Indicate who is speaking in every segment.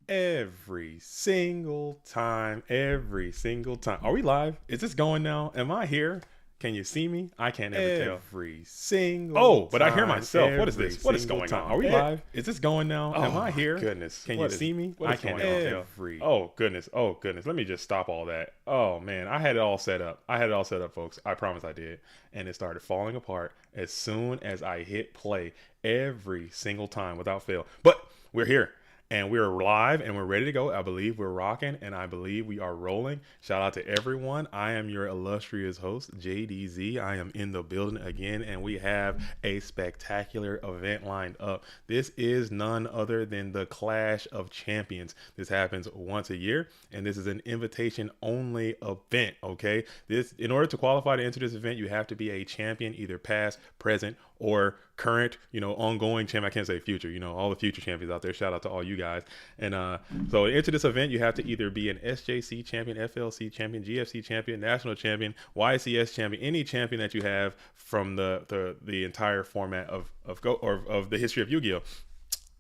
Speaker 1: every single time. Every single time. Are we live? Is this going now? Am I here? Can you see me? I can't ever tell. Every single
Speaker 2: Oh, but
Speaker 1: time,
Speaker 2: I hear myself. What is this? What is going on?
Speaker 1: Are we live? Is this going now? Am I here?
Speaker 2: Goodness.
Speaker 1: Can you see me?
Speaker 2: I can't ever tell. Oh, goodness. Oh, goodness. Let me just stop all that. Oh, man. I had it all set up. Folks. I promise I did. And it started falling apart as soon as I hit play every single time without fail. But we're here. And we're live and we're ready to go. I believe we're rocking and I believe we are rolling. Shout out to everyone. I am your illustrious host, JDZ. I am in the building again and we have a spectacular event lined up. This is none other than the Clash of Champions. This happens once a year and this is an invitation only event, okay? In order to qualify to enter this event, you have to be a champion, either past, present, or current, ongoing champion. I can't say future, all the future champions out there. Shout out to all you guys. And so to enter this event, you have to either be an SJC champion, FLC champion, GFC champion, national champion, YCS champion, any champion that you have from the entire format of the history of Yu-Gi-Oh!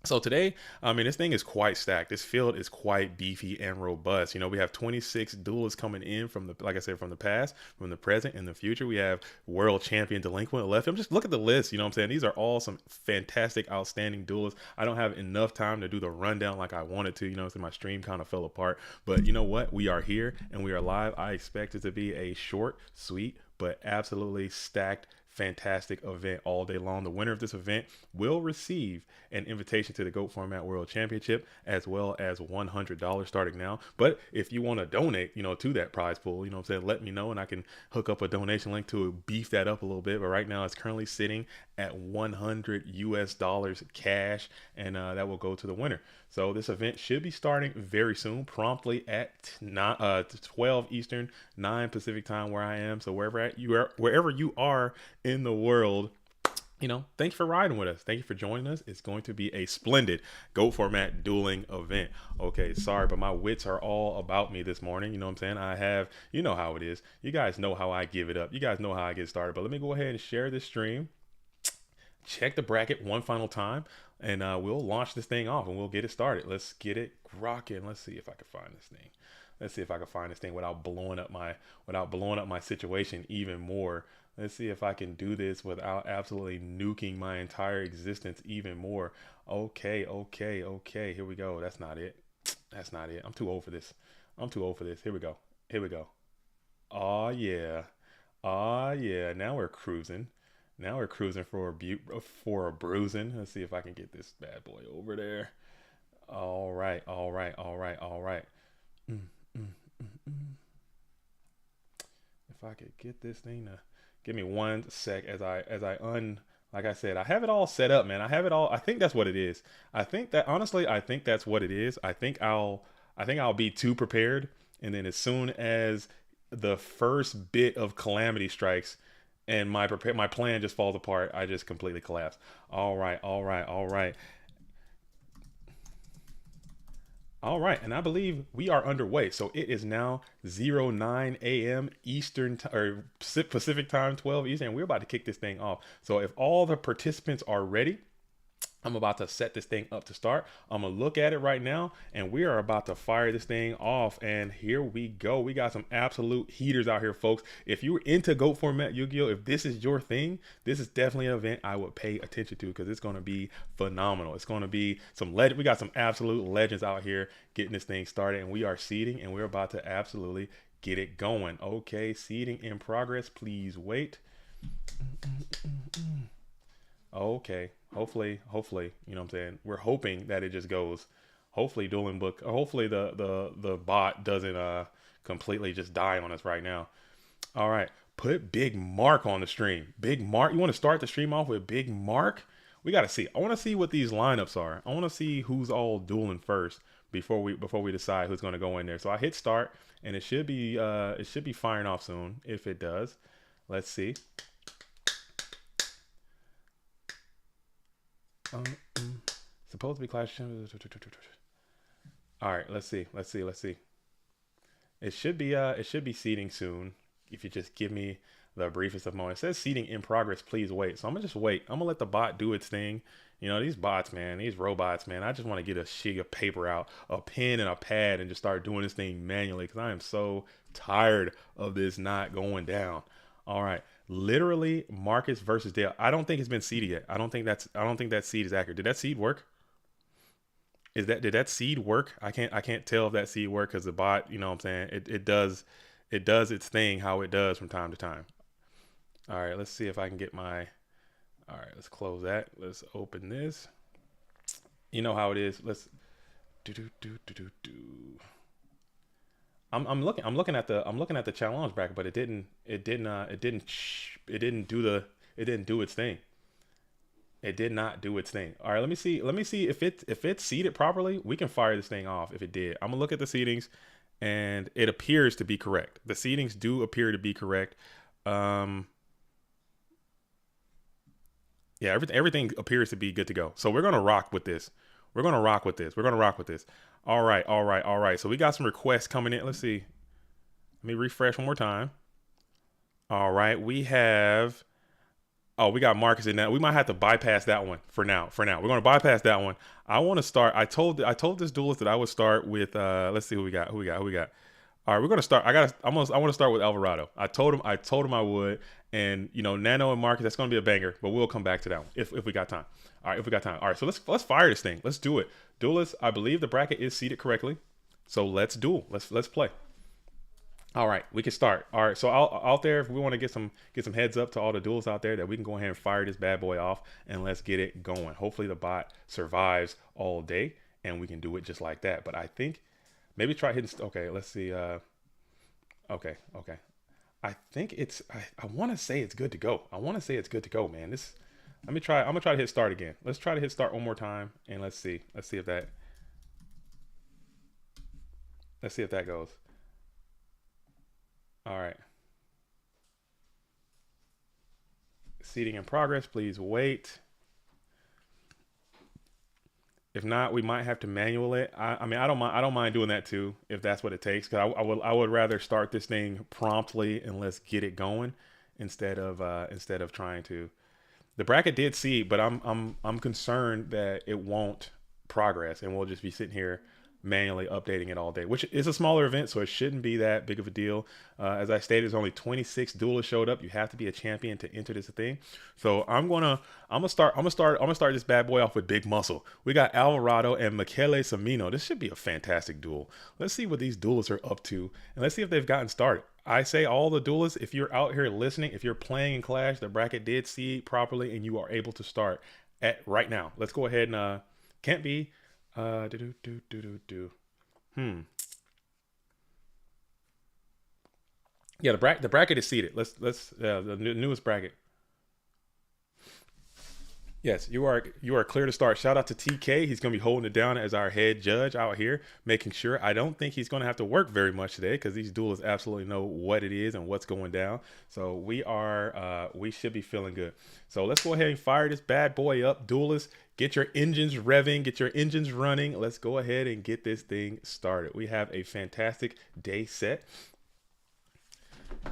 Speaker 2: So today, this thing is quite stacked. This field is quite beefy and robust. We have 26 duelists coming in from like I said, from the past, from the present, and the future. We have world champion Delinquent Lefty. Just look at the list. These are all some fantastic, outstanding duelists. I don't have enough time to do the rundown like I wanted to. So my stream kind of fell apart. But you know what? We are here and we are live. I expect it to be a short, sweet, but absolutely stacked, fantastic event all day long. The winner of this event will receive an invitation to the GOAT Format World Championship as well as $100 starting now. But if you want to donate, to that prize pool, let me know and I can hook up a donation link to beef that up a little bit. But right now it's currently sitting at $100 cash and that will go to the winner. So this event should be starting very soon, promptly at 12 Eastern, 9 Pacific time where I am. So wherever you are in the world, thank you for riding with us. Thank you for joining us. It's going to be a splendid GOAT Format dueling event. Okay, sorry, but my wits are all about me this morning. You know what I'm saying? I have, how it is. You guys know how I give it up. You guys know how I get started. But let me go ahead and share this stream. Check the bracket one final time. And we'll launch this thing off and we'll get it started. Let's get it rocking. Let's see if I can find this thing. Without blowing up my situation even more. Let's see if I can do this without absolutely nuking my entire existence even more. Okay. Here we go. That's not it. I'm too old for this. Here we go. Oh yeah. Now we're cruising. For a bruising. Let's see if I can get this bad boy over there. All right. If I could get this thing to give me one sec like I said, I have it all set up, man. I have it all. I think that's what it is. I think that's what it is. I think I'll be too prepared. And then as soon as the first bit of calamity strikes, and my plan just falls apart, I just completely collapse. All right. And I believe we are underway. So it is now 09 a.m. Eastern or Pacific time, 12 Eastern. And we're about to kick this thing off. So if all the participants are ready, I'm about to set this thing up to start. I'm going to look at it right now and we are about to fire this thing off. And here we go. We got some absolute heaters out here, folks. If you're into GOAT Format Yu-Gi-Oh, if this is your thing, this is definitely an event I would pay attention to because it's going to be phenomenal. It's going to be we got some absolute legends out here getting this thing started and we are seeding and we're about to absolutely get it going. Okay, seeding in progress. Please wait. Okay. Hopefully, you know what I'm saying? We're hoping that it just goes. Hopefully Dueling Book, or hopefully the bot doesn't completely just die on us right now. All right, put Big Mark on the stream. Big Mark, you want to start the stream off with Big Mark? We got to see. I want to see what these lineups are. I want to see who's all dueling first before we decide who's going to go in there. So I hit start and it should be firing off soon if it does. Let's see. Supposed to be Clash. All right, let's see. It should be seeding soon. If you just give me the briefest of moments. It says seating in progress, please wait. So I'm gonna just wait. I'm gonna let the bot do its thing. You know, these bots, man, these robots, man, I just want to get a sheet of paper out, a pen and a pad, and just start doing this thing manually because I am so tired of this not going down. All right. Literally Marcus versus Dale. I don't think it's been seeded yet. I don't think that seed is accurate. Did that seed work? Did that seed work? I can't tell if that seed worked because the bot, you know what I'm saying? It does its thing how it does from time to time. All right, let's see if I can get my. All right, let's close that. Let's open this. You know how it is. Let's do. I'm looking at the challenge bracket, but it didn't do its thing. It did not do its thing. All right, let me see if it's seated properly. We can fire this thing off if it did. I'm gonna look at the seedings, and it appears to be correct. The seedings do appear to be correct. Yeah, everything appears to be good to go. So we're gonna rock with this. We're gonna rock with this. All right. So we got some requests coming in. Let's see. Let me refresh one more time. All right, we have. Oh, we got Marcus in that. We might have to bypass that one for now. We're gonna bypass that one. I want to start. I told this duelist that I would start with. Let's see who we got. All right, we're gonna start. I want to start with Alvarado. I told him I would. And you know, Nano and Marcus, that's gonna be a banger, but we'll come back to that one if we got time. All right, so let's fire this thing. Let's do it. Duelist, I believe the bracket is seated correctly. So let's duel. Let's play. All right, we can start. All right, so out there, if we want to get some heads up to all the duels out there, that we can go ahead and fire this bad boy off and let's get it going. Hopefully the bot survives all day and we can do it just like that. But I think maybe try hitting. Okay, let's see. Okay. I think it's. I want to say it's good to go. Man. I'm gonna try to hit start again. Let's try to hit start one more time and let's see if that goes. All right. Seating in progress. Please wait. If not, we might have to manual it. I mean, I don't mind doing that too, if that's what it takes. Because I would rather start this thing promptly and let's get it going instead of trying to. The bracket did seed, but I'm concerned that it won't progress and we'll just be sitting here manually updating it all day, which is a smaller event, so it shouldn't be that big of a deal. As I stated, there's only 26 duelists showed up. You have to be a champion to enter this thing. So I'm gonna start this bad boy off with Big Muscle. We got Alvarado and Michele Cimino. This should be a fantastic duel. Let's see what these duelists are up to, and let's see if they've gotten started. I say all the duelists, if you're out here listening, if you're playing in Clash, the bracket did seed properly, and you are able to start at right now. Let's go ahead and can't be. Yeah, the bracket is seated. Let's the newest bracket. Yes, you are clear to start. Shout out to TK. He's going to be holding it down as our head judge out here, making sure. I don't think he's going to have to work very much today because these duelists absolutely know what it is and what's going down. So we should be feeling good. So let's go ahead and fire this bad boy up. Duelists, get your engines revving, get your engines running. Let's go ahead and get this thing started. We have a fantastic day set.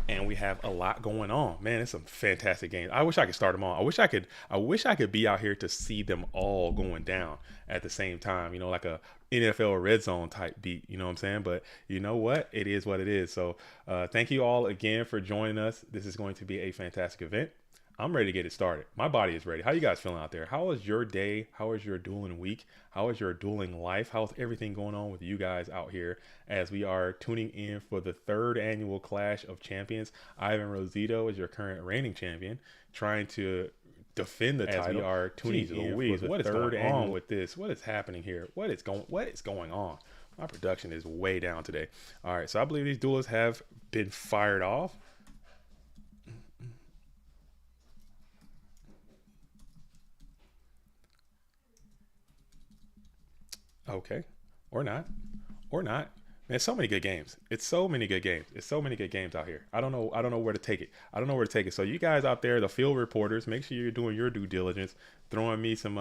Speaker 2: And we have a lot going on, man. It's some fantastic games. I wish I could start them all. I wish I could be out here to see them all going down at the same time. You know, like a NFL red zone type beat. You know what I'm saying? But you know what? It is what it is. So thank you all again for joining us. This is going to be a fantastic event. I'm ready to get it started. My body is ready. How you guys feeling out there? How was your day? How was your dueling week? How is your dueling life? How's everything going on with you guys out here as we are tuning in for the 3rd annual Clash of Champions? Ivan Rosito is your current reigning champion, trying to defend the title. As we are tuning in for the 3rd annual with this. What is happening here? What is going on? My production is way down today. All right, so I believe these duelists have been fired off. Okay, or not. Man, so many good games. It's so many good games out here. I don't know where to take it. So you guys out there, the field reporters, make sure you're doing your due diligence, throwing me some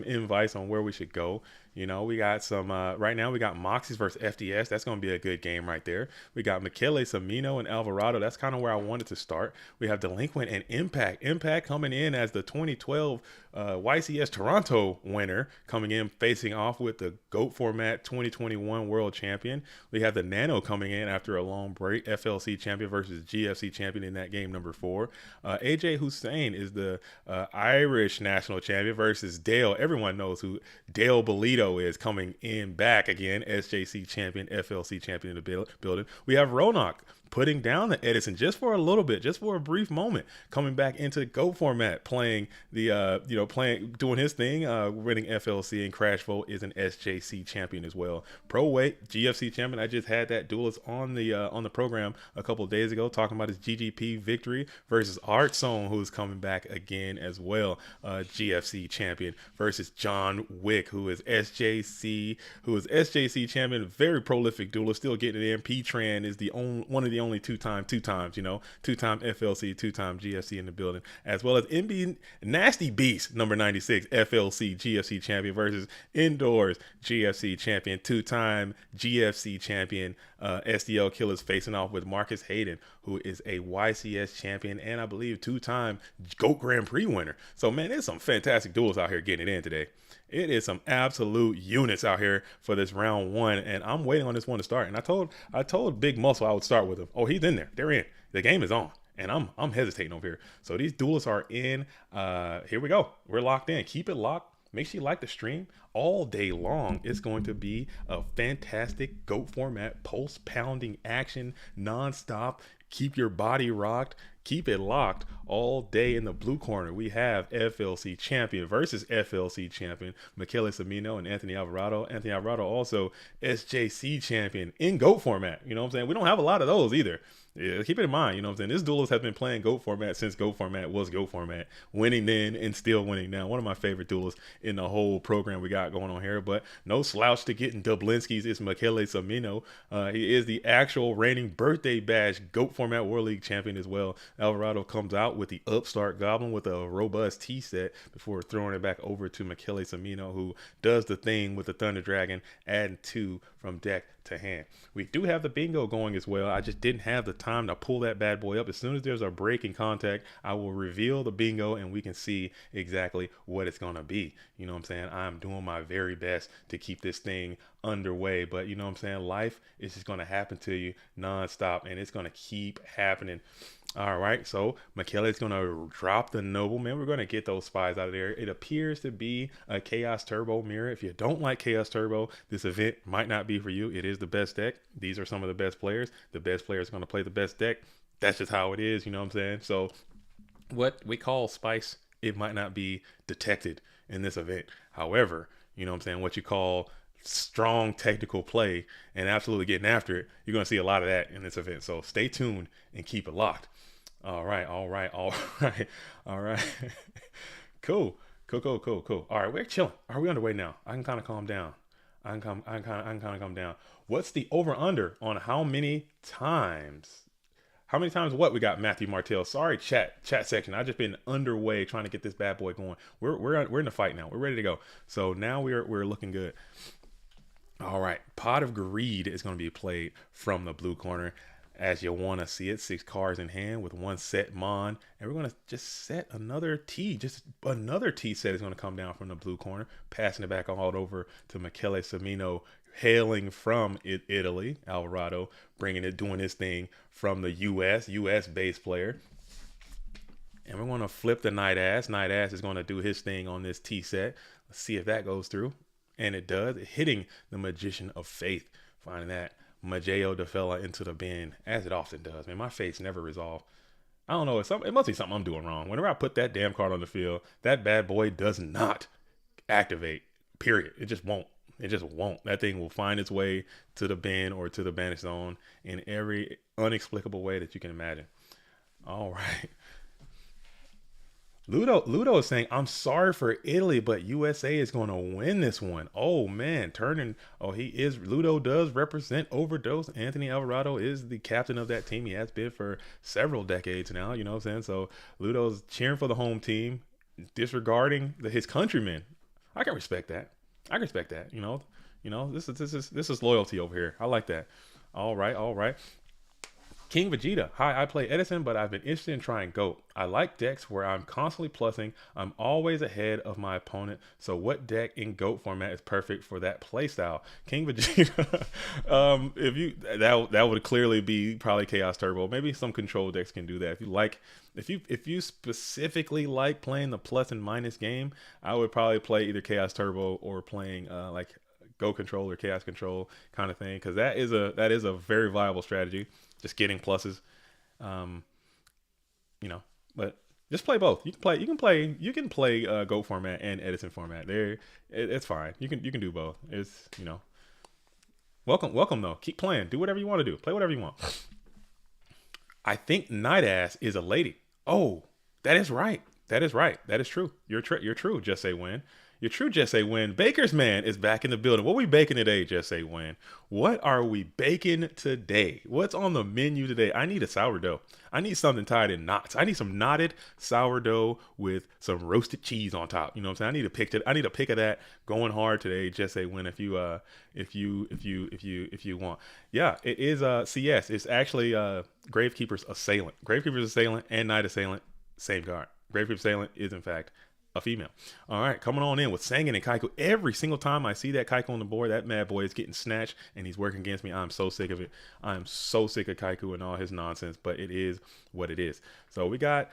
Speaker 2: invites on where we should go. You know, we got some right now. We got Moxies versus FDS. That's going to be a good game right there. We got Cimino and Alvarado. That's kind of where I wanted to start. We have Delinquent and Impact. Impact coming in as the 2012 YCS Toronto winner, coming in facing off with the GOAT format 2021 world champion. We have the Nano coming in after a long break, FLC champion versus GFC champion in that game number 4. AJ Hussein is the Irish national champion versus Dale. Everyone knows who Dale Bolito is, coming in back again, SJC champion, FLC champion in the building. We have Ronak putting down the Edison just for a little bit, just for a brief moment, coming back into the GO format, playing the, doing his thing, winning FLC, and Crash Vote is an SJC champion as well. Pro weight GFC champion. I just had that duelist on the program a couple of days ago, talking about his GGP victory versus Art Zone, who's coming back again as well. GFC champion versus John Wick, who is SJC champion, very prolific duelist, still getting it in. P-Tran is one of the only two-time FLC, two-time GFC in the building, as well as MB Nasty Beast, number 96, FLC GFC champion versus Indoors GFC champion, two-time GFC champion. SDL Killers facing off with Marcus Hayden, who is a YCS champion and I believe two-time GOAT Grand Prix winner. So, man, there's some fantastic duels out here getting it in today. It is some absolute units out here for this round 1, and I'm waiting on this one to start. And I told Big Muscle I would start with him. Oh, he's in there. They're in. The game is on, and I'm hesitating over here. So these duelists are in. Here we go. We're locked in. Keep it locked. Make sure you like the stream all day long. It's going to be a fantastic GOAT format, pulse pounding action, nonstop. Keep your body rocked. Keep it locked all day. In the blue corner, we have FLC champion versus FLC champion, Cimino and Anthony Alvarado. Anthony Alvarado also SJC champion in GOAT format. You know what I'm saying? We don't have a lot of those either. Yeah, keep it in mind, you know what I'm saying? This duelist has been playing GOAT format since GOAT format was GOAT format, winning then and still winning now. One of my favorite duelists in the whole program we got going on here, but no slouch to getting Dublinski's. It's Cimino. He is the actual reigning birthday bash GOAT format World League champion as well. Alvarado comes out with the upstart Goblin with a robust T set before throwing it back over to Cimino, who does the thing with the Thunder Dragon, adding 2 from deck to hand. We do have the bingo going as well. I just didn't have the time to pull that bad boy up. As soon as there's a break in contact, I will reveal the bingo and we can see exactly what it's going to be. You know what I'm saying? I'm doing my very best to keep this thing underway, but you know what I'm saying? Life is just going to happen to you nonstop, and it's going to keep happening. All right, so Michele is going to drop the Nobleman. We're going to get those spies out of there. It appears to be a Chaos Turbo mirror. If you don't like Chaos Turbo, this event might not be for you. It is the best deck. These are some of the best players. The best players are going to play the best deck. That's just how it is, you know what I'm saying? So what we call spice, it might not be detected in this event. However, you know what I'm saying, what you call strong technical play and absolutely getting after it, you're going to see a lot of that in this event. So stay tuned and keep it locked. All right. Cool. All right, we're chilling. Are we underway now? I can kind of calm down. I can kind of calm down. What's the over under on how many times what we got, Matthew Martell? Sorry, chat section. I've just been underway trying to get this bad boy going. We're in the fight now. We're ready to go. So now we're looking good. All right, Pot of Greed is going to be played from the blue corner, as you want to see it. 6 cards in hand with 1 set mon, and we're going to just set another T. Just another T set is going to come down from the blue corner, passing it back all over to Cimino, hailing from Italy. Alvarado doing his thing from the U.S. base player. And we're going to flip the Night Ass. Night Ass is going to do his thing on this T set. Let's see if that goes through. And it does, hitting the Magician of Faith, finding that Maggio de Fella into the bin, as it often does. Man, my fates never resolve. I don't know, it must be something I'm doing wrong. Whenever I put that damn card on the field, that bad boy does not activate, period. It just won't. That thing will find its way to the bin or to the banish zone in every inexplicable way that you can imagine. All right. Ludo is saying, I'm sorry for Italy, but USA is going to win this one. Oh, man. Ludo does represent Overdose. Anthony Alvarado is the captain of that team. He has been for several decades now, you know what I'm saying? So Ludo's cheering for the home team, disregarding his countrymen. I can respect that. I respect that. This is loyalty over here. I like that. All right, all right. King Vegeta. Hi, I play Edison, but I've been interested in trying GOAT. I like decks where I'm constantly plussing. I'm always ahead of my opponent. So what deck in GOAT format is perfect for that playstyle? King Vegeta. If you that would clearly be probably Chaos Turbo. Maybe some control decks can do that. If you specifically like playing the plus and minus game, I would probably play either Chaos Turbo or playing like Go Control or Chaos Control kind of thing, because that is a very viable strategy. Just getting pluses, but just play both. You can play GOAT format and Edison format. It's fine. You can do both. It's welcome though. Keep playing. Do whatever you want to do. Play whatever you want. I think Night Ass is a lady. Oh, that is right. That is right. That is true. You're true. Just say when. You're true, Just Say Win. Baker's Man is back in the building. What are we baking today, Just Say Win? What are we baking today? What's on the menu today? I need a sourdough. I need something tied in knots. I need some knotted sourdough with some roasted cheese on top. You know what I'm saying? I need a pick of that going hard today, Just Say Win. If you want. Yeah, it is CS. It's actually Gravekeeper's Assailant. Gravekeeper's Assailant and Night Assailant, same card. Gravekeeper's Assailant is in fact a female. All right, coming on in with Sangan and Kaiko. Every single time I see that Kaiko on the board, that mad boy is getting snatched and he's working against me. I'm so sick of it. I'm so sick of Kaiko and all his nonsense, but it is what it is. So we got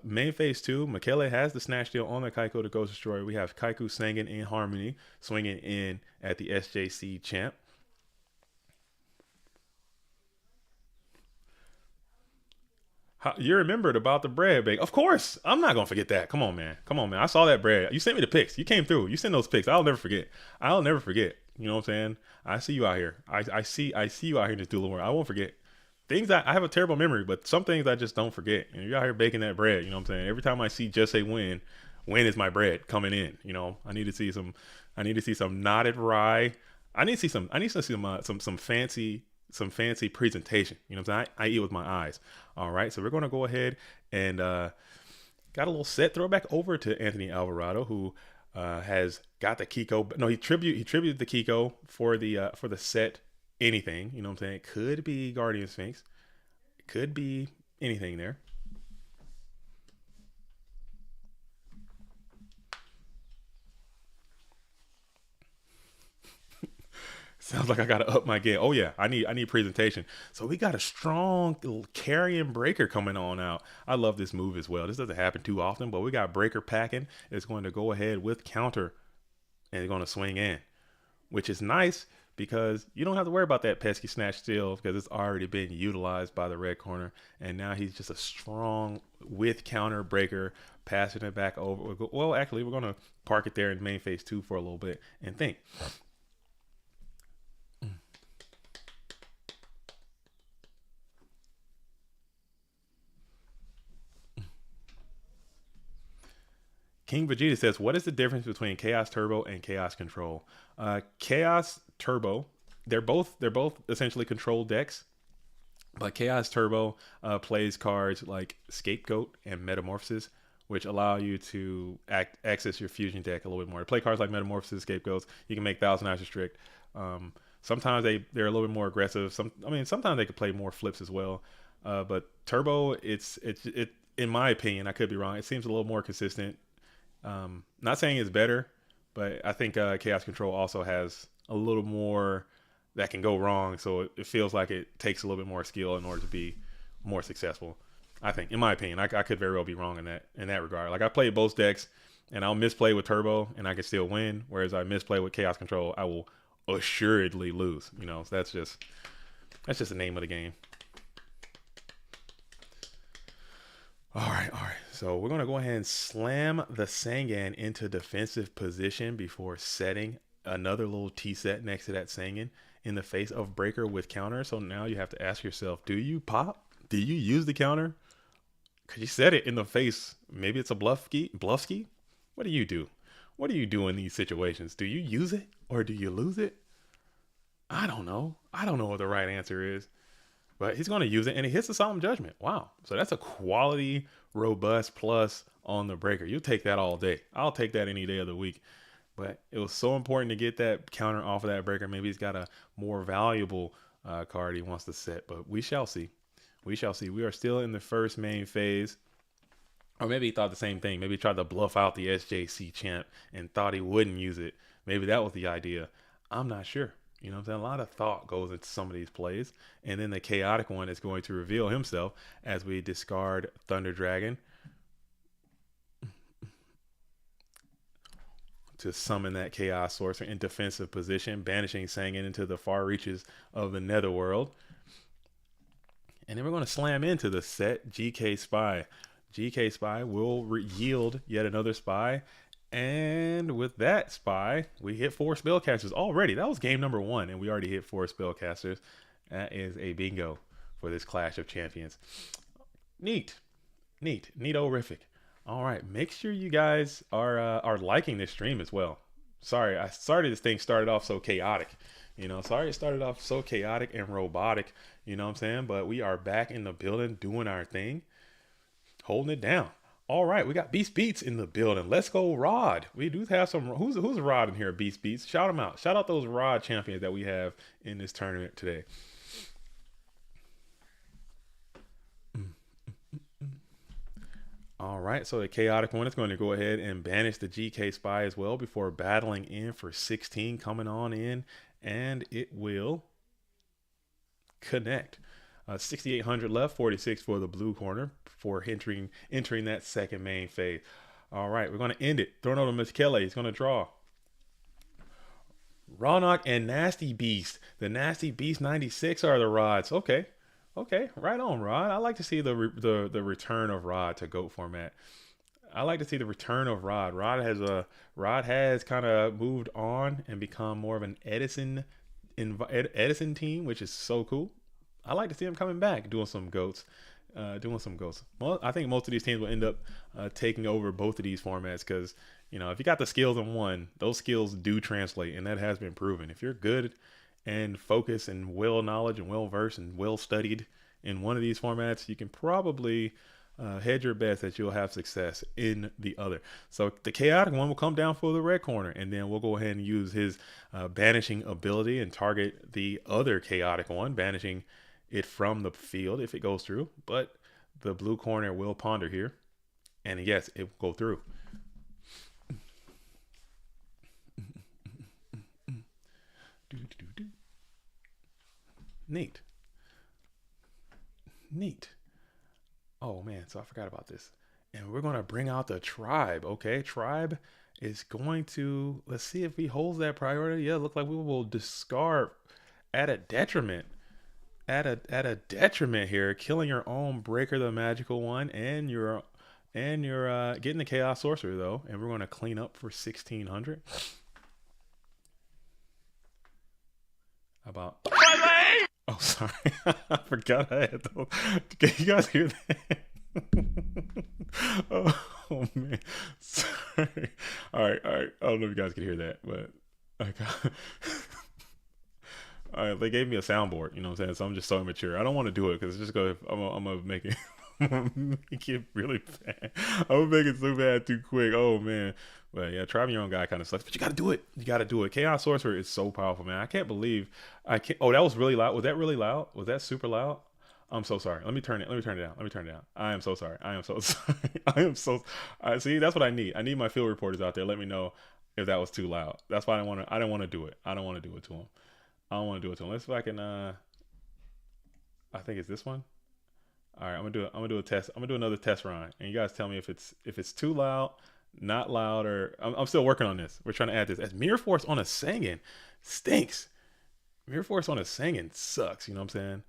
Speaker 2: main phase 2. Michele has the snatch deal on the Kaiko to Ghost Destroyer. We have Kaiko, Sangan, and Harmony swinging in at the SJC champ. You remembered about the bread bake. Of course. I'm not going to forget that. Come on, man. I saw that bread. You sent me the pics. You came through. You sent those pics. I'll never forget. You know what I'm saying? I see you out here. I see you out here in this dueling world. I won't forget. Things that I have a terrible memory, but some things I just don't forget. And you're out here baking that bread. You know what I'm saying? Every time I see Just Say Win is my bread coming in. I need to see some knotted rye. I need to see some fancy presentation. You know what I'm saying? I eat with my eyes. All right. So we're going to go ahead and got a little set throwback over to Anthony Alvarado, who has got the Kiko. No, he tributed the Kiko for the set anything. You know what I'm saying? It could be Guardian Sphinx. It could be anything there. Sounds like I gotta up my game. Oh yeah, I need presentation. So we got a strong carrying breaker coming on out. I love this move as well. This doesn't happen too often, but we got breaker packing. It's going to go ahead with counter and it's going to swing in, which is nice because you don't have to worry about that pesky snatch still because it's already been utilized by the red corner. And now he's just a strong with counter breaker passing it back over. Well, actually, we're going to park it there in main phase 2 for a little bit and think. King Vegeta says, what is the difference between Chaos Turbo and Chaos Control? Chaos Turbo, they're both essentially control decks, but Chaos Turbo plays cards like Scapegoat and Metamorphosis, which allow you to access your fusion deck a little bit more. Play cards like Metamorphosis, Scapegoats. You can make Thousand Eyes Restrict. Sometimes they're a little bit more aggressive. Sometimes they could play more flips as well. But Turbo, it's in my opinion, I could be wrong. It seems a little more consistent. Not saying it's better, but I think Chaos Control also has a little more that can go wrong. So it feels like it takes a little bit more skill in order to be more successful. I think, in my opinion, I could very well be wrong in that regard. Like I played both decks, and I'll misplay with Turbo, and I can still win. Whereas I misplay with Chaos Control, I will assuredly lose. So that's just the name of the game. All right. So we're going to go ahead and slam the Sangan into defensive position before setting another little T-set next to that Sangan in the face of breaker with counter. So now you have to ask yourself, do you pop? Do you use the counter? Could you set it in the face? Maybe it's a bluff ski? What do you do? What do you do in these situations? Do you use it or do you lose it? I don't know. I don't know what the right answer is. But he's going to use it, and he hits the Solemn Judgment. Wow. So that's a quality, robust plus on the breaker. You'll take that all day. I'll take that any day of the week. But it was so important to get that counter off of that breaker. Maybe he's got a more valuable card he wants to set, but we shall see. We shall see. We are still in the first main phase. Or maybe he thought the same thing. Maybe he tried to bluff out the SJC champ and thought he wouldn't use it. Maybe that was the idea. I'm not sure. You know what I'm saying? A lot of thought goes into some of these plays. And then the chaotic one is going to reveal himself as we discard Thunder Dragon to summon that Chaos Sorcerer in defensive position, banishing Sangin into the far reaches of the Netherworld. And then we're going to slam into the set GK Spy. GK Spy will yield yet another spy. And with that spy, we hit 4 spellcasters already. That was game number 1, and we already hit 4 spellcasters. That is a bingo for this Clash of Champions. Neat-o-rific. All right, make sure you guys are liking this stream as well. Sorry this thing started off so chaotic. Sorry it started off so chaotic and robotic. You know what I'm saying? But we are back in the building doing our thing, holding it down. All right, we got Beast Beats in the building. Let's go, Rod. We do have some. Who's Rod in here? Beast Beats. Shout them out. Shout out those Rod champions that we have in this tournament today. All right, so the chaotic one is going to go ahead and banish the GK Spy as well before battling in for 16 coming on in, and it will connect. 6,800 left, 46 for the blue corner for entering that second main phase. All right, we're going to end it. Throwing over to Michele. He's going to draw. Roanoke and Nasty Beast. The Nasty Beast 96 are the Rods. Okay, right on, Rod. I like to see the return of Rod to GOAT format. I like to see the return of Rod. Rod has kind of moved on and become more of an Edison team, which is so cool. I like to see him coming back, doing some GOATs. Well, I think most of these teams will end up taking over both of these formats because, if you got the skills in one, those skills do translate, and that has been proven. If you're good and focused and well knowledge and well versed and well studied in one of these formats, you can probably hedge your bets that you'll have success in the other. So the chaotic one will come down for the red corner, and then we'll go ahead and use his banishing ability and target the other chaotic one, banishing it from the field if it goes through. But the blue corner will ponder here, and yes, it will go through. Neat. Oh man, so I forgot about this. And we're going to bring out the tribe. Okay, tribe is going to, let's see if he holds that priority. Yeah, look like we will discard at a detriment. At a detriment here, killing your own breaker, the magical one, and you're getting the chaos sorcerer though, and we're going to clean up for 1,600. About. Oh, sorry, I forgot I had those. Can you guys hear that? Oh man, sorry. All right. I don't know if you guys can hear that, but I got. All right, they gave me a soundboard, you know what I'm saying? So I'm just so immature. I don't want to do it because it's just I'm gonna make it, make it really bad. I'm gonna make it so bad too quick. Oh man, but yeah, try your own guy kind of sucks. But you gotta do it. You gotta do it. Chaos Sorcerer is so powerful, man. I can't believe I can't. Oh, that was really loud. Was that really loud? Was that super loud? I'm so sorry. Let me turn it down. I am so sorry. See, that's what I need. I need my field reporters out there. Let me know if that was too loud. That's why I didn't want to do it. I don't want to do it to him. Let's see if I can. I think it's this one. All right, I'm gonna do a test. I'm gonna do another test run, and you guys tell me if it's too loud, not loud, or I'm still working on this. We're trying to add this. As Mirror Force on a Sangin stinks. Mirror Force on a Sangin sucks. You know what I'm saying?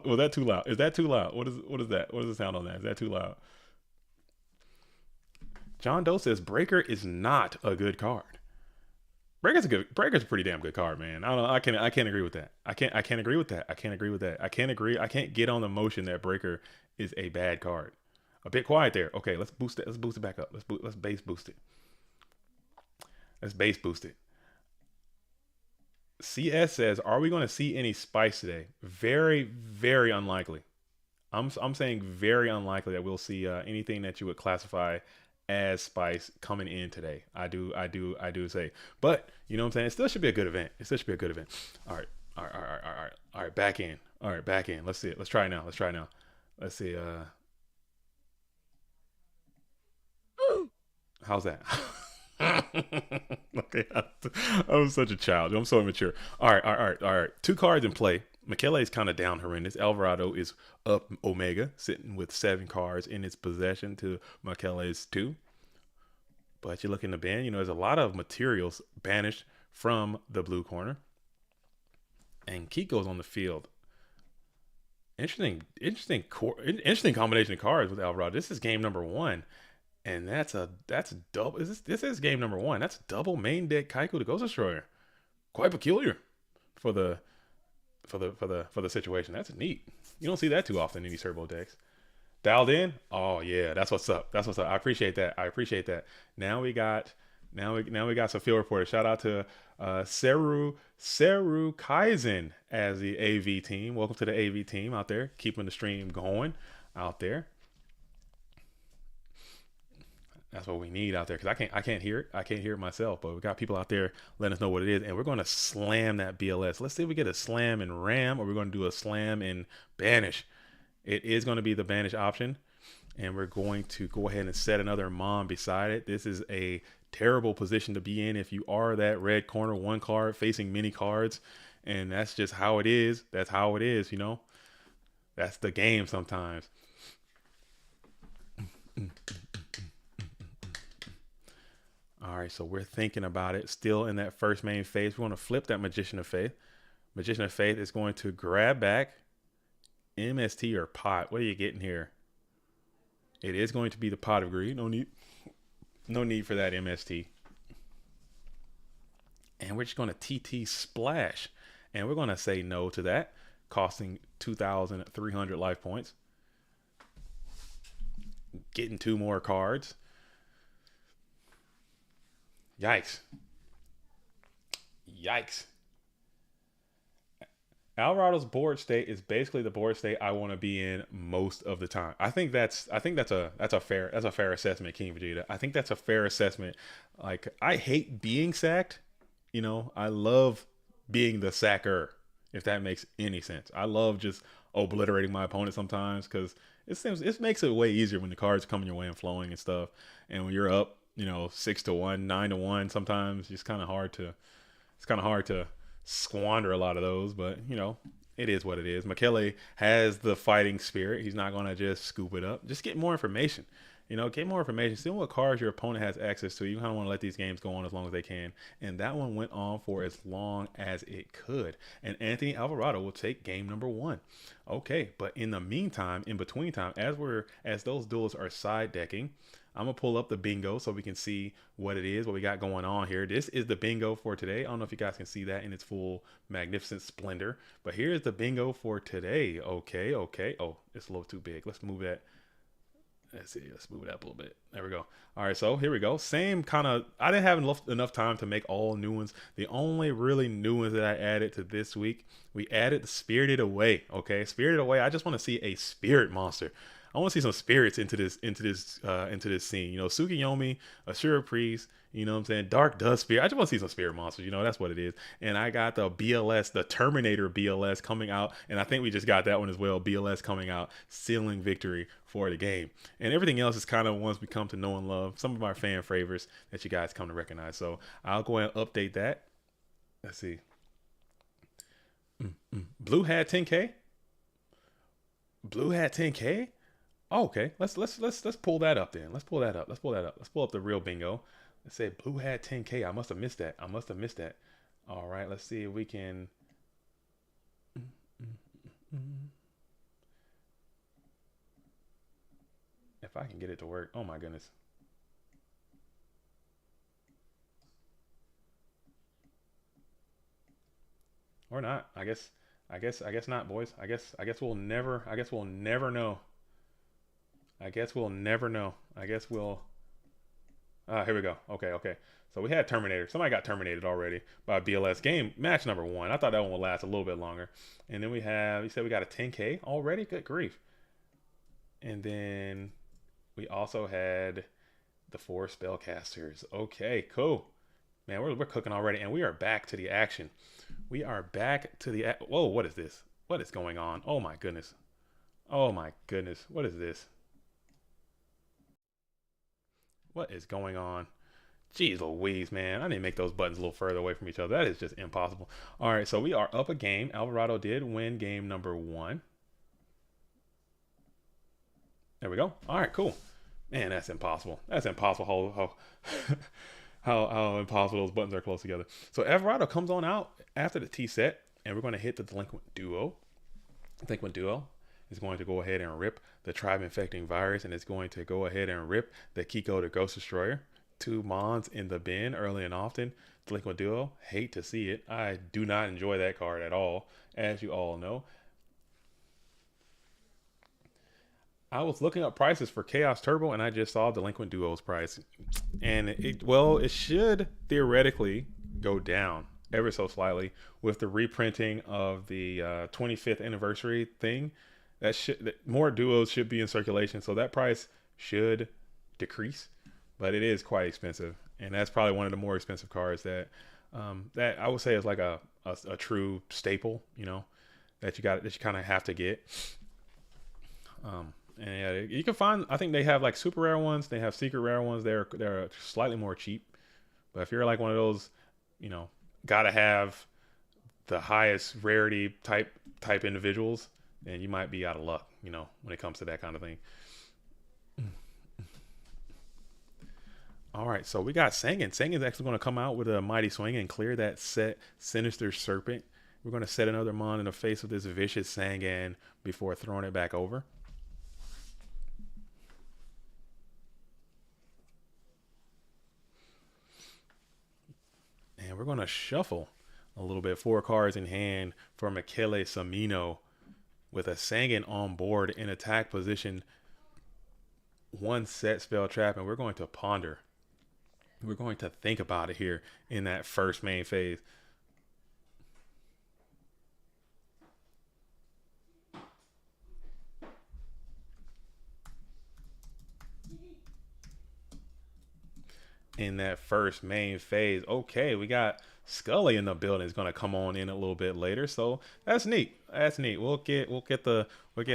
Speaker 2: Was that too loud? Is that too loud? What is that? What does the sound on that? Is that too loud? John Doe says Breaker is not a good card. Breaker's a pretty damn good card, man. I can't agree with that. I can't agree with that. I can't get on the motion that Breaker is a bad card. A bit quiet there. Okay, let's boost it. Let's boost it back up. Let's base boost it. CS says, are we going to see any spice today? Very, very unlikely. I'm saying very unlikely that we'll see anything that you would classify as spice coming in today. I do say, but you know what I'm saying. It still should be a good event. It still should be a good event. All right, all right, all right, all right, all right. All right, back in. All right, back in. Let's see it. Let's try it now. Let's try it now. Let's see. How's that? Okay, I'm such a child. I'm so immature. All right, all right, all right. 2 cards in play. Michele is kind of down horrendous. Alvarado is up Omega, sitting with 7 cards in its possession to Michele's 2. But you look in the ban, you know, there's a lot of materials banished from the blue corner. And Kiko's on the field. Interesting combination of cards with Alvarado. This is game number 1. And that's double. This is game number 1. That's double main deck Kaiko the Ghost Destroyer. Quite peculiar for the situation. That's neat. You don't see that too often in these turbo decks. Dialed in. Oh yeah, that's what's up. That's what's up. I appreciate that. Now we got some field reporters. Shout out to Seru Kaizen as the AV team. Welcome to the AV team out there, keeping the stream going out there. That's what we need out there, because I can't hear it. I can't hear it myself, but we got people out there letting us know what it is, and we're going to slam that BLS. Let's see if we get a slam and ram, or we're going to do a slam and banish. It is going to be the banish option, and we're going to go ahead and set another mom beside it. This is a terrible position to be in if you are that red corner 1 card facing many cards, and that's just how it is. That's how it is, you know. That's the game sometimes. All right, so we're thinking about it. Still in that first main phase. We want to flip that Magician of Faith. Magician of Faith is going to grab back MST or Pot. What are you getting here? It is going to be the Pot of Greed. No need for that MST. And we're just going to TT Splash. And we're going to say no to that, costing 2,300 life points. Getting 2 more cards. Yikes. Alvarado's board state is basically the board state I want to be in most of the time. I think that's a fair assessment, King Vegeta. I think that's a fair assessment. Like, I hate being sacked. You know, I love being the sacker, if that makes any sense. I love just obliterating my opponent sometimes, because it makes it way easier when the cards come your way and flowing and stuff. And when you're up, you know, 6-1, 9-1, sometimes it's kind of hard to squander a lot of those, but you know, it is what it is. Michele has the fighting spirit. He's not going to just scoop it up. Just get more information. You know, get more information. See what cards your opponent has access to. You kind of want to let these games go on as long as they can. And that one went on for as long as it could. And Anthony Alvarado will take game number 1. Okay, but in the meantime, in between time, as those duels are side decking, I'm going to pull up the bingo so we can see what it is, what we got going on here. This is the bingo for today. I don't know if you guys can see that in its full magnificent splendor, but here's the bingo for today. Okay. Oh, it's a little too big. Let's move that. Let's see. Let's move it up a little bit. There we go. All right, so here we go. Same kind of, I didn't have enough time to make all new ones. The only really new ones that I added to this week, we added the Spirited Away. Okay, Spirited Away. I just want to see a spirit monster. I want to see some spirits into this scene. You know, Tsukiyomi, Ashura Priest, you know what I'm saying? Dark Dust Spirit. I just want to see some spirit monsters. You know, that's what it is. And I got the BLS, the Terminator BLS coming out. And I think we just got that one as well. BLS coming out, sealing victory for the game. And everything else is kind of ones we come to know and love. Some of our fan favorites that you guys come to recognize. So I'll go ahead and update that. Let's see. Blue had 10K. Blue had 10K. Oh, okay, let's pull that up then. Let's pull that up. Let's pull up the real bingo. Let's say Blue had 10K. I must have missed that. All right, let's see if we can. If I can get it to work. Oh my goodness. Or not. I guess not, boys. I guess we'll never know. Here we go. Okay. So we had Terminator. Somebody got terminated already by BLS game match number 1. I thought that one would last a little bit longer. And then you said we got a 10K already? Good grief. And then we also had the 4 spellcasters. Okay, cool. Man, we're cooking already, and we are back to the action. We are back to the whoa, what is this? What is going on? Oh my goodness. Oh my goodness. What is this? What is going on? Jeez Louise, man. I need to make those buttons a little further away from each other. That is just impossible. All right, so we are up a game. Alvarado did win game number 1. There we go. All right, cool. Man, that's impossible. That's impossible how impossible those buttons are close together. So Alvarado comes on out after the T set, and we're going to hit the Delinquent Duo. Delinquent Duo is going to go ahead and rip the Tribe Infecting Virus, and it's going to go ahead and rip the Kiko the Ghost Destroyer. 2 Mons in the bin early and often. Delinquent Duo, hate to see it. I do not enjoy that card at all, as you all know. I was looking up prices for Chaos Turbo, and I just saw Delinquent Duo's price. And it should theoretically go down ever so slightly with the reprinting of the 25th anniversary thing. More duos should be in circulation, so that price should decrease. But it is quite expensive, and that's probably one of the more expensive cards that I would say is like a true staple, that you kind of have to get. And yeah, you can find. I think they have like super rare ones. They have secret rare ones. They're slightly more cheap. But if you're like one of those, gotta have the highest rarity type individuals, then you might be out of luck. When it comes to that kind of thing. All right, so we got Sangan. Sangan's actually going to come out with a Mighty Swing and clear that set Sinister Serpent. We're going to set another Mon in the face of this vicious Sangan before throwing it back over. And we're going to shuffle a little bit. 4 cards in hand for Michele Cimino with a Sangan on board in attack position. 1 set spell trap, and we're going to ponder. We're going to think about it here in that first main phase. In that first main phase. Okay, we got Scully in the building. Is going to come on in a little bit later, so that's neat. That's neat. We'll get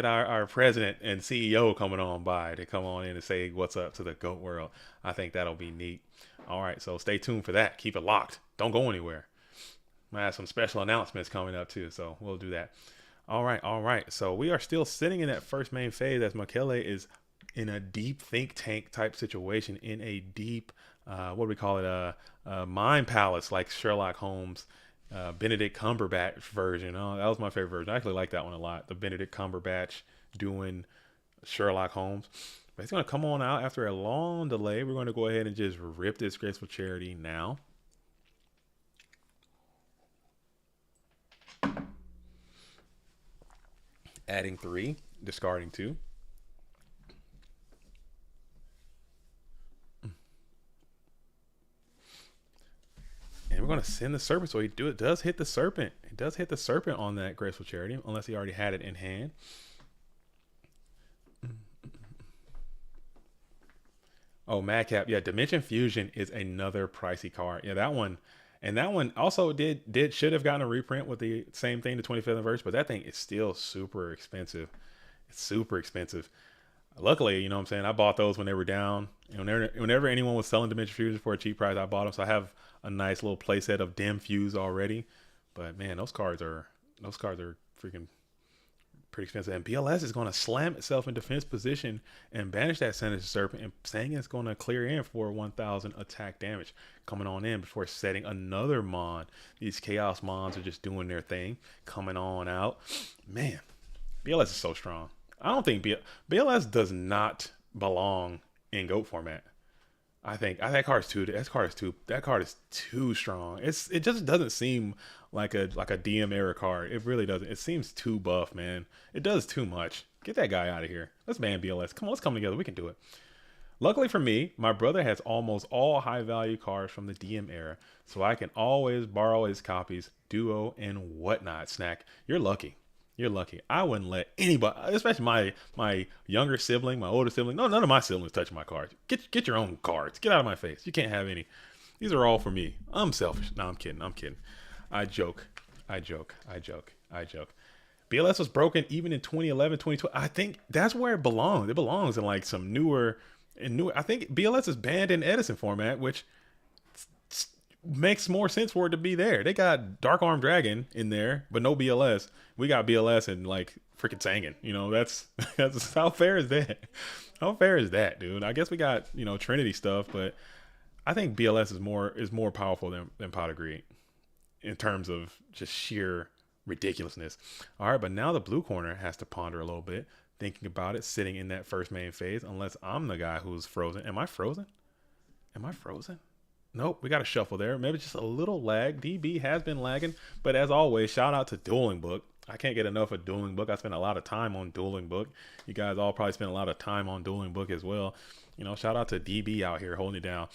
Speaker 2: our president and CEO coming on by to come on in and say what's up to the GOAT world. I think that'll be neat. All right, so stay tuned for that. Keep it locked. Don't go anywhere. I have some special announcements coming up too, so we'll do that. All right. So we are still sitting in that first main phase as Michele is in a deep think tank type situation, in a deep what do we call it? A mind palace, like Sherlock Holmes, Benedict Cumberbatch version. Oh, that was my favorite version. I actually like that one a lot. The Benedict Cumberbatch doing Sherlock Holmes. But it's going to come on out after a long delay. We're going to go ahead and just rip this Graceful Charity now. Adding 3, discarding 2. And we're going to send the Serpent. So it does hit the Serpent. It does hit the Serpent on that Graceful Charity, unless he already had it in hand. Oh, Madcap. Yeah, Dimension Fusion is another pricey card. Yeah, that one. And that one also should have gotten a reprint with the same thing, the 25th anniversary, but that thing is still super expensive. It's super expensive. Luckily, you know what I'm saying, I bought those when they were down. And whenever anyone was selling Dimension Fusion for a cheap price, I bought them. So I have a nice little playset of Dim Fuse already. But man, those cards are freaking pretty expensive. And BLS is going to slam itself in defense position and banish that Sinister Serpent. And Sangan's going to clear in for 1,000 attack damage coming on in before setting another Mon. These Chaos Mons are just doing their thing, coming on out. Man, BLS is so strong. I don't think BLS does not belong in GOAT format. I think that card is too strong. It just doesn't seem like a DM era card. It really doesn't. It seems too buff, man. It does too much. Get that guy out of here. Let's ban BLS. Come on, let's come together. We can do it. Luckily for me, my brother has almost all high value cards from the DM era, so I can always borrow his copies, duo and whatnot. Snack, you're lucky. You're lucky. I wouldn't let anybody, especially my younger sibling, my older sibling. No, none of my siblings touch my cards. Get your own cards. Get out of my face. You can't have any. These are all for me. I'm selfish. No, I'm kidding. I joke. BLS was broken even in 2011, 2012. I think that's where it belongs. It belongs in like some newer. I think BLS is banned in Edison format, which makes more sense for it to be there. They got Dark Arm Dragon in there, but no BLS. We got BLS and like freaking Sangan. You know, that's how fair is that? How fair is that, dude? I guess we got, you know, Trinity stuff, but I think BLS is more powerful than Pot of Greed in terms of just sheer ridiculousness. All right, but now the blue corner has to ponder a little bit, thinking about it, sitting in that first main phase, unless I'm the guy who's frozen. Am I frozen? Nope, we got a shuffle there. Maybe just a little lag. DB has been lagging, but as always, shout out to Dueling Book. I can't get enough of Dueling Book. I spend a lot of time on Dueling Book. You guys all probably spend a lot of time on Dueling Book as well. You know, shout out to DB out here holding it down.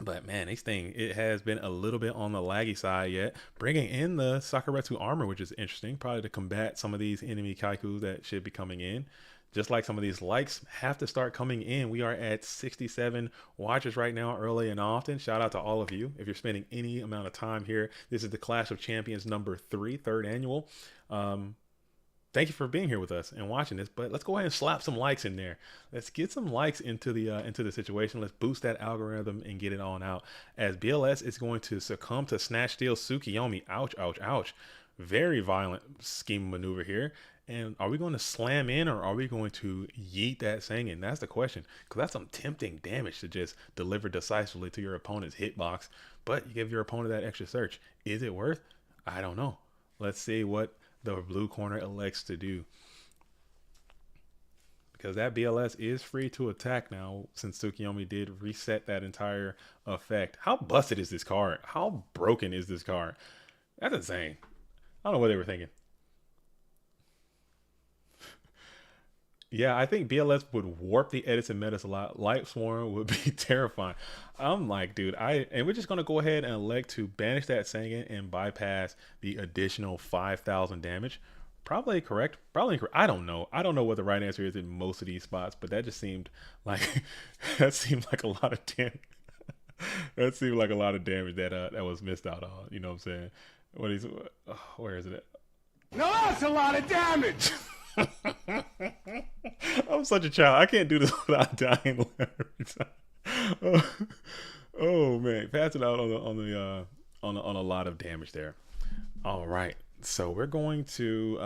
Speaker 2: But man, this thing, it has been a little bit on the laggy side yet. Bringing in the Sakuretsu armor, which is interesting, probably to combat some of these enemy Kaikus that should be coming in. Just like some of these likes have to start coming in. We are at 67 watchers right now, early and often. Shout out to all of you. If you're spending any amount of time here, this is the Clash of Champions number 3, third annual. Thank you for being here with us and watching this, but let's go ahead and slap some likes in there. Let's get some likes into the situation. Let's boost that algorithm and get it on out, as BLS is going to succumb to Snatch Steal Tsukiyomi. Ouch, ouch, ouch. Very violent scheme maneuver here. And are we going to slam in, or are we going to yeet that Sangan? That's the question, because that's some tempting damage to just deliver decisively to your opponent's hitbox, but you give your opponent that extra search. Is it worth? I don't know. Let's see what the blue corner elects to do, because that BLS is free to attack now, since Tsukiyomi did reset that entire effect. How busted is this card? How broken is this card? That's insane. I don't know what they were thinking. Yeah, I think BLS would warp the Edison metas a lot. Light Swarm would be terrifying. I'm like, dude, and we're just going to go ahead and elect to banish that Sangan and bypass the additional 5,000 damage. Probably correct. Probably incorrect. I don't know. I don't know what the right answer is in most of these spots, but that just seemed like a lot of damage. That seemed like a lot of damage that was missed out on. You know what I'm saying? Where is it at?
Speaker 3: No, that's a lot of damage.
Speaker 2: I'm such a child. I can't do this without dying every time. Oh man, pass it out on a lot of damage there. All right, so we're going to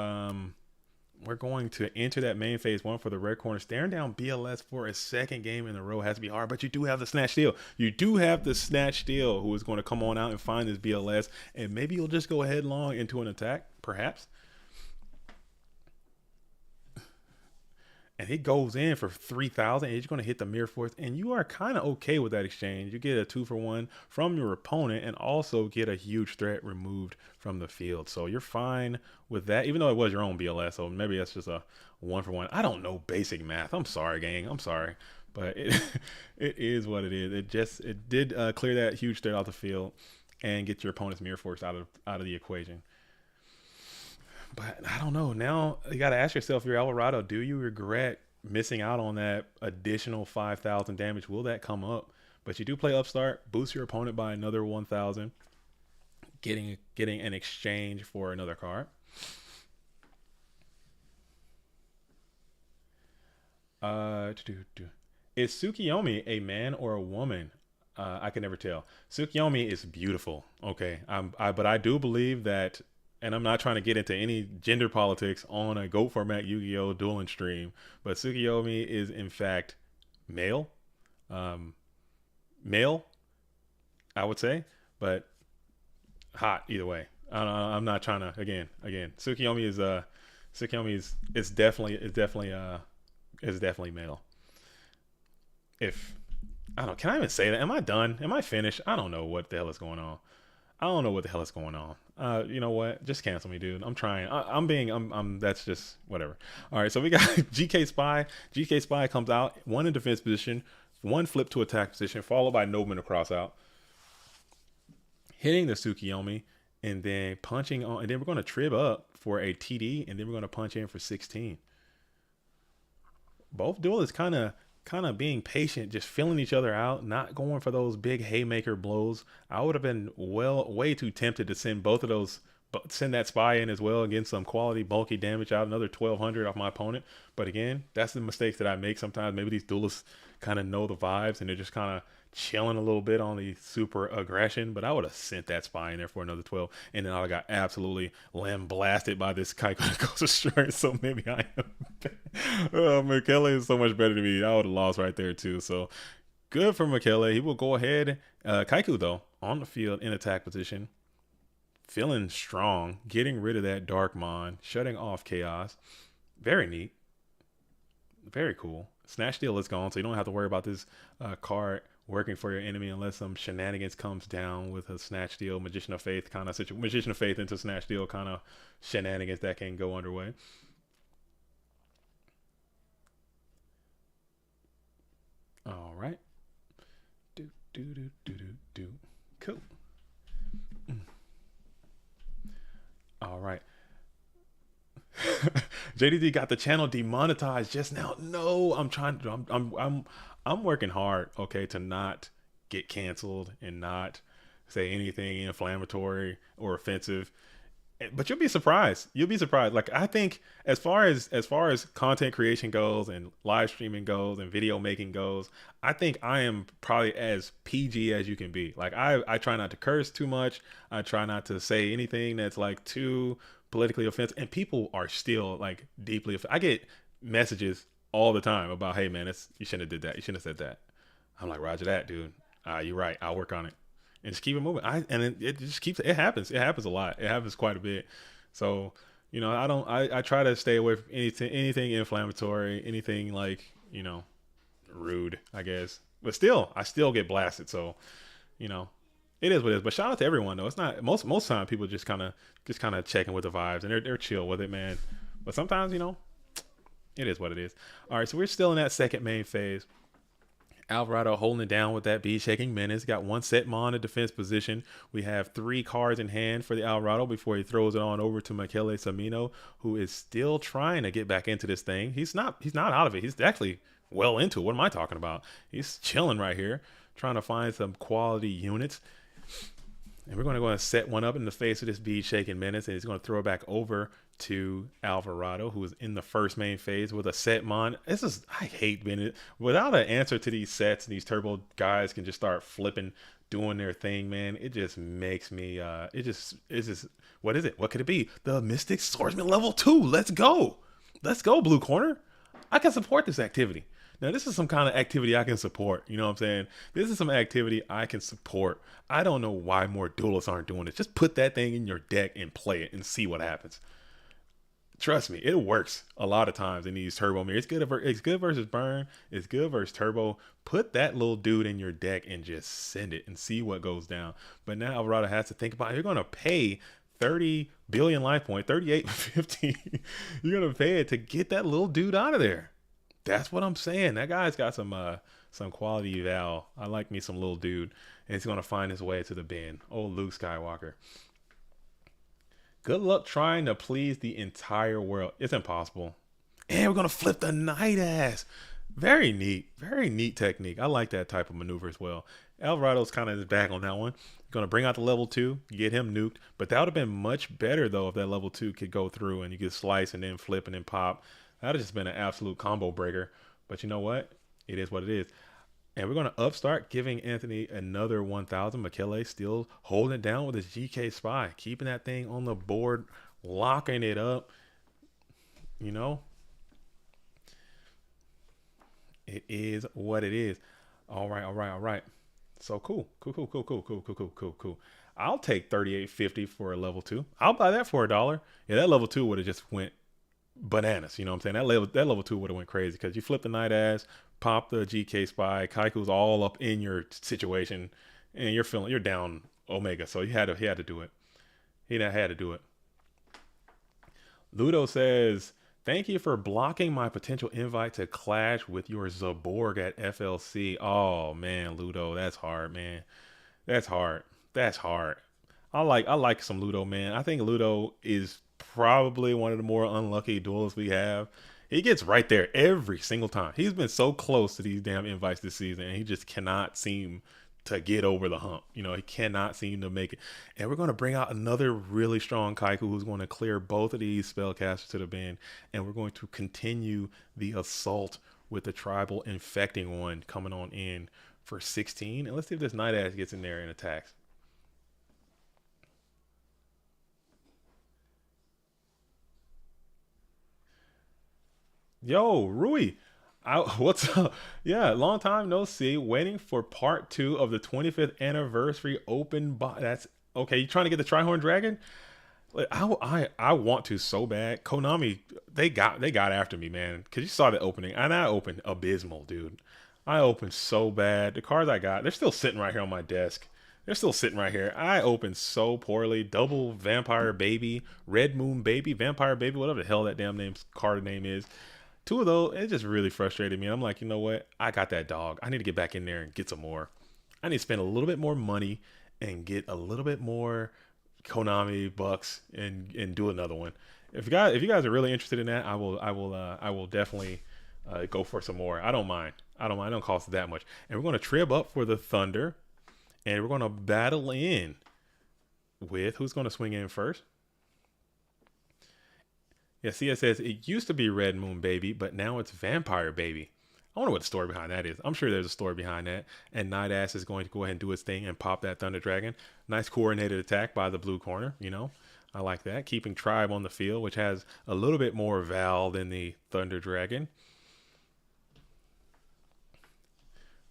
Speaker 2: enter that main phase 1 for the red corner. Staring down BLS for a second game in a row has to be hard, but you do have the Snatch Steal. You do have the Snatch Steal, who is going to come on out and find this BLS, and maybe you'll just go headlong into an attack, perhaps. And he goes in for 3,000, and he's going to hit the Mirror Force, and you are kind of okay with that exchange. You get a 2-for-1 from your opponent, and also get a huge threat removed from the field. So you're fine with that, even though it was your own BLS. So maybe that's just a 1-for-1. I don't know basic math. I'm sorry, gang. I'm sorry, but it is what it is. It did clear that huge threat off the field and get your opponent's Mirror Force out of the equation. But I don't know. Now you got to ask yourself, your Alvarado, do you regret missing out on that additional 5,000 damage? Will that come up? But you do play Upstart, boost your opponent by another 1,000, getting an exchange for another card. Is Tsukiyomi a man or a woman? I can never tell. Tsukiyomi is beautiful. Okay, but I do believe that. And I'm not trying to get into any gender politics on a GOAT format Yu-Gi-Oh! Dueling stream, but Tsukiyomi is in fact male. Male, I would say, but hot either way. I'm not trying to, again, Tsukiyomi is definitely male. If, I don't know, can I even say that? Am I done? Am I finished? I don't know what the hell is going on. You know what? Just cancel me, dude. I'm trying. That's just whatever. All right. So we got GK Spy. GK Spy comes out, 1 in defense position, 1 flip to attack position, followed by Nobleman to cross out, hitting the Tsukiyomi. and then punching on, and then we're going to trib up for a TD, and then we're going to punch in for 16. Both duelists kind of being patient, just feeling each other out, not going for those big haymaker blows. I would have been way too tempted to send both of those, send that spy in as well and get some quality bulky damage out, another 1200 off my opponent. But again, that's the mistakes that I make sometimes. Maybe these duelists kind of know the vibes and they're just kind of chilling a little bit on the super aggression, but I would have sent that spy in there for another 12, and then I got absolutely lamb blasted by this Kaiko that goes astray. So maybe I am Michele is so much better than me. I would have lost right there too. So good for Michele. He will go ahead. Kaiku though on the field in attack position, feeling strong, getting rid of that Darkmon, shutting off Chaos. Very neat, very cool. Snatch Steal is gone, so you don't have to worry about this card working for your enemy unless some shenanigans comes down with a Snatch Steal, Magician of Faith kind of situation. Magician of Faith into Snatch Steal kind of shenanigans that can go underway. All right. Do. Cool. All right. JDD got the channel demonetized just now. No, I'm working hard, okay, to not get canceled and not say anything inflammatory or offensive. But you'll be surprised. Like, I think as far as content creation goes and live streaming goes and video making goes, I think I am probably as PG as you can be. Like, I try not to curse too much. I try not to say anything that's like too politically offensive, and people are still like deeply offended. I get messages all the time about, hey man, you shouldn't have did that. You shouldn't have said that. I'm like, Roger that, dude. You're right. I'll work on it. And just keep it moving. It happens. It happens a lot. It happens quite a bit. So, you know, I try to stay away from anything inflammatory, anything like, you know, rude, I guess. But still, I still get blasted. So, you know, it is what it is. But shout out to everyone though. It's not most time people just kind of checking with the vibes and they're chill with it, man. But sometimes, you know, it is what it is. All right, so we're still in that second main phase. Alvarado holding it down with that bead shaking menace. Got one set mon in defense position. We have 3 cards in hand for the Alvarado before he throws it on over to Michele Cimino, who is still trying to get back into this thing. He's not out of it. He's actually well into it. What am I talking about? He's chilling right here, trying to find some quality units. And we're going to go and set one up in the face of this bead shaking menace, and he's going to throw it back over to Alvarado, who is in the first main phase with a set mon. I hate being it. Without an answer to these sets, and these turbo guys can just start flipping, doing their thing, man. It just makes me, what is it? What could it be? The Mystic Swordsman level 2. Let's go. Let's go, Blue Corner. I can support this activity. Now, this is some kind of activity I can support. You know what I'm saying? This is some activity I can support. I don't know why more duelists aren't doing this. Just put that thing in your deck and play it and see what happens. Trust me, it works a lot of times in these turbo mirrors. It's good versus burn. It's good versus turbo. Put that little dude in your deck and just send it and see what goes down. But now Alvarado has to think about it. You're going to pay 30 billion life point, 38.50. You're going to pay it to get that little dude out of there. That's what I'm saying. That guy's got some quality eval. I like me some little dude. And he's going to find his way to the bin. Old Luke Skywalker. Good luck trying to please the entire world. It's impossible. And we're going to flip the Night Ass. Very neat. Very neat technique. I like that type of maneuver as well. Alvarado's kind of back on that one. Going to bring out the level 2, get him nuked. But that would have been much better, though, if that level 2 could go through and you could slice and then flip and then pop. That would have just been an absolute combo breaker. But you know what? It is what it is. And we're going to upstart, giving Anthony another 1,000. Michele still holding it down with his GK Spy. Keeping that thing on the board, locking it up. You know? It is what it is. All right. So cool. I'll take $38.50 for a level 2. I'll buy that for $1. Yeah, that level 2 would have just went bananas. You know what I'm saying? That level 2 would have went crazy because you flip the Night Ass, pop the GK Spy, Kaiku's all up in your situation, and you're down Omega. So he had to do it. He had to do it. Ludo says, thank you for blocking my potential invite to clash with your Zaborg at FLC. Oh man, Ludo, that's hard, man. That's hard. I like some Ludo, man. I think Ludo is probably one of the more unlucky duelists we have. He gets right there every single time. He's been so close to these damn invites this season, and he just cannot seem to get over the hump. He cannot seem to make it. And we're going to bring out another really strong Kaiku who's going to clear both of these spellcasters to the bin, and we're going to continue the assault with the tribal infecting one coming on in for 16. And let's see if this Night Ass gets in there and attacks. Yo, Rui, what's up? Yeah, long time no see. Waiting for part 2 of the 25th anniversary open box. That's okay. You trying to get the Trihorn Dragon? Like, I want to so bad. Konami, they got after me, man. Cause you saw the opening, and I opened abysmal, dude. I opened so bad. The cards I got, they're still sitting right here on my desk. They're still sitting right here. I opened so poorly. Double Vampire Baby, Red Moon Baby, Vampire Baby, whatever the hell that damn card name is. 2 of those, it just really frustrated me. I'm like, you know what? I got that dog. I need to get back in there and get some more. I need to spend a little bit more money and get a little bit more Konami bucks and do another one. If you guys are really interested in that, I will definitely go for some more. I don't mind. It don't cost that much. And we're going to trib up for the Thunder, and we're going to battle in with who's going to swing in first. Yeah, see, it says it used to be Red Moon Baby, but now it's Vampire Baby. I wonder what the story behind that is. I'm sure there's a story behind that. And Night Ass is going to go ahead and do its thing and pop that Thunder Dragon. Nice coordinated attack by the blue corner, I like that. Keeping Tribe on the field, which has a little bit more Val than the Thunder Dragon.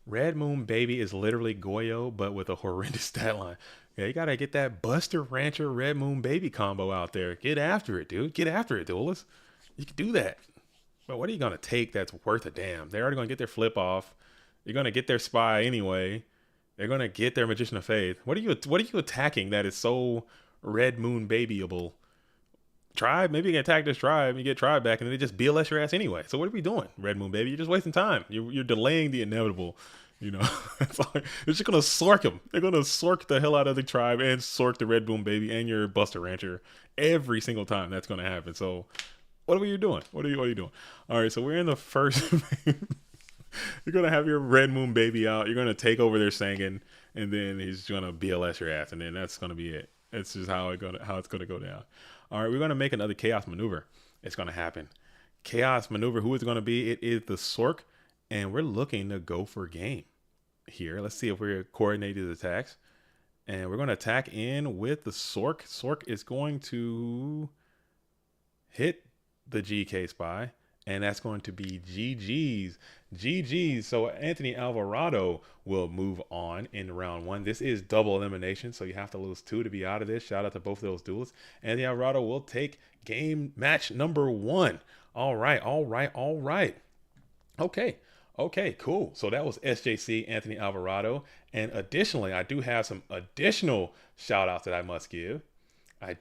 Speaker 2: Red Moon Baby is literally Goyo, but with a horrendous stat line. Yeah, you gotta get that Buster Rancher Red Moon Baby combo out there. Get after it, dude. Get after it, duelist. You can do that. But what are you gonna take that's worth a damn? They're already gonna get their flip off. You're gonna get their spy anyway. They're gonna get their Magician of Faith. What are you attacking that is so Red Moon Babyable? Tribe? Maybe you can attack this tribe. You get tribe back, and then they just BLS your ass anyway. So what are we doing, Red Moon Baby? You're just wasting time. You're delaying the inevitable. It's like, they're just gonna sork him. They're gonna sork the hell out of the tribe and sork the Red Moon Baby and your Buster Rancher every single time that's gonna happen. So, what are you doing? What are you doing? All right, so we're in the first. You're gonna have your Red Moon Baby out. You're gonna take over their Sangan, and then he's gonna BLS your ass, and then that's gonna be it. It's just how it's gonna go down. All right, we're gonna make another Chaos Maneuver. It's gonna happen. Chaos Maneuver. Who is it gonna be? It is the Sork. And we're looking to go for game here. Let's see if we're coordinated attacks. And we're going to attack in with the Sork. Sork is going to hit the GK Spy. And that's going to be GG's. GG's. So Anthony Alvarado will move on in round 1. This is double elimination, so you have to lose 2 to be out of this. Shout out to both of those duelists. Anthony Alvarado will take game match number 1. All right. Okay, cool. So that was SJC Anthony Alvarado. And additionally, I do have some additional shout outs that I must give. I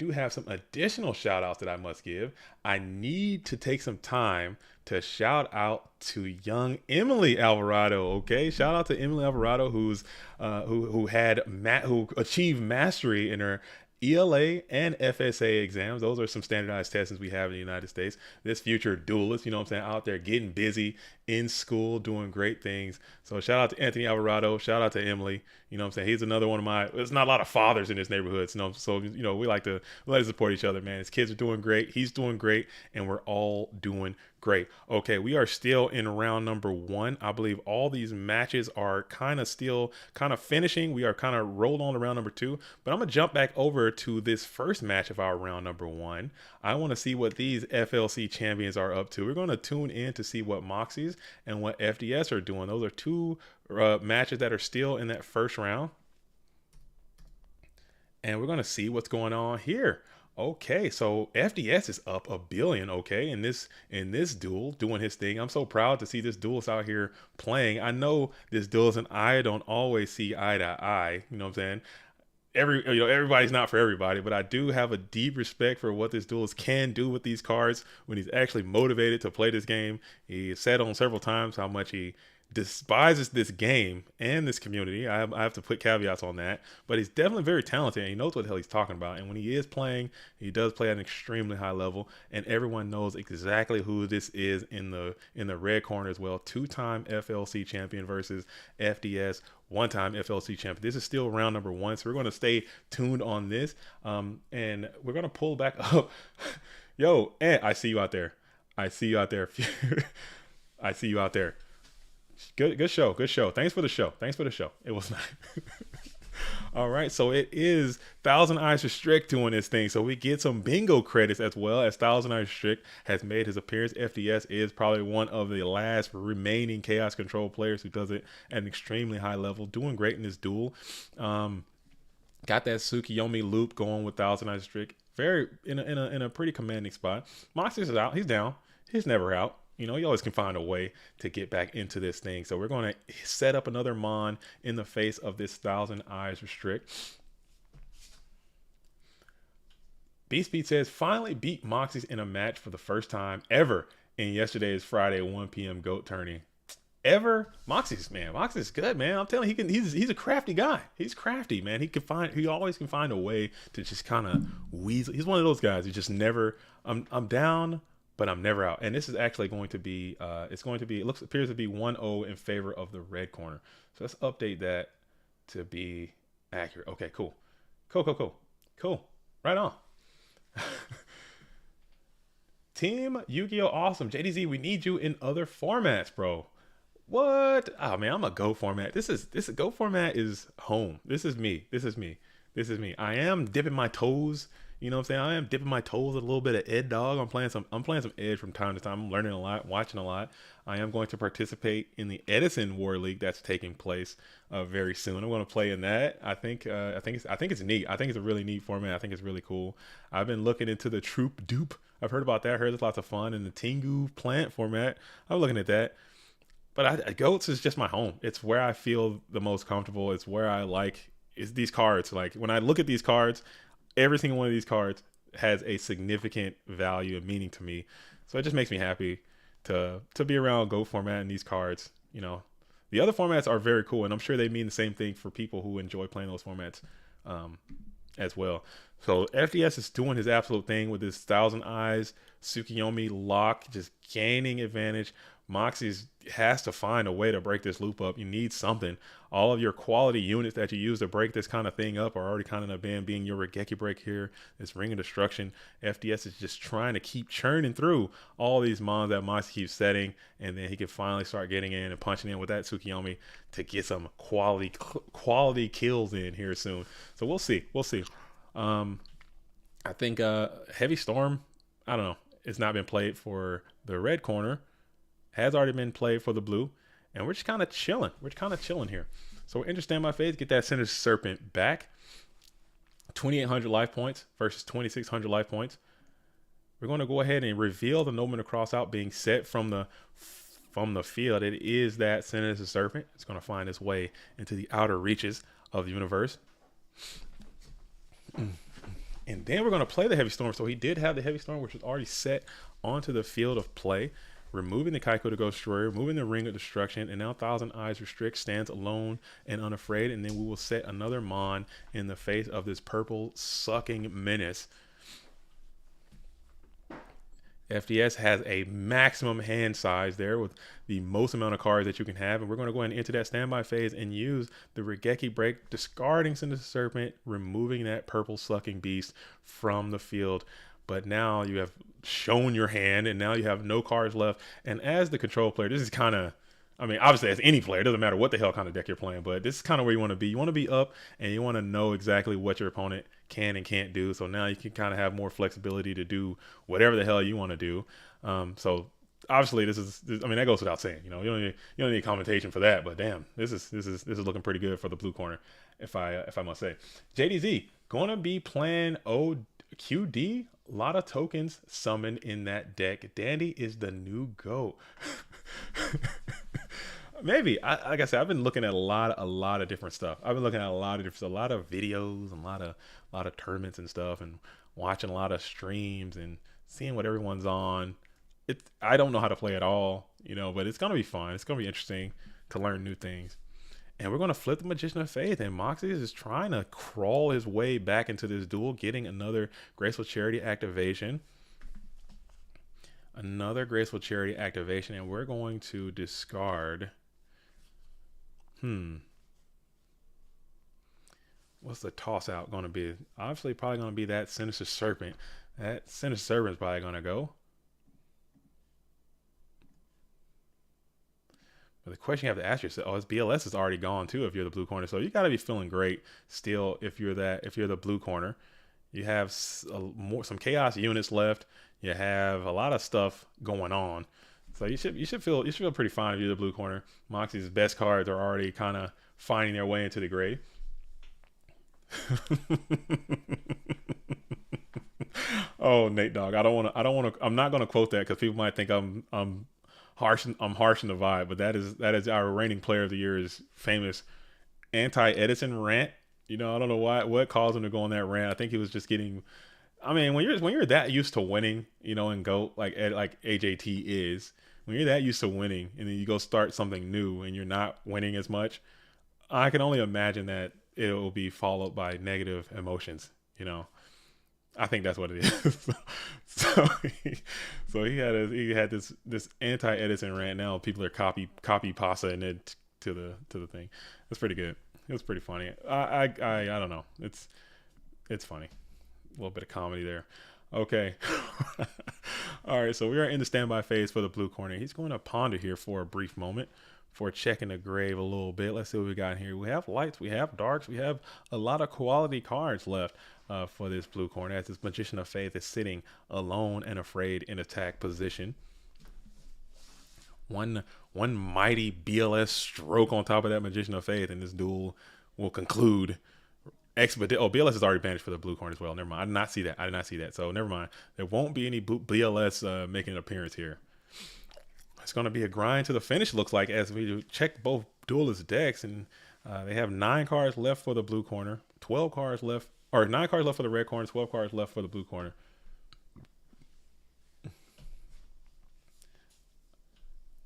Speaker 2: need to take some time to shout out to young Emily Alvarado. Okay, shout out to Emily Alvarado, who achieved mastery in her ELA and FSA exams. Those are some standardized tests we have in the United States. This future duelist, out there getting busy in school, doing great things. So shout out to Anthony Alvarado. Shout out to Emily. He's another one of my, there's not a lot of fathers in this neighborhood. So, we like to support each other, man. His kids are doing great. He's doing great. And we're all doing great. Okay, we are still in round number 1. I believe all these matches are kind of finishing. We are kind of rolled on to round number 2. But I'm going to jump back over to this first match of our round number 1. I want to see what these FLC champions are up to. We're going to tune in to see what Moxies and what FDS are doing. Those are 2 matches that are still in that first round. And we're going to see what's going on here. Okay, so FDS is up $1 billion, okay, in this duel, doing his thing. I'm so proud to see this duelist out here playing. I know this duelist and I don't always see eye to eye, you know what I'm saying? Everybody's not for everybody, but I do have a deep respect for what this duelist can do with these cards when he's actually motivated to play this game. He said on several times how much he despises this game and this community. I have to put caveats on that, but he's definitely very talented and he knows what the hell he's talking about. And when he is playing, he does play at an extremely high level, and everyone knows exactly who this is in the red corner as well. 2-time FLC champion versus FDS, 1-time FLC champion. This is still round number 1, so we're going to stay tuned on this, and we're going to pull back up. Yo, and I see you out there. I see you out there. I see you out there. Good show. Thanks for the show. It was nice. All right, so it is Thousand Eyes Restrict doing this thing, so we get some bingo credits as well, as Thousand Eyes Restrict has made his appearance. FDS is probably one of the last remaining Chaos Control players who does it at an extremely high level, doing great in this duel. Got that Tsukiyomi loop going with Thousand Eyes Restrict, very in a pretty commanding spot. Moxies is out. He's down. He's never out. You know, you always can find a way to get back into this thing. So we're going to set up another Mon in the face of this Thousand Eyes Restrict. Beast Beat says, finally beat Moxies in a match for the first time ever in yesterday's Friday 1 p.m. GOAT tourney. Ever? Moxies, man. Moxies is good, man. I'm telling you, he's a crafty guy. He's crafty, man. He always can find a way to just kind of weasel. He's one of those guys who just never, I'm down, but I'm never out. And this is actually going to be, appears to be 1-0 in favor of the red corner. So let's update that to be accurate. Okay, cool. Right on. Team Yu-Gi-Oh! Awesome. JDZ, we need you in other formats, bro. What? Oh, man, I'm a Go format. This Go format is home. This is me. I am dipping my toes. You know what I'm saying? I am dipping my toes a little bit of Ed Dog. I'm playing some Ed from time to time. I'm learning a lot, watching a lot. I am going to participate in the Edison War League that's taking place very soon. I'm going to play in that. I think it's neat. I think it's a really neat format. I think it's really cool. I've been looking into the Troop Dupe. I've heard about that. I heard there's lots of fun in the Tengu Plant format. I'm looking at that. But Goats is just my home. It's where I feel the most comfortable. It's where I like is these cards. Like when I look at these cards, every single one of these cards has a significant value and meaning to me. So it just makes me happy to be around Go format and these cards. You know, the other formats are very cool, and I'm sure they mean the same thing for people who enjoy playing those formats as well. So FDS is doing his absolute thing with his Thousand Eyes Tsukiyomi lock, just gaining advantage. Moxies has to find a way to break this loop up. You need something. All of your quality units that you use to break this kind of thing up are already kind of in a band, being your Regeki break here, this Ring of Destruction. FDS is just trying to keep churning through all these mons that Moxie keeps setting, and then he can finally start getting in and punching in with that Tsukiyomi to get some quality kills in here soon. So we'll see. I think Heavy Storm, I don't know, it's not been played for the red corner. Has already been played for the blue, and we're just kind of chilling. Here. So we're interested in my phase. Get that Sinister Serpent back. 2,800 life points versus 2,600 life points. We're going to go ahead and reveal the No Man to Cross Out being set from the field. It is that Sinister Serpent. It's going to find its way into the outer reaches of the universe. And then we're going to play the Heavy Storm. So he did have the Heavy Storm, which was already set onto the field of play. Removing the Kaiko to Ghost Destroyer, removing the Ring of Destruction, and now Thousand Eyes Restrict stands alone and unafraid, and then we will set another Mon in the face of this purple sucking menace. FDS has a maximum hand size there with the most amount of cards that you can have, and we're going to go ahead and enter that standby phase and use the Regeki break, discarding Sinister Serpent, removing that purple sucking beast from the field. But now you have shown your hand, and now you have no cards left. And as the control player, this is kind of, I mean, obviously as any player, it doesn't matter what the hell kind of deck you're playing, but this is kind of where you want to be. You want to be up, and you want to know exactly what your opponent can and can't do. So now you can kind of have more flexibility to do whatever the hell you want to do. So obviously that goes without saying. You know, you don't need commentation for that. But damn, this is looking pretty good for the blue corner, if I must say. JDZ gonna be playing OQD. A lot of tokens summoned in that deck. Dandy is the new GOAT. Maybe. Like I said, I've been looking at a lot of different stuff. I've been looking at a lot of videos and a lot of tournaments and stuff, and watching a lot of streams and seeing what everyone's on. I don't know how to play at all, you know, but it's gonna be fun. It's gonna be interesting to learn new things. And we're going to flip the Magician of Faith. And Moxies is trying to crawl his way back into this duel, getting another Graceful Charity activation. Another Graceful Charity activation. And we're going to discard. What's the toss out going to be? Obviously, probably going to be that Sinister Serpent. That Sinister Serpent's probably going to go. But the question you have to ask yourself, his BLS is already gone too if you're the blue corner. So you got to be feeling great still if you're the blue corner. You have some chaos units left. You have a lot of stuff going on. So you should feel pretty fine if you're the blue corner. Moxie's best cards are already kind of finding their way into the grave. Oh, Nate Dogg, I'm not going to quote that because people might think I'm harsh in the vibe, but that is our reigning player of the year's famous anti-Edison rant. I don't know what caused him to go on that rant. I think he was just getting. I mean, when you're that used to winning, in GOAT like AJT is, when you're that used to winning, and then you go start something new and you're not winning as much, I can only imagine that it will be followed by negative emotions. I think that's what it is. so he had this anti-Edison rant. Now people are copy pasta and it to the thing. That's pretty good. It was pretty funny. I don't know. It's funny. A little bit of comedy there. Okay. All right. So we are in the standby phase for the blue corner. He's going to ponder here for a brief moment for checking the grave a little bit. Let's see what we got here. We have lights. We have darks. We have a lot of quality cards left. For this blue corner, as this Magician of Faith is sitting alone and afraid in attack position. One mighty BLS stroke on top of that Magician of Faith, and this duel will conclude. BLS is already banished for the blue corner as well. Never mind. I did not see that. So never mind. There won't be any BLS making an appearance here. It's going to be a grind to the finish, looks like, as we check both duelist decks, and they have 9 cards left for the blue corner, 12 cards left. Or 9 cards left for the red corner, 12 cards left for the blue corner.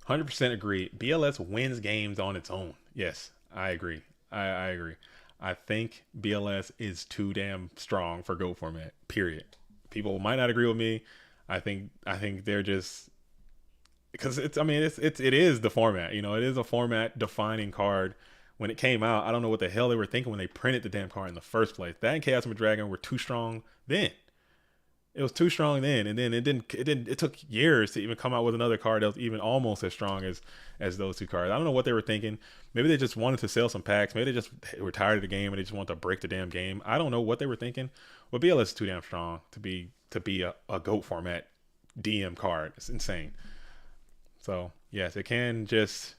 Speaker 2: 100% agree. BLS wins games on its own. Yes, I agree. I agree. I think BLS is too damn strong for GOAT format. Period. People might not agree with me. I think they're just because it is the format. It is a format defining card. When it came out, I don't know what the hell they were thinking when they printed the damn card in the first place. That and Chaos Dragon were too strong then. It was too strong then, and then it took years to even come out with another card that was even almost as strong as those two cards. I don't know what they were thinking. Maybe they just wanted to sell some packs. Maybe they just were tired of the game and they just wanted to break the damn game. I don't know what they were thinking. But BLS is too damn strong to be a GOAT format DM card. It's insane. So yes, it can just.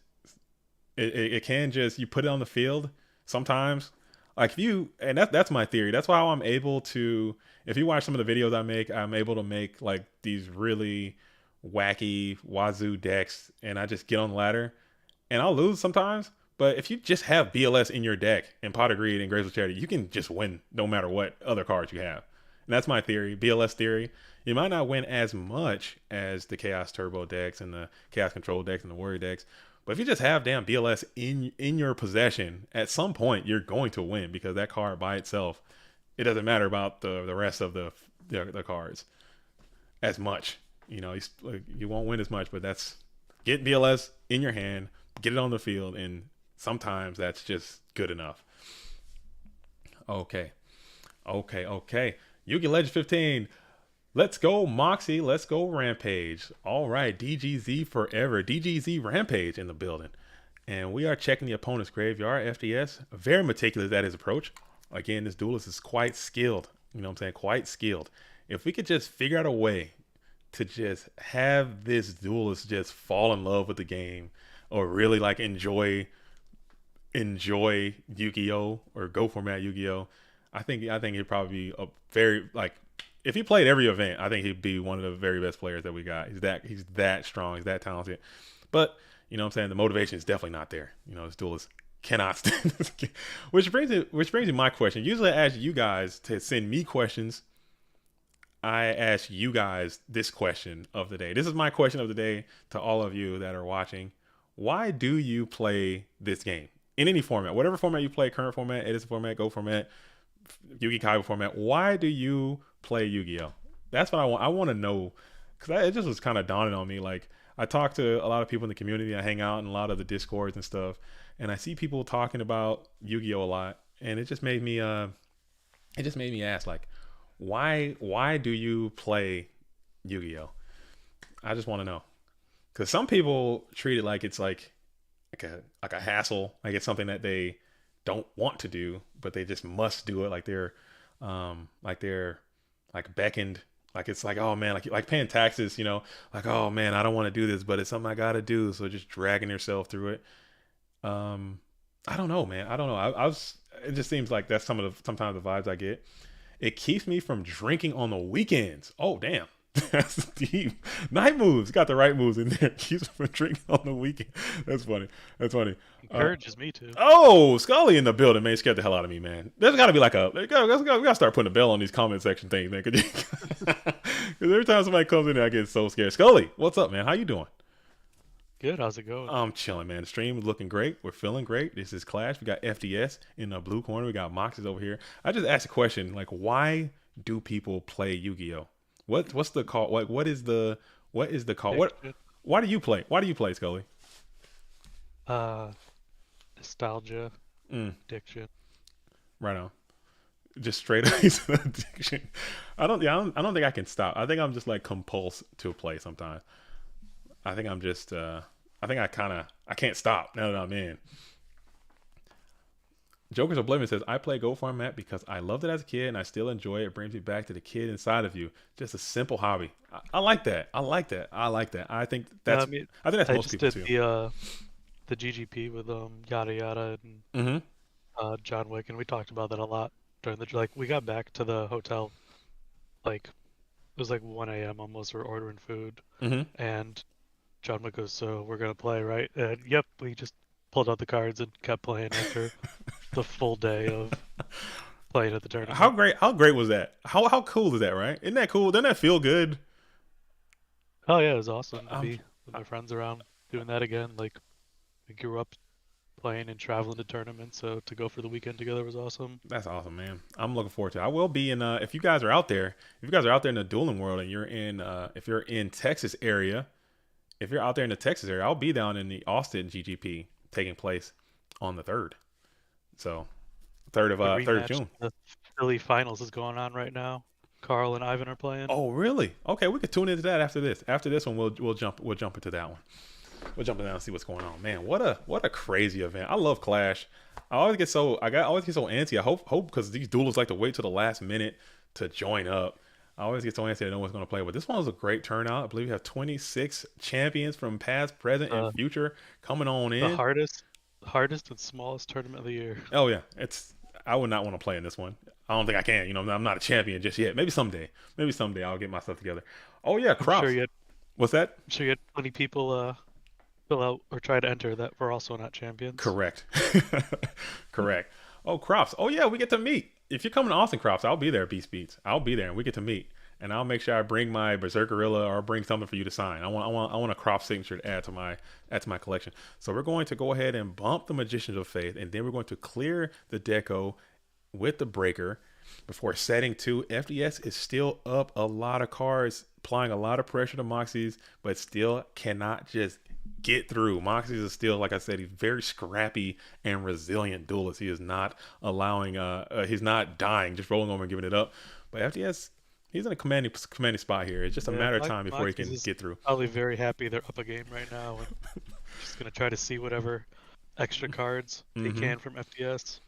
Speaker 2: It can just, you put it on the field sometimes, like that's my theory. That's why I'm able to, if you watch some of the videos I make, I'm able to make like these really wacky wazoo decks, and I just get on the ladder and I'll lose sometimes. But if you just have BLS in your deck and Pot of Greed and Graceful Charity, you can just win no matter what other cards you have. And that's my theory, BLS theory. You might not win as much as the Chaos Turbo decks and the Chaos Control decks and the Warrior decks, but if you just have damn BLS in your possession, at some point you're going to win, because that card by itself, it doesn't matter about the rest of the cards as much. You won't win as much, but that's get BLS in your hand, get it on the field, and sometimes that's just good enough. Okay. Yu-Gi Legend 15. Let's go, Moxie. Let's go, Rampage. All right, DGZ forever. DGZ Rampage in the building. And we are checking the opponent's graveyard. FDS, very meticulous at his approach. Again, this duelist is quite skilled. Quite skilled. If we could just figure out a way to just have this duelist just fall in love with the game, or really like enjoy Yu-Gi-Oh! Or Go format Yu-Gi-Oh! I think he'd probably be a very, like, if he played every event, I think he'd be one of the very best players that we got. He's that strong, he's that talented. But the motivation is definitely not there. This duelist cannot stand this game. Which brings me my question. Usually I ask you guys to send me questions. I ask you guys this question of the day. This is my question of the day to all of you that are watching. why do you play this game in any format, whatever format you play, current format, edit format, go format, Yu-Gi Kaiba format? Why do you play Yu-Gi-Oh? That's what I want. I want to know, because it just was kind of dawning on me. Like, I talk to a lot of people in the community. I hang out in a lot of the Discords and stuff, and I see people talking about Yu-Gi-Oh a lot, and it just made me ask, like, why do you play Yu-Gi-Oh? I just want to know, because some people treat it like it's like a hassle, like it's something that they don't want to do, but they just must do it, like they're beckoned, like it's like, oh man, like paying taxes, you know, like, oh man, I don't want to do this, but it's something I gotta do, so just dragging yourself through it. I don't know, man. I don't know. I was. It just seems like that's sometimes the vibes I get. It keeps me from drinking on the weekends. Oh damn. That's deep. Night moves. Got the right moves in there. Keeps me from drinking on the weekend. That's funny.
Speaker 4: Encourages me to.
Speaker 2: Oh, Scully in the building, man. Scared the hell out of me, man. There's got to be like we gotta start putting a bell on these comment section things, man. Because every time somebody comes in there, I get so scared. Scully, what's up, man? How you doing?
Speaker 4: Good. How's it going?
Speaker 2: I'm chilling, man. The stream is looking great. We're feeling great. This is Clash. We got FDS in the blue corner. We got Moxies over here. I just asked a question, like, why do people play Yu-Gi-Oh? What's the call? What is the call? Why do you play? Why do you play, Scully?
Speaker 4: Nostalgia, addiction.
Speaker 2: Right on. Just straight up addiction. I don't think I can stop. I think I'm just like compulsed to play sometimes. I think I'm just I can't stop now that I'm in. Joker's Oblivion says, I play Go Format because I loved it as a kid and I still enjoy it. It brings me back to the kid inside of you. Just a simple hobby. I like that. I think that's most people too.
Speaker 4: The GGP with Yada Yada and John Wick, and we talked about that a lot during we got back to the hotel, like it was like 1 a.m. almost. We're ordering food, and John Wick goes, "So we're gonna play, right?" And yep, we just pulled out the cards and kept playing after the full day of playing at the tournament.
Speaker 2: How great was that? How cool is that, right? Isn't that cool? Doesn't that feel good?
Speaker 4: Oh yeah, it was awesome to be with my friends around doing that again. Like, we grew up playing and traveling to tournaments, so to go for the weekend together was awesome.
Speaker 2: That's awesome, man. I'm looking forward to it. I will be in if you guys are out there in the dueling world and you're in if you're in Texas area, if you're out there in the Texas area, I'll be down in the Austin GGP taking place on the 3rd. So 3rd of June.
Speaker 4: The Philly finals is going on right now. Carl and Ivan are playing.
Speaker 2: Oh, really? Okay, we could tune into that after this. After this one, we'll jump into that one. We'll jump in there and see what's going on. Man, what a crazy event. I love Clash. I always get so antsy. I hope because these duelists like to wait till the last minute to join up. I always get so antsy to know what's going to play. But this one was a great turnout. I believe we have 26 champions from past, present, and future coming on in.
Speaker 4: The hardest and smallest tournament of the year.
Speaker 2: Oh yeah, I would not want to play in this one. I don't think I can. You know, I'm not a champion just yet. Maybe someday I'll get myself together. Oh yeah, Crops. What's that?
Speaker 4: I'm sure you had 20 people fill out or try to enter that were also not champions.
Speaker 2: Correct. Correct. Oh, Crops. Oh yeah, we get to meet. If you're coming to Austin, Crops, I'll be there at Beast Beats. I'll be there and we get to meet. And I'll make sure I bring my Berserkerilla or bring something for you to sign. I want a Crop signature to add to my collection. So we're going to go ahead and bump the Magicians of Faith, and then we're going to clear the deco with the breaker before setting 2. FDS is still up a lot of cards, applying a lot of pressure to Moxies, but still cannot just get through. Moxies is still, like I said, he's very scrappy and resilient duelist. He is not allowing he's not dying, just rolling over and giving it up. But FDS, he's in a commanding spot here. It's just a matter of time before he can get through.
Speaker 4: Probably very happy they're up a game right now. And just gonna try to see whatever extra cards he can from FDS.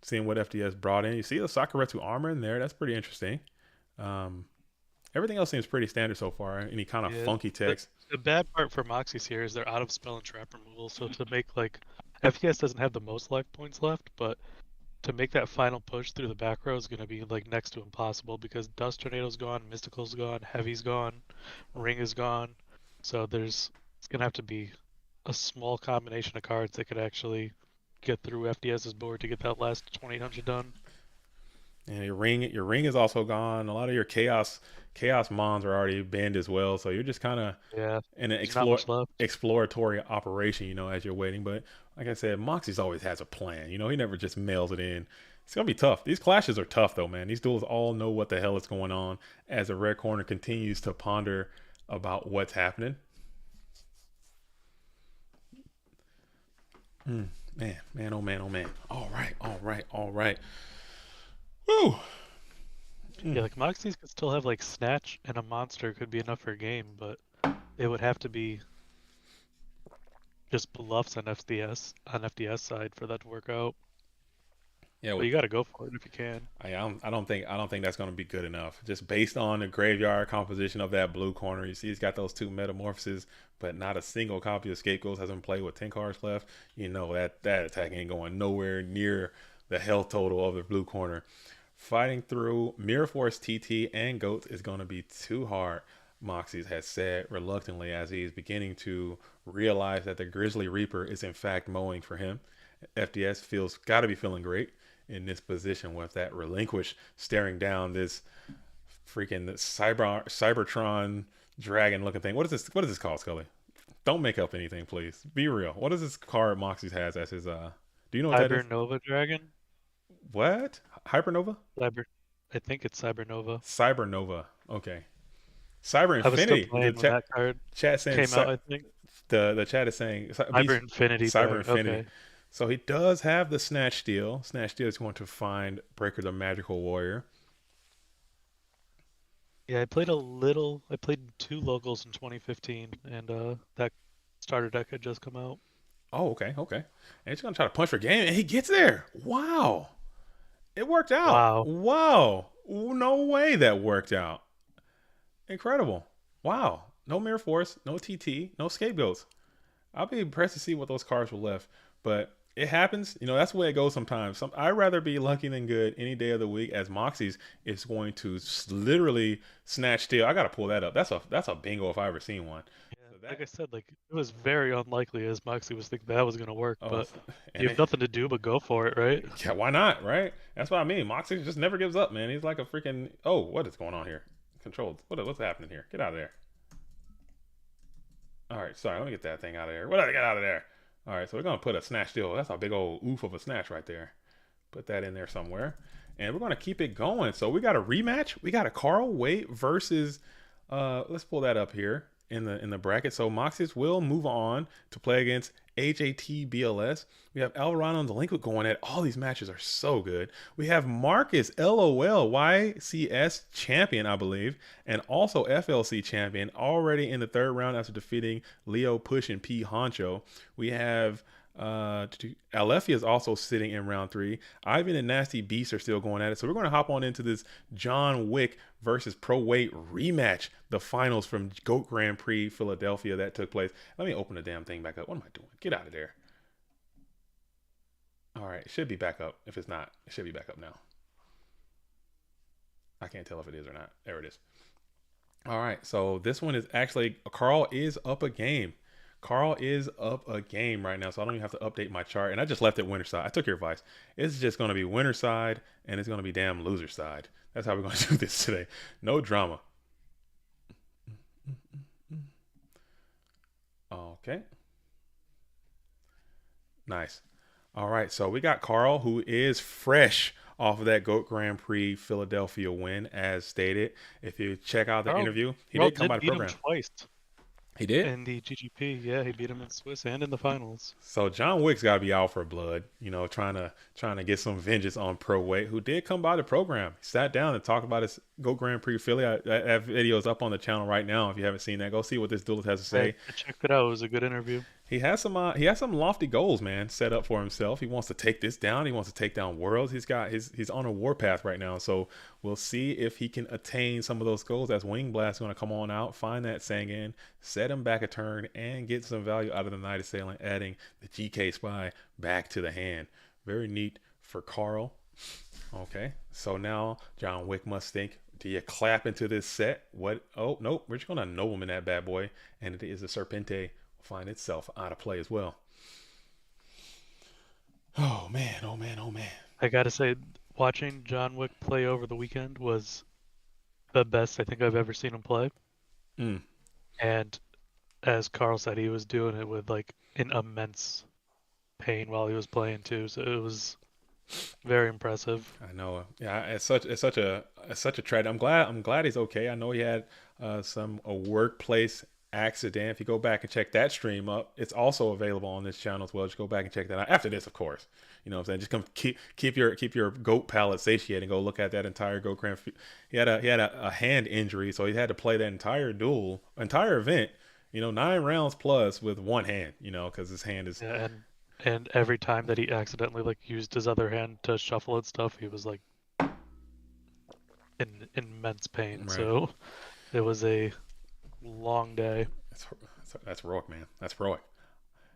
Speaker 2: Seeing what FDS brought in. You see the Sakuretsu armor in there. That's pretty interesting. Everything else seems pretty standard so far. Any kind of funky text.
Speaker 4: The bad part for Moxies here is they're out of spell and trap removal. So to make FDS doesn't have the most life points left, but to make that final push through the back row is going to be next to impossible because Dust Tornado's gone, Mystical's gone, Heavy's gone, Ring is gone. So it's going to have to be a small combination of cards that could actually get through FDS's board to get that last 2800 done.
Speaker 2: And your ring is also gone. A lot of your chaos mons are already banned as well. So you're just kind of
Speaker 4: Yeah,
Speaker 2: in an
Speaker 4: there's not much left.
Speaker 2: exploratory operation, as you're waiting. But like I said, Moxie's always has a plan. He never just mails it in. It's gonna be tough. These clashes are tough though, man. These duels all know what the hell is going on as the red corner continues to ponder about what's happening. Man, oh man, oh man. All right. Woo!
Speaker 4: Yeah, like Moxies could still have like Snatch and a monster could be enough for a game, but it would have to be just bluffs on FDS side for that to work out.
Speaker 2: Yeah,
Speaker 4: but you got to go for it if you can.
Speaker 2: I don't think that's going to be good enough. Just based on the graveyard composition of that blue corner, you see he's got those 2 metamorphoses, but not a single copy of Scapegoats has been played with 10 cards left. That attack ain't going nowhere near the health total of the blue corner. Fighting through Mirror Force TT and Goats is going to be too hard, Moxies has said reluctantly as he is beginning to realize that the Grizzly Reaper is in fact mowing for him. FDS got to be feeling great in this position with that relinquish staring down this freaking Cybertron dragon looking thing. What is this called, Scully? Don't make up anything, please. Be real. What is this card Moxies has as his do you know what that is?
Speaker 4: Cybernova dragon?
Speaker 2: What? Hypernova?
Speaker 4: I think it's Cybernova.
Speaker 2: Cybernova. Okay. Cyber Infinity.
Speaker 4: When that card
Speaker 2: chat saying
Speaker 4: came out, I think.
Speaker 2: The chat is saying
Speaker 4: Cyber Infinity.
Speaker 2: Cyber Infinity. Okay. So he does have the Snatch Steal. Snatch Steal is going to find Breaker the Magical Warrior.
Speaker 4: Yeah, I played 2 locals in 2015, and that starter deck had just come out.
Speaker 2: Oh, okay. And he's going to try to punch for game, and he gets there. Wow. It worked out. Wow. No way that worked out. Incredible. Wow. No Mirror Force, no TT, no Scapegoats. I'll be impressed to see what those cards were left. But it happens. That's the way it goes sometimes. I'd rather be lucky than good any day of the week, as Moxies is going to literally snatch steal. I got to pull that up. That's a bingo if I ever seen one.
Speaker 4: Yeah, so like I said, it was very unlikely as Moxie was thinking that was going to work. But you have nothing to do but go for it, right?
Speaker 2: Yeah, why not, right? That's what I mean. Moxie just never gives up, man. He's like a freaking... Oh, what is going on here? Controlled. What's happening here? Get out of there. All right, sorry. Let me get that thing out of there. What did I get out of there? All right, so we're going to put a snatch steal. That's a big old oof of a snatch right there. Put that in there somewhere. And we're going to keep it going. So we got a rematch. We got a Carl Waite versus... let's pull that up here in the bracket. So Moxies will move on to play against HAT BLS. We have Alvarado and Delinquent going at. All these matches are so good. We have Marcus LOL YCS champion, I believe, and also FLC champion already in the 3rd round after defeating Leo Push and P Honcho. We have Lefty is also sitting in round 3. Ivan and Nasty Beast are still going at it. So we're going to hop on into this John Wick versus Pro Weight rematch, the finals from GOAT Grand Prix Philadelphia that took place. Let me open the damn thing back up. What am I doing? Get out of there. All right, it should be back up. If it's not, it should be back up now. I can't tell if it is or not. There it is. All right, so this one is actually, Carl is up a game. Carl is up a game right now, so I don't even have to update my chart. And I just left it winner side. I took your advice. It's just going to be winner side, and it's going to be damn loser side. That's how we're going to do this today. No drama. Okay. Nice. All right, so we got Carl, who is fresh off of that GOAT Grand Prix Philadelphia win, as stated. If you check out the interview, he did come by the program
Speaker 4: twice.
Speaker 2: He did?
Speaker 4: In the GGP, yeah, he beat him in Swiss and in the finals.
Speaker 2: So John Wick's got to be out for blood, trying to get some vengeance on Pro Weight, who did come by the program. He sat down and talked about his GOAT Grand Prix Philly. That video is up on the channel right now. If you haven't seen that, go see what this duelist has to say.
Speaker 4: I checked it out. It was a good interview.
Speaker 2: He has some lofty goals, man, set up for himself. He wants to take this down. He wants to take down Worlds. He's on a warpath right now. So we'll see if he can attain some of those goals. As Wing Blast is going to come on out, find that Sangan, set him back a turn, and get some value out of the Night Assailant, adding the GK Spy back to the hand. Very neat for Carl. Okay, so now John Wick must think, do you clap into this set? What? Oh, nope. We're just going to Nobleman that bad boy. And it is a Serpente. Find itself out of play as well. Oh man.
Speaker 4: I gotta say, watching John Wick play over the weekend was the best I think I've ever seen him play.
Speaker 2: Mm.
Speaker 4: And as Carl said, he was doing it with like an immense pain while he was playing too. So it was very impressive.
Speaker 2: I know. Yeah, it's such a tragedy. I'm glad he's okay. I know he had a workplace accident. If you go back and check that stream up, it's also available on this channel as well. Just go back and check that out after this, of course. You know what I'm saying? Just come keep your goat palate satiated and go look at that entire goat grand. He had a hand injury, so he had to play that entire event. 9 rounds plus with one hand. Because his hand is.
Speaker 4: Yeah, and every time that he accidentally like used his other hand to shuffle and stuff, he was like in immense pain.
Speaker 2: Right.
Speaker 4: So it was a long day.
Speaker 2: That's heroic, man. That's heroic.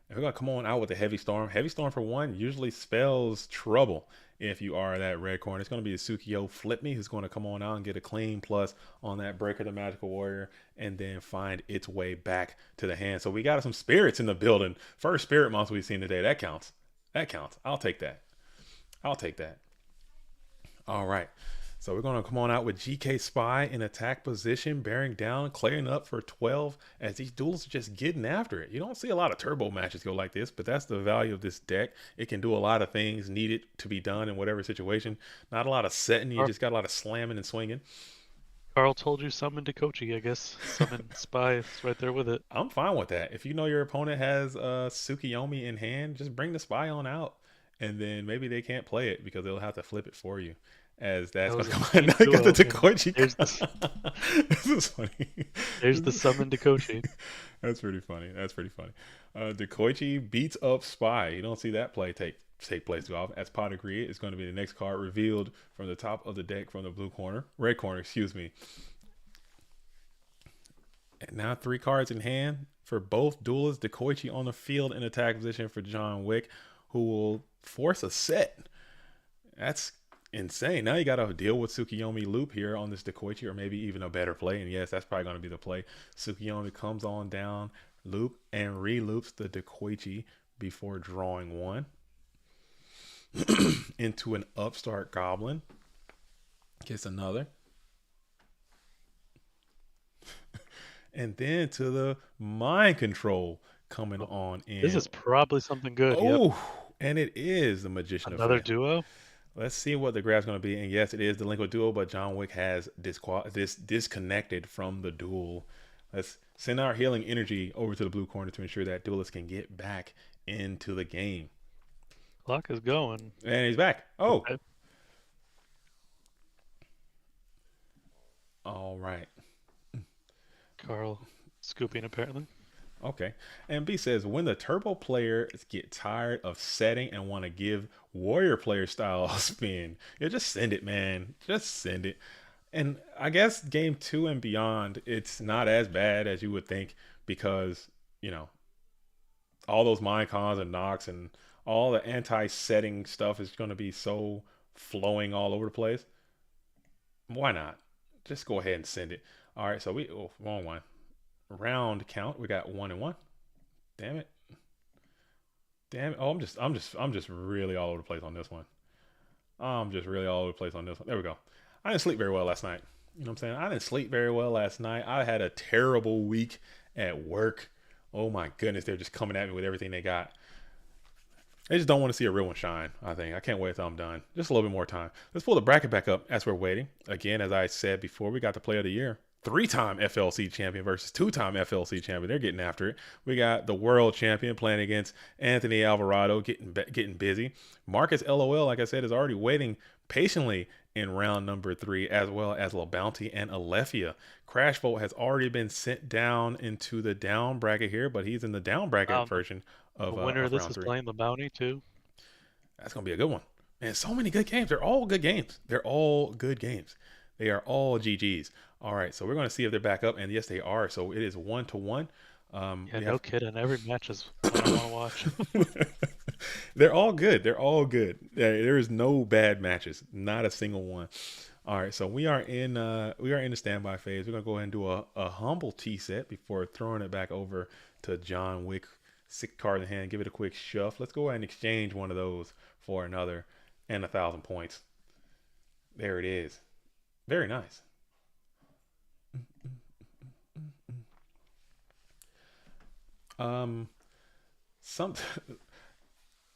Speaker 2: And we're gonna come on out with a heavy storm. Heavy storm for one usually spells trouble if you are that red corner. It's gonna be a Sukiyo Flip Me who's gonna come on out and get a clean plus on that Breaker the Magical Warrior and then find its way back to the hand. So we got some spirits in the building. First spirit monster we've seen today. That counts. I'll take that. All right. So we're going to come on out with GK Spy in attack position, bearing down, clearing up for 12 as these duels are just getting after it. You don't see a lot of turbo matches go like this, but that's the value of this deck. It can do a lot of things needed to be done in whatever situation. Not a lot of setting. You just got a lot of slamming and swinging.
Speaker 4: Carl told you summon Dekochi, I guess. Summon Spy is right there with it.
Speaker 2: I'm fine with that. If you know your opponent has Tsukiyomi in hand, just bring the Spy on out. And then maybe they can't play it because they'll have to flip it for you. As that's going to come out. Now you got the Dekochi. This is funny.
Speaker 4: There's the summon Dekochi.
Speaker 2: That's pretty funny. Dekochi beats up Spy. You don't see that play take place too often. As Pot agreed, it's going to be the next card revealed from the top of the deck from the red corner, excuse me. And now 3 cards in hand for both duelists. Dekochi on the field in attack position for John Wick, who will force a set. That's insane. Now you got to deal with Tsukiyomi loop here on this Dekoichi, or maybe even a better play. And yes, that's probably going to be the play. Tsukiyomi comes on down, loop, and re-loops the Dekoichi before drawing 1 into an upstart goblin. Gets another. And then to the mind control coming on in.
Speaker 4: This is probably something good.
Speaker 2: Oh,
Speaker 4: yep.
Speaker 2: And it is the Magician
Speaker 4: Another
Speaker 2: Effect.
Speaker 4: duo?
Speaker 2: Let's see what the graph's going to be. And yes, it is the Liquid Duo, but John Wick has disconnected from the duel. Let's send our healing energy over to the blue corner to ensure that duelist can get back into the game.
Speaker 4: Clock is going.
Speaker 2: And he's back. Oh.
Speaker 4: Okay.
Speaker 2: All right.
Speaker 4: Carl scooping apparently.
Speaker 2: Okay. And B says, when the turbo players get tired of setting and want to give warrior player style a spin, just send it, man. Just send it. And I guess game 2 and beyond, it's not as bad as you would think because, all those mind cons and knocks and all the anti-setting stuff is going to be so flowing all over the place. Why not? Just go ahead and send it. All right. So wrong one. Round count, we got 1 and 1. Damn it. Oh, I'm just really all over the place on this one. There we go. I didn't sleep very well last night. You know what I'm saying? I didn't sleep very well last night. I had a terrible week at work. Oh my goodness, they're just coming at me with everything they got. They just don't want to see a real one shine, I think. I can't wait till I'm done. Just a little bit more time. Let's pull the bracket back up as we're waiting. Again, as I said before, we got the play of the year. 3-time FLC champion versus 2-time FLC champion. They're getting after it. We got the world champion playing against Anthony Alvarado, getting busy. Marcus LOL, like I said, is already waiting patiently in round number 3, as well as LaBounty and Alefia. Crash Vote has already been sent down into the down bracket here, but he's in the down bracket version of
Speaker 4: the winner of this
Speaker 2: round
Speaker 4: is
Speaker 2: 3.
Speaker 4: playing LaBounty too.
Speaker 2: That's going to be a good one. Man, so many good games. They're all good games. They are all GGs. All right, so we're going to see if they're back up, and yes, they are. So it is 1-1.
Speaker 4: No kidding. Every match is what I want to watch.
Speaker 2: They're all good. There is no bad matches, not a single one. All right, so we are in the standby phase. We're gonna go ahead and do a humble tea set before throwing it back over to John Wick. 6 card in hand. Give it a quick shuffle. Let's go ahead and exchange one of those for another and 1,000 points. There it is. Very nice. Some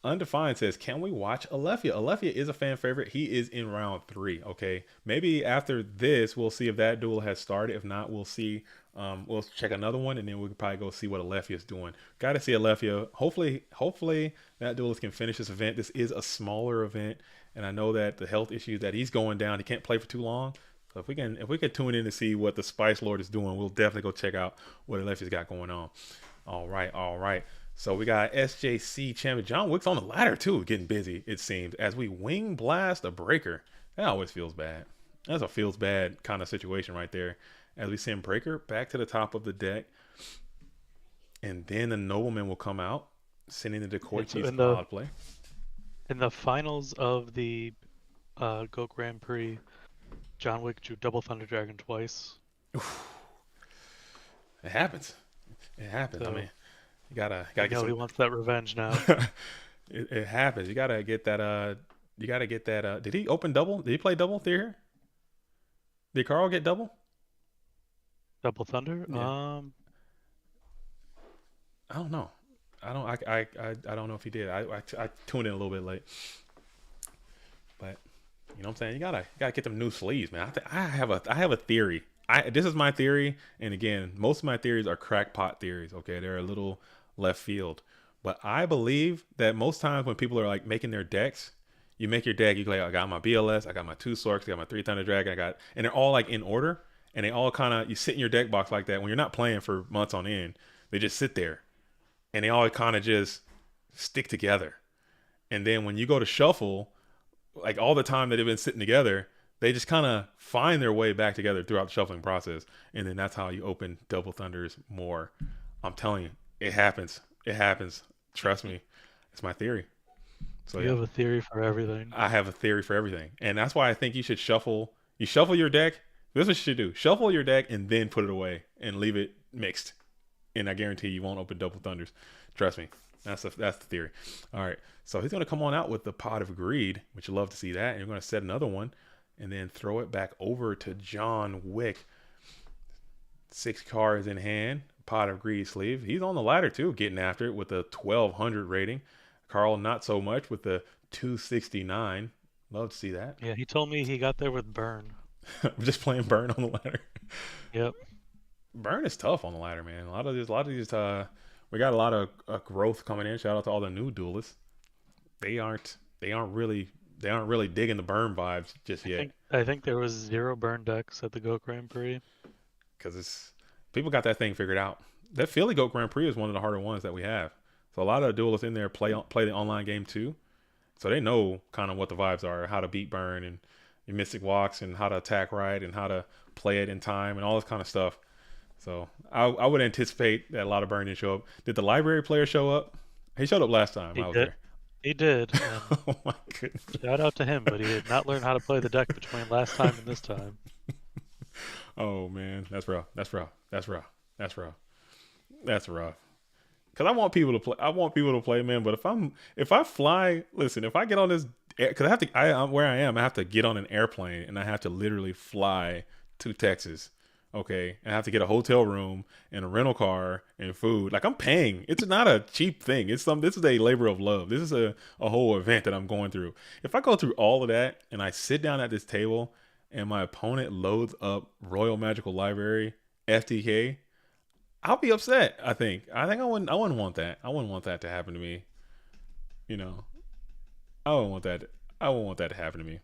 Speaker 2: Undefined says, can we watch Alefia? Alefia is a fan favorite. He is in round 3. Okay, maybe after this we'll see if that duel has started. If not, we'll see. We'll check another one, and then we can probably go see what Alefia is doing. Got to see Alefia. Hopefully that duelist can finish this event. This is a smaller event, and I know that the health issues that he's going down, he can't play for too long. So if we can tune in to see what the Spice Lord is doing, we'll definitely go check out what Alefia's got going on. All right. So we got SJC champion John Wick's on the ladder too, getting busy, it seems, as we wing blast a breaker. That always feels bad. That's a feels bad kind of situation right there. As we send breaker back to the top of the deck. And then the nobleman will come out, sending the decoy chief's odd play.
Speaker 4: In the finals of the Go Grand Prix, John Wick drew double Thunder Dragon twice.
Speaker 2: It happens. So, I mean, you gotta get
Speaker 4: he wants that revenge now.
Speaker 2: it happens. You gotta get that. Did he open double? Did he play double here? Did Carl get double?
Speaker 4: Double Thunder?
Speaker 2: Yeah. I don't know. I don't know if he did. I tuned in a little bit late. But you know what I'm saying? You gotta get them new sleeves, man. I have a theory. This is my theory, and again, most of my theories are crackpot theories. Okay, they're a little left field, but I believe that most times when people are like making their decks, you make your deck. You like, I got my BLS, I got my 2 Sorks, I got my 3 Thunder Dragon, and they're all like in order, and they all kind of, you sit in your deck box like that when you're not playing for months on end. They just sit there, and they all kind of just stick together. And then when you go to shuffle, like all the time that they've been sitting together, they just kind of find their way back together throughout the shuffling process. And then that's how you open double Thunders more. I'm telling you, it happens. It happens. Trust me. It's my theory. So
Speaker 4: you have a theory for everything.
Speaker 2: I have a theory for everything. And that's why I think you should shuffle. You shuffle your deck. This is what you should do. Shuffle your deck and then put it away and leave it mixed. And I guarantee you won't open double Thunders. Trust me. That's the theory. All right. So he's going to come on out with the Pot of Greed, which you love to see that. And you're going to set another one. And then throw it back over to John Wick. 6 cards in hand. Pot of Greed sleeve. He's on the ladder too, getting after it with a 1200 rating. Carl, not so much with the 269. Love to see that.
Speaker 4: Yeah, he told me he got there with Burn.
Speaker 2: Just playing Burn on the ladder.
Speaker 4: Yep.
Speaker 2: Burn is tough on the ladder, man. A lot of these. We got a lot of growth coming in. Shout out to all the new duelists. They aren't really digging the Burn vibes just yet.
Speaker 4: I think there was 0 Burn decks at the Go Grand Prix.
Speaker 2: Because people got that thing figured out. That Philly Go Grand Prix is one of the harder ones that we have. So a lot of duelists in there play the online game too. So they know kind of what the vibes are, how to beat Burn and your Mystic Walks and how to attack right and how to play it in time and all this kind of stuff. So I would anticipate that a lot of Burn didn't show up. Did the library player show up? He showed up last time. I was there.
Speaker 4: He did.
Speaker 2: Oh my goodness.
Speaker 4: Shout out to him, but he did not learn how to play the deck between last time and this time.
Speaker 2: Oh man, that's rough. Because I want people to play. Man. But if I fly, listen, if I get on this, because I'm where I am, I have to get on an airplane and I have to literally fly to Texas. Okay, and I have to get a hotel room and a rental car and food. Like I'm paying. It's not a cheap thing. This is a labor of love. This is a whole event that I'm going through. If I go through all of that and I sit down at this table and my opponent loads up Royal Magical Library FTK, I'll be upset. I think I wouldn't want that. I wouldn't want that to happen to me. You know, I wouldn't want that. I wouldn't want that to happen to me.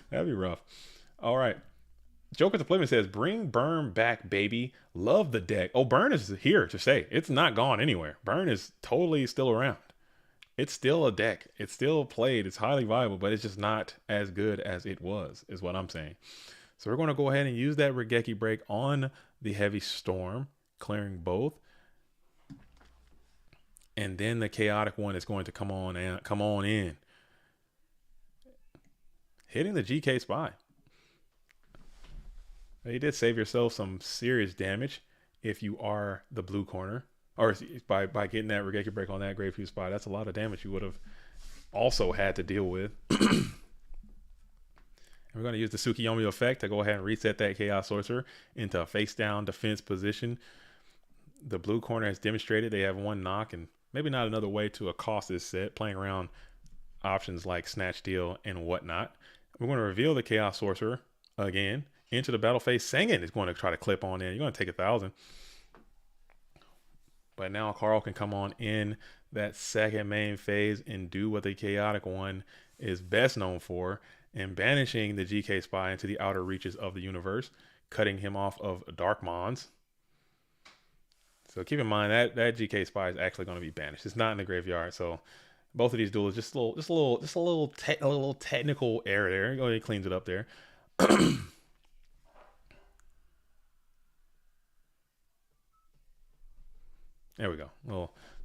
Speaker 2: That'd be rough. All right. Joker the Playman says, bring Burn back, baby. Love the deck. Oh, Burn is here to stay. It's not gone anywhere. Burn is totally still around. It's still a deck. It's still played. It's highly viable, but it's just not as good as it was, is what I'm saying. So we're going to go ahead and use that Regeki break on the Heavy Storm, clearing both. And then the Chaotic one is going to come on in. Hitting the GK Spy. You did save yourself some serious damage if you are the blue corner. Or by getting that Regeki break on that Grave Spy. That's a lot of damage you would have also had to deal with. And we're going to use the Tsukiyomi effect to go ahead and reset that Chaos Sorcerer into a face-down defense position. The blue corner has demonstrated they have one knock and maybe not another way to accost this set, playing around options like Snatch Steal and whatnot. We're going to reveal the Chaos Sorcerer again into the battle phase. Sangan is going to try to clip on in. You're going to take 1,000. But now Carl can come on in that second main phase and do what the Chaotic One is best known for, and banishing the GK Spy into the outer reaches of the universe, cutting him off of Dark Mons. So keep in mind that GK Spy is actually going to be banished. It's not in the graveyard. So both of these duels, just a little technical error there. Go ahead and cleans it up there. There we go.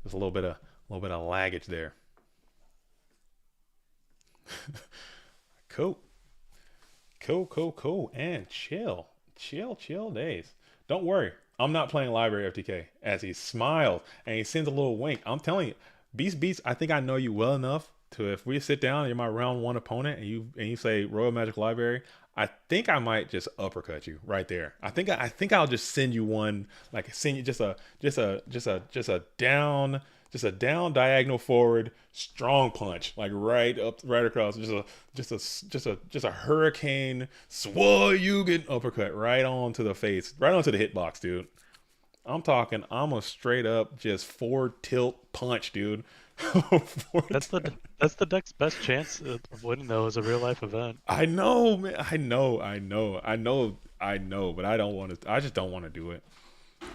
Speaker 2: Just a little bit of laggage there. Cool. And chill days. Don't worry. I'm not playing Library FTK, as he smiles and he sends a little wink. I'm telling you, Beats, I think I know you well enough to, if we sit down and you're my round one opponent and you say Royal Magic Library, I think I might just uppercut you right there. I think I'll just send you one, like send you just a down diagonal forward strong punch, like right across, just a hurricane Sworyugen uppercut right onto the face, right onto the hitbox, dude. I'm a straight up just forward tilt punch, dude.
Speaker 4: That's the deck's best chance of winning, though, as a real life event.
Speaker 2: I know, man. I know, but I don't want to. I just don't want to do it.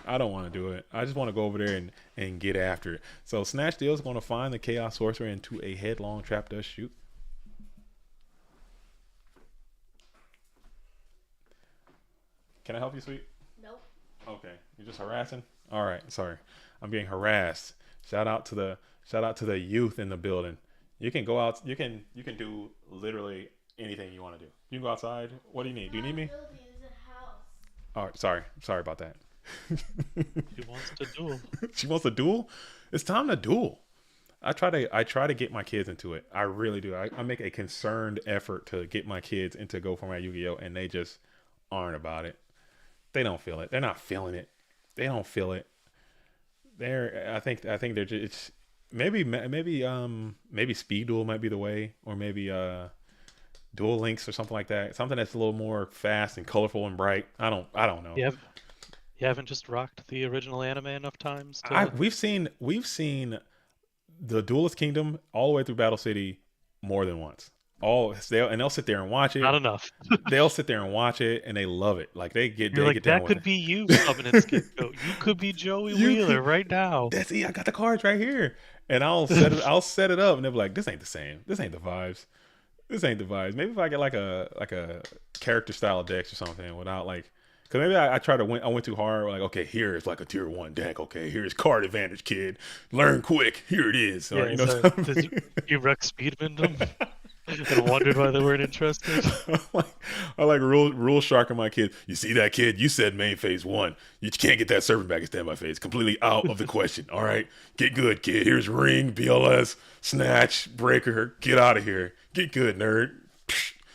Speaker 2: I don't want to do it. I just want to go over there and get after it. So Snatch Deal is going to find the Chaos Sorcerer into a headlong trap dust shoot. Can I help you, sweet?
Speaker 5: Nope.
Speaker 2: Okay, you're just harassing. All right, sorry, I'm being harassed. Shout out to the youth in the building. You can go out. You can do literally anything you want to do. You can go outside. What do you need? Do you need me?
Speaker 5: Building is a house.
Speaker 2: All right, sorry about that.
Speaker 4: She wants to duel.
Speaker 2: She wants to duel? It's time to duel. I try to get my kids into it. I really do. I make a concerned effort to get my kids into Go Format Yu-Gi-Oh, and they just aren't about it. They don't feel it. They're not feeling it. They don't feel it. I think they're just maybe speed duel might be the way, or maybe dual links or something like that. Something that's a little more fast and colorful and bright. I don't know.
Speaker 4: You haven't just rocked the original anime enough times to...
Speaker 2: We've seen the Duelist Kingdom all the way through Battle City more than once. They'll sit there and watch it.
Speaker 4: Not enough.
Speaker 2: They'll sit there and watch it, and they love it. Like they get down with
Speaker 4: that could be you, Covenant Scapegoat. You could be Joey Wheeler right now.
Speaker 2: That's it. I got the cards right here, and I'll set it up, and they'll be like, "This ain't the same. This ain't the vibes. This ain't the vibes." Maybe if I get like a character style decks or something without like. Because maybe I went too hard. Like, okay, here's like a tier 1 deck. Okay, here's card advantage, kid. Learn quick. Here it is.
Speaker 4: Yeah,
Speaker 2: you know
Speaker 4: you wreck Speedman them and wondered why they weren't interested.
Speaker 2: I like rule sharking my kid. You see that, kid? You said main phase 1. You can't get that servant back in standby phase. Completely out of the question. All right? Get good, kid. Here's ring, BLS, snatch, breaker. Get out of here. Get good, nerd.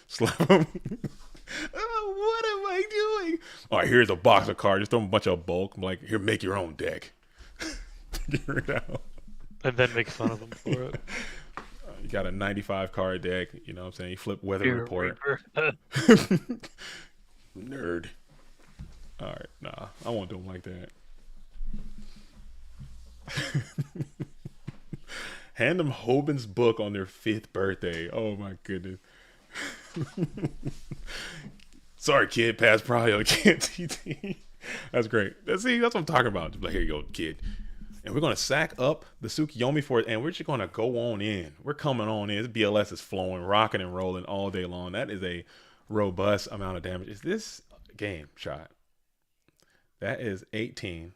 Speaker 2: Slap him. What am I doing? All right, here's a box of cards. Just throw them a bunch of bulk. I'm like, here, make your own deck. Figure it out.
Speaker 4: And then make fun of them for it.
Speaker 2: You got a 95 card deck. You know what I'm saying? You flip weather report. Nerd. All right, nah, I won't do them like that. Hand them Hoban's book on their 5th birthday. Oh my goodness. Sorry, kid. Pass prio. Can't TT. That's great. That's what I'm talking about. Just like, here you go, kid. And we're gonna sack up the Tsukiyomi for it, and we're just gonna go on in. We're coming on in. This BLS is flowing, rocking and rolling all day long. That is a robust amount of damage. Is this game shot? That is 18.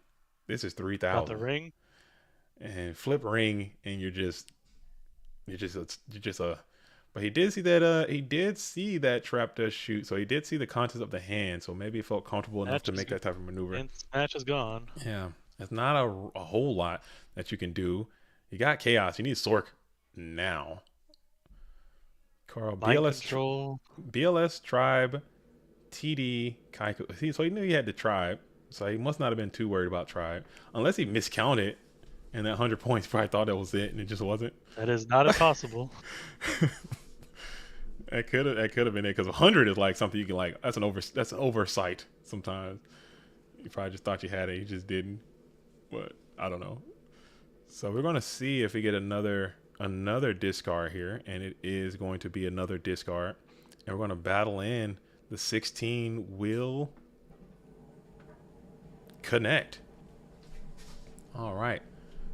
Speaker 2: This is 3,000.
Speaker 4: Got the ring.
Speaker 2: And flip ring, and you're just a. But he did see that trap dust shoot, so he did see the contents of the hand, so maybe he felt comfortable enough to make that type of maneuver.
Speaker 4: And Snatch is gone.
Speaker 2: Yeah, it's not a whole lot that you can do. You got Chaos. You need Sork now. Carl,
Speaker 4: Mind control.
Speaker 2: BLS Tribe, TD, Kaiku. So he knew he had the Tribe. So he must not have been too worried about Tribe. Unless he miscounted. And that 100 points probably thought that was it. And it just wasn't.
Speaker 4: That is not impossible.
Speaker 2: That could have been it. Because 100 is like something you can like. That's an oversight sometimes. You probably just thought you had it. You just didn't. But I don't know. So we're going to see if we get another discard here. And it is going to be another discard. And we're going to battle in the 16 will connect. All right.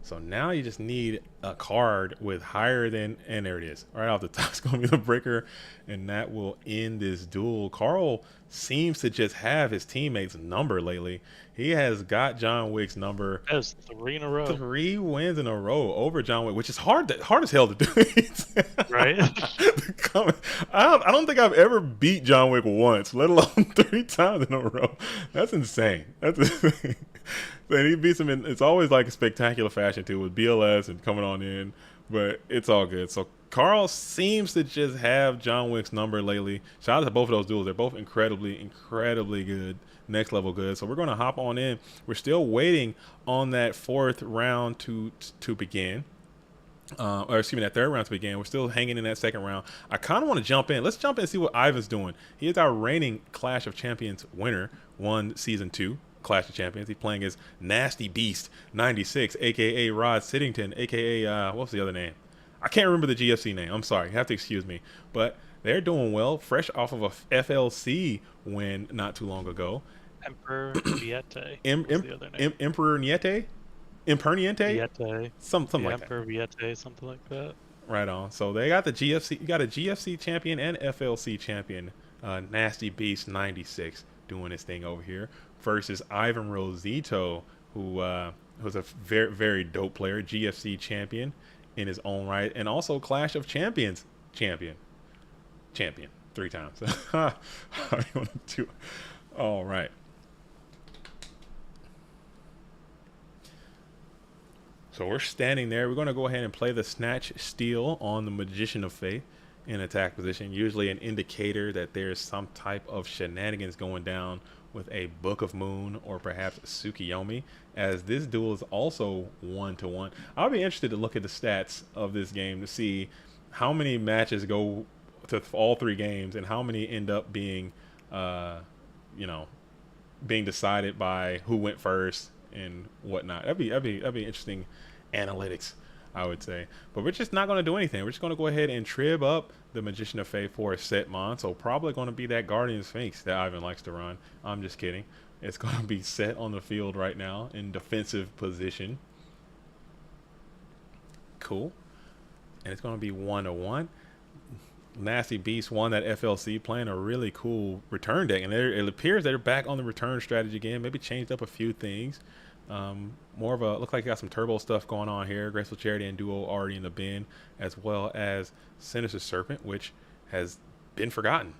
Speaker 2: So now you just need a card with higher than, and there it is. Right off the top, it's going to be the breaker, and that will end this duel. Carl seems to just have his teammates' number lately. He has got John Wick's number.
Speaker 4: That's 3 in a row.
Speaker 2: 3 wins in a row over John Wick, which is hard as hell to do.
Speaker 4: Right?
Speaker 2: I don't think I've ever beat John Wick once, let alone 3 times in a row. That's insane. That's insane. And he beats him in, it's always like a spectacular fashion too, with BLS and coming on in, but it's all good. So Carl seems to just have John Wick's number lately. Shout out to both of those duels. They're both incredibly good, next level good. So we're going to hop on in. We're still waiting on that 4th round to begin. Or excuse me, that 3rd round to begin. We're still hanging in that 2nd round. I kind of want to jump in. Let's jump in and see what Ivan's doing. He is our reigning Clash of Champions winner, won Season 2. Clash of Champions. He's playing as Nasty Beast 96, aka Rod Sittington, aka what's the other name? I can't remember the GFC name. I'm sorry, you have to excuse me. But they're doing well, fresh off of a FLC win not too long ago.
Speaker 4: Emperor Viete. The other name?
Speaker 2: Emperor Niete? Imperniente?
Speaker 4: Viete.
Speaker 2: Something like
Speaker 4: Emperor
Speaker 2: that.
Speaker 4: Viete, something like that.
Speaker 2: Right on. So they got the GFC. You got a GFC champion and FLC champion, Nasty Beast 96, doing his thing over here. Versus Ivan Rosito, who was a very, very dope player, GFC champion in his own right, and also Clash of Champions champion 3 times. All right. So we're standing there. We're going to go ahead and play the Snatch Steal on the Magician of Faith in attack position, usually an indicator that there's some type of shenanigans going down with a Book of Moon or perhaps Tsukiyomi, as this duel is also 1-1. I'll be interested to look at the stats of this game to see how many matches go to all 3 games and how many end up being, being decided by who went first and whatnot. That'd be interesting analytics, I would say. But we're just not going to do anything. We're just going to go ahead and trib up the Magician of Faith for a set mon. So probably going to be that Guardian Sphinx that Ivan likes to run. I'm just kidding. It's going to be set on the field right now in defensive position. Cool. And it's going to be 1-1. Nasty Beast won that FLC, playing a really cool return deck. And it appears they're back on the return strategy again. Maybe changed up a few things. More of a, look like you got some turbo stuff going on here. Graceful Charity and Duo already in the bin, as well as Sinister Serpent, which has been forgotten.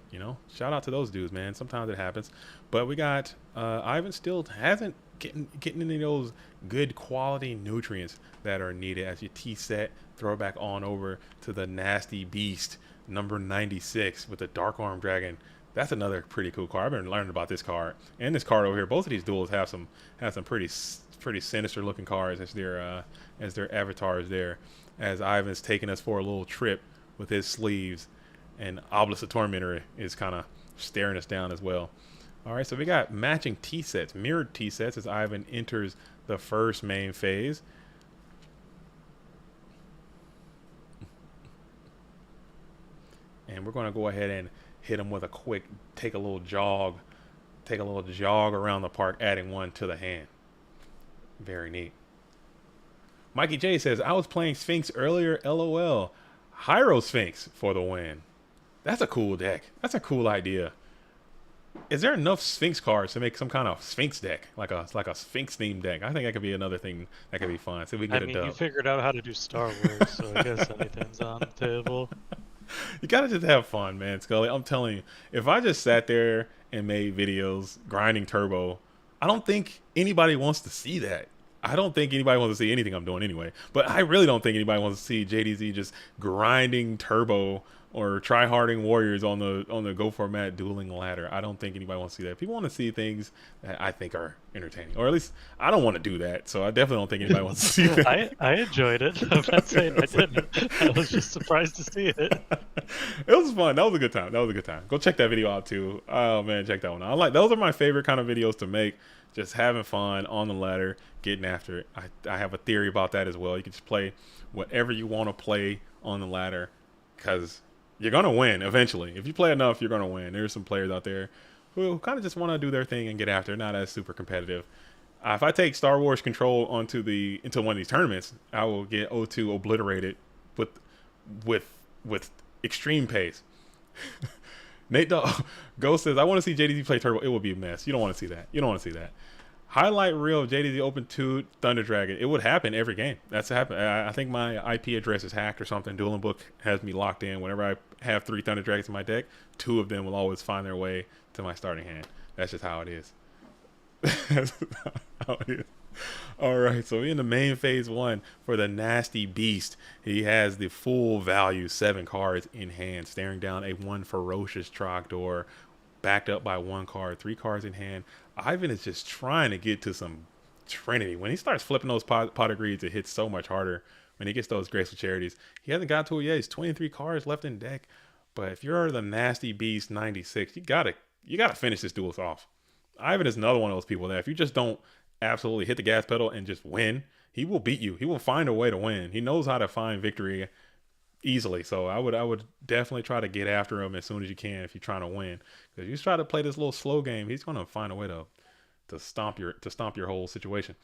Speaker 2: Shout out to those dudes, man. Sometimes it happens. But we got Ivan still hasn't getting into those good quality nutrients that are needed as you T-set, throw it back on over to the Nasty Beast number 96 with the Dark Arm Dragon. That's another pretty cool card. I've been learning about this card and this card over here. Both of these duels have some pretty sinister looking cards as their avatars there. As Ivan's taking us for a little trip with his sleeves, and Obelisk the Tormentor is kind of staring us down as well. All right, so we got matching T-sets, mirrored T-sets as Ivan enters the first main phase. And we're going to go ahead and hit him with a quick, take a little jog around the park, adding 1 to the hand. Very neat. Mikey J says, I was playing Sphinx earlier, LOL. Hyro Sphinx for the win. That's a cool deck. That's a cool idea. Is there enough Sphinx cards to make some kind of Sphinx deck, like a Sphinx themed deck? I think that could be another thing that could be fun. See if we can get a dub.
Speaker 4: You figured out how to do Star Wars, so I guess anything's on the table.
Speaker 2: You gotta just have fun, man, Scully. I'm telling you, if I just sat there and made videos grinding turbo, I don't think anybody wants to see that. I don't think anybody wants to see anything I'm doing anyway. But I really don't think anybody wants to see JDZ just grinding turbo or try-harding warriors on the Go For Mat dueling ladder. I don't think anybody wants to see that. People want to see things that I think are entertaining, or at least I don't want to do that. So I definitely don't think anybody wants to see that.
Speaker 4: I enjoyed it. I'm not saying I didn't. I was just surprised to see it.
Speaker 2: It was fun. That was a good time. Go check that video out too. Oh man, check that one out. Those are my favorite kind of videos to make. Just having fun on the ladder, getting after it. I have a theory about that as well. You can just play whatever you want to play on the ladder, because you're gonna win eventually. If you play enough, you're gonna win. There's some players out there who kind of just want to do their thing and get after it, not as super competitive. If I take Star Wars Control into one of these tournaments, I will get O2 obliterated with extreme pace. Nate Dog Ghost says, I want to see JDZ play Turbo. It will be a mess. You don't want to see that. Highlight reel of JDZ Open 2 Thunder Dragon. It would happen every game. That's happened. I think my IP address is hacked or something. Dueling Book has me locked in. Whenever I have 3 Thunder Dragons in my deck, 2 of them will always find their way to my starting hand. That's just how it is. That's how it is. All right, so in the main phase 1 for the Nasty Beast, he has the full value 7 cards in hand, staring down a 1 ferocious Trogdor, backed up by 1 card, 3 cards in hand. Ivan is just trying to get to some Trinity. When he starts flipping those pot of greeds, it hits so much harder. When he gets those Graceful Charities, he hasn't got to it yet. He's 23 cards left in deck. But if you're the Nasty Beast 96, you gotta finish this duel off. Ivan is another one of those people that if you just don't absolutely hit the gas pedal and just win, he will beat you. He will find a way to win. He knows how to find victory easily. So I would definitely try to get after him as soon as you can if you're trying to win. Because you try to play this little slow game, he's going to find a way to stomp your whole situation.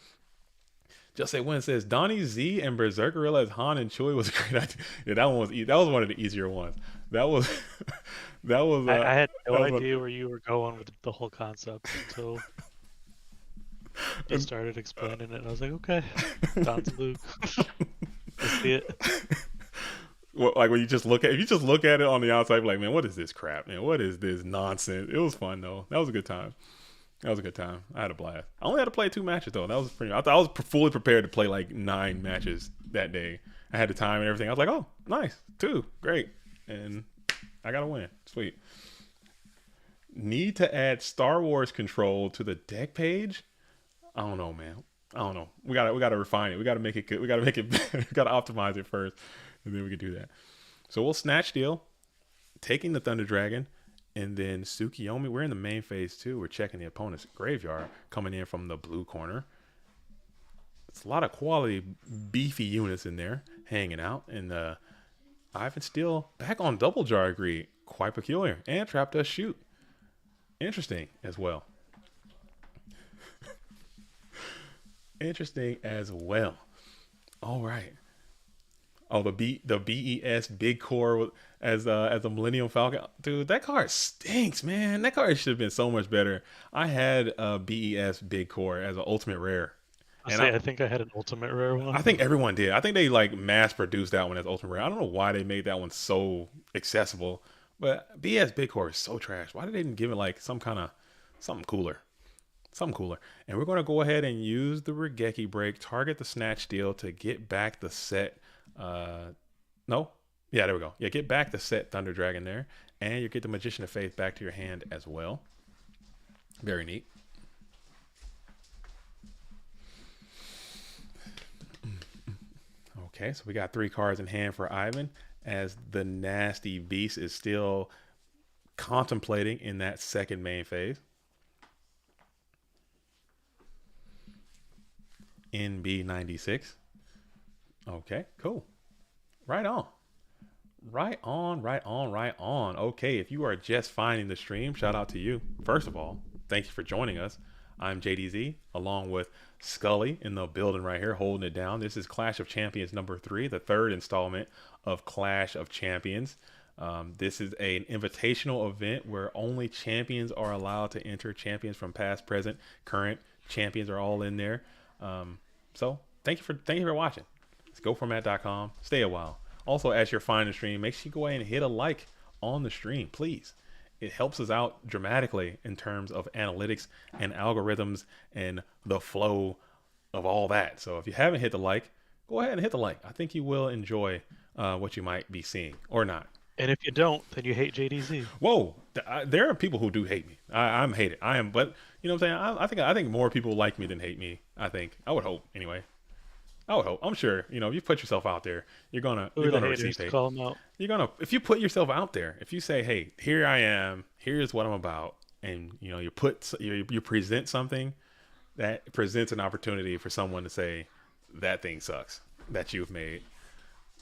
Speaker 2: Just Say Win says Donnie Z and Berserkerilla as Han and Choi was a great idea. Yeah, that was one of the easier ones. That was
Speaker 4: I had no idea where you were going with the whole concept until you started explaining it, and I was like, okay, Don's Luke. Let's see it.
Speaker 2: Well, like when if you just look at it on the outside, like, man, what is this crap, man? What is this nonsense? It was fun though. That was a good time. I had a blast. I only had to play 2 matches though. That was pretty. I was fully prepared to play like 9 matches that day. I had the time and everything. I was like, oh, nice, 2, great, and I got to win. Sweet. Need to add Star Wars Control to the deck page? I don't know, man. I don't know. We gotta refine it. We gotta make it good. We gotta make it better. We gotta optimize it first, and then we can do that. So we'll Snatch Steal, taking the Thunder Dragon, and then Tsukiyomi. We're in the main phase 2. We're checking the opponent's graveyard, coming in from the blue corner. It's a lot of quality, beefy units in there hanging out, and Ivan still back on Double Jar Greed. Quite peculiar. And Trap Does Shoot. Interesting as well. All right. Oh, the BES Big Core as a Millennium Falcon. Dude, that card stinks, man. That card should have been so much better. I had a BES Big Core as an Ultimate Rare.
Speaker 4: I think I had an Ultimate Rare one.
Speaker 2: I think everyone did. I think they like mass produced that one as Ultimate Rare. I don't know why they made that one so accessible, but BS Big Core is so trash. Why did they didn't give it like something cooler? And we're going to go ahead and use the Regeki break, target the Snatch Steal to get back the set. There we go. Yeah, get back the set Thunder Dragon there, and you get the Magician of Faith back to your hand as well. Very neat. Okay, so we got 3 cards in hand for Ivan, as the Nasty Beast is still contemplating in that second main phase. NB96. Okay, cool. Right on. Okay, if you are just finding the stream, shout out to you. First of all, thank you for joining us. I'm JDZ, along with Scully in the building right here, holding it down. This is Clash of Champions number 3, the 3rd installment of Clash of Champions. This is an invitational event where only champions are allowed to enter. Champions from past, present, current champions are all in there. So thank you for watching. Let's GoFormat.com. Stay a while. Also, as you're finding the stream, make sure you go ahead and hit a like on the stream, please. It helps us out dramatically in terms of analytics and algorithms and the flow of all that. So if you haven't hit the like, go ahead and hit the like. I think you will enjoy what you might be seeing, or not.
Speaker 4: And if you don't, then you hate JDZ.
Speaker 2: Whoa, there are people who do hate me. I'm hated. I am, but you know what I'm saying. I think more people like me than hate me. I would hope anyway. I would hope. I'm sure. You know, if you put yourself out there, you're gonna receive hate.
Speaker 4: Call them out.
Speaker 2: You're gonna if you put yourself out there. If you say, "Hey, here I am. Here's what I'm about," and you know, you present something that presents an opportunity for someone to say that thing sucks that you've made.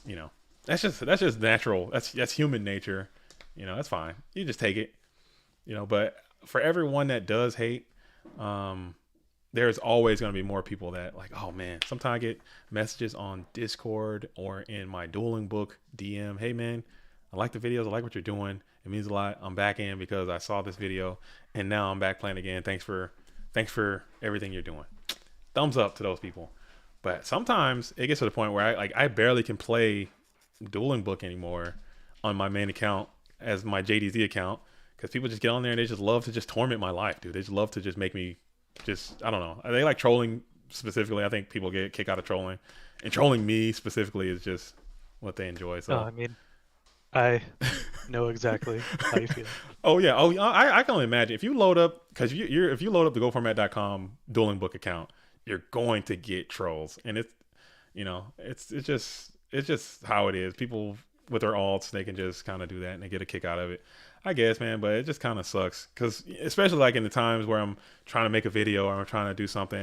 Speaker 2: You know, that's just natural. That's human nature. You know, that's fine. You just take it. You know, but for everyone that does hate, there's always going to be more people that like, oh man, sometimes I get messages on Discord or in my dueling book DM. Hey man, I like the videos. I like what you're doing. It means a lot. I'm back in because I saw this video and now I'm back playing again. Thanks for everything you're doing. Thumbs up to those people. But sometimes it gets to the point where I barely can play dueling book anymore on my main account as my JDZ account because people just get on there and they just love to just torment my life, dude. They just love to just make me I don't know. They like trolling specifically. I think people get a kick out of trolling, and trolling me specifically is just what they enjoy. So
Speaker 4: I mean, I know exactly how you feel.
Speaker 2: Oh yeah. I can only imagine if you load up because if you load up the GoFormat.com dueling book account, you're going to get trolls, and it's just how it is. People with their alts, they can just kind of do that and they get a kick out of it, I guess, man. But it just kind of sucks because especially like in the times where I'm trying to make a video or I'm trying to do something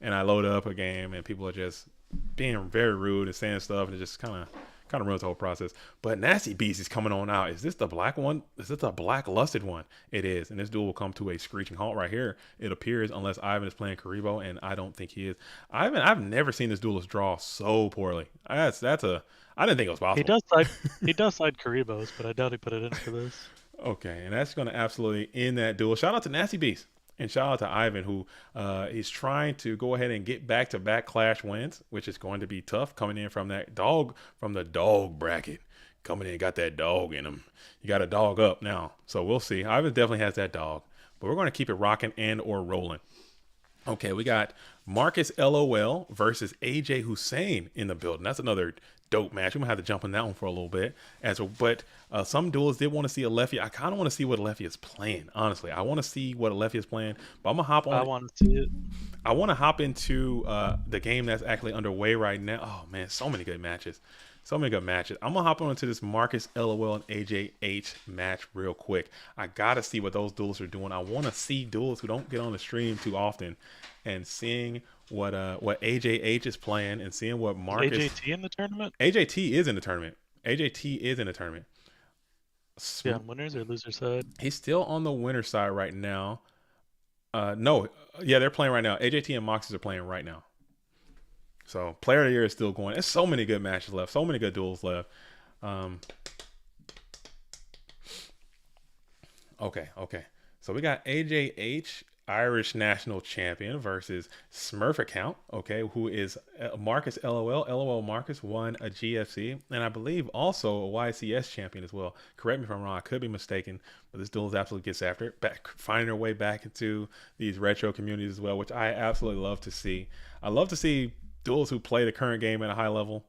Speaker 2: and I load up a game and people are just being very rude and saying stuff and it just kind of ruins the whole process. But Nasty Beast is coming on out. Is this the black one? Is this the black lusted one? It is. And this duel will come to a screeching halt right here. It appears, unless Ivan is playing Karibo, and I don't think he is. I've never seen this duelist draw so poorly. I didn't think it was possible.
Speaker 4: He does side Karibos, but I doubt he put it in for this.
Speaker 2: Okay, and that's going to absolutely end that duel. Shout out to Nasty Beast. And shout out to Ivan, who is trying to go ahead and get back-to-back Clash wins, which is going to be tough coming in from the dog bracket. Coming in, got that dog in him. You got a dog up now. So we'll see. Ivan definitely has that dog. But we're going to keep it rocking and or rolling. Okay, we got Marcus LOL versus AJ Hussein in the building. That's another dope match. We're going to have to jump on that one for a little bit. But some duels did want to see a Lefty. I kind of want to see what a Lefty is playing, honestly. I want to see what a Lefty is playing. But I'm going to hop on.
Speaker 4: I want to see it.
Speaker 2: I want to hop into the game that's actually underway right now. Oh, man, so many good matches. So many good matches. I'm going to hop on into this Marcus LOL and AJH match real quick. I got to see what those duels are doing. I want to see duels who don't get on the stream too often and seeing what AJH is playing and seeing what Marcus...
Speaker 4: AJT in the tournament?
Speaker 2: AJT is in the tournament. AJT is in the tournament.
Speaker 4: Yeah, on winners or loser side?
Speaker 2: He's still on the winner side right now. No. Yeah, they're playing right now. AJT and Moxies are playing right now. So player of the year is still going. There's so many good matches left. So many good duels left. Okay. So we got AJH, Irish national champion, versus Smurf account. Okay, who is Marcus LOL. LOL Marcus won a GFC and I believe also a YCS champion as well. Correct me if I'm wrong. I could be mistaken, but this duel absolutely gets after it. Finding their way back into these retro communities as well, which I absolutely love to see. I love to see duels who play the current game at a high level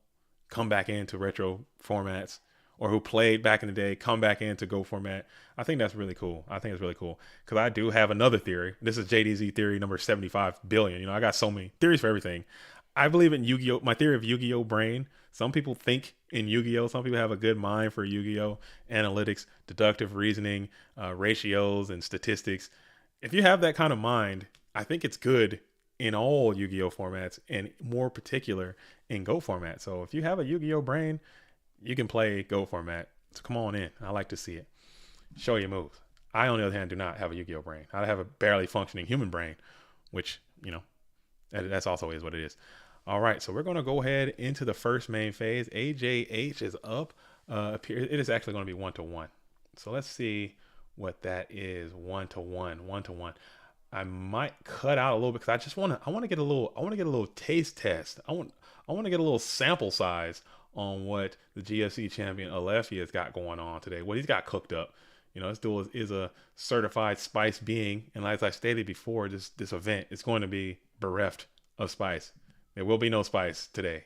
Speaker 2: come back into retro formats, or who played back in the day come back into Go format. I think that's really cool. I think it's really cool because I do have another theory. This is JDZ theory number 75 billion. You know, I got so many theories for everything. I believe in Yu-Gi-Oh! My theory of Yu-Gi-Oh! Brain. Some people think in Yu-Gi-Oh! Some people have a good mind for Yu-Gi-Oh! Analytics, deductive reasoning, ratios, and statistics. If you have that kind of mind, I think it's good in all Yu-Gi-Oh! Formats, and more particular in Go format. So if you have a Yu-Gi-Oh! Brain, you can play Go format. So come on in. I like to see it. Show your moves. I, on the other hand, do not have a Yu-Gi-Oh! Brain. I have a barely functioning human brain, which, you know, that's also is what it is. All right, so we're going to go ahead into the first main phase. AJH is up. It is actually going to be 1-1. So let's see what that is. 1-1. I might cut out a little bit because I want to get a little taste test. I want to get a little sample size on what the GFC champion Lefty has got going on today. What he's got cooked up. You know, this duel is a certified spice being, and as I stated before, this event is going to be bereft of spice. There will be no spice today.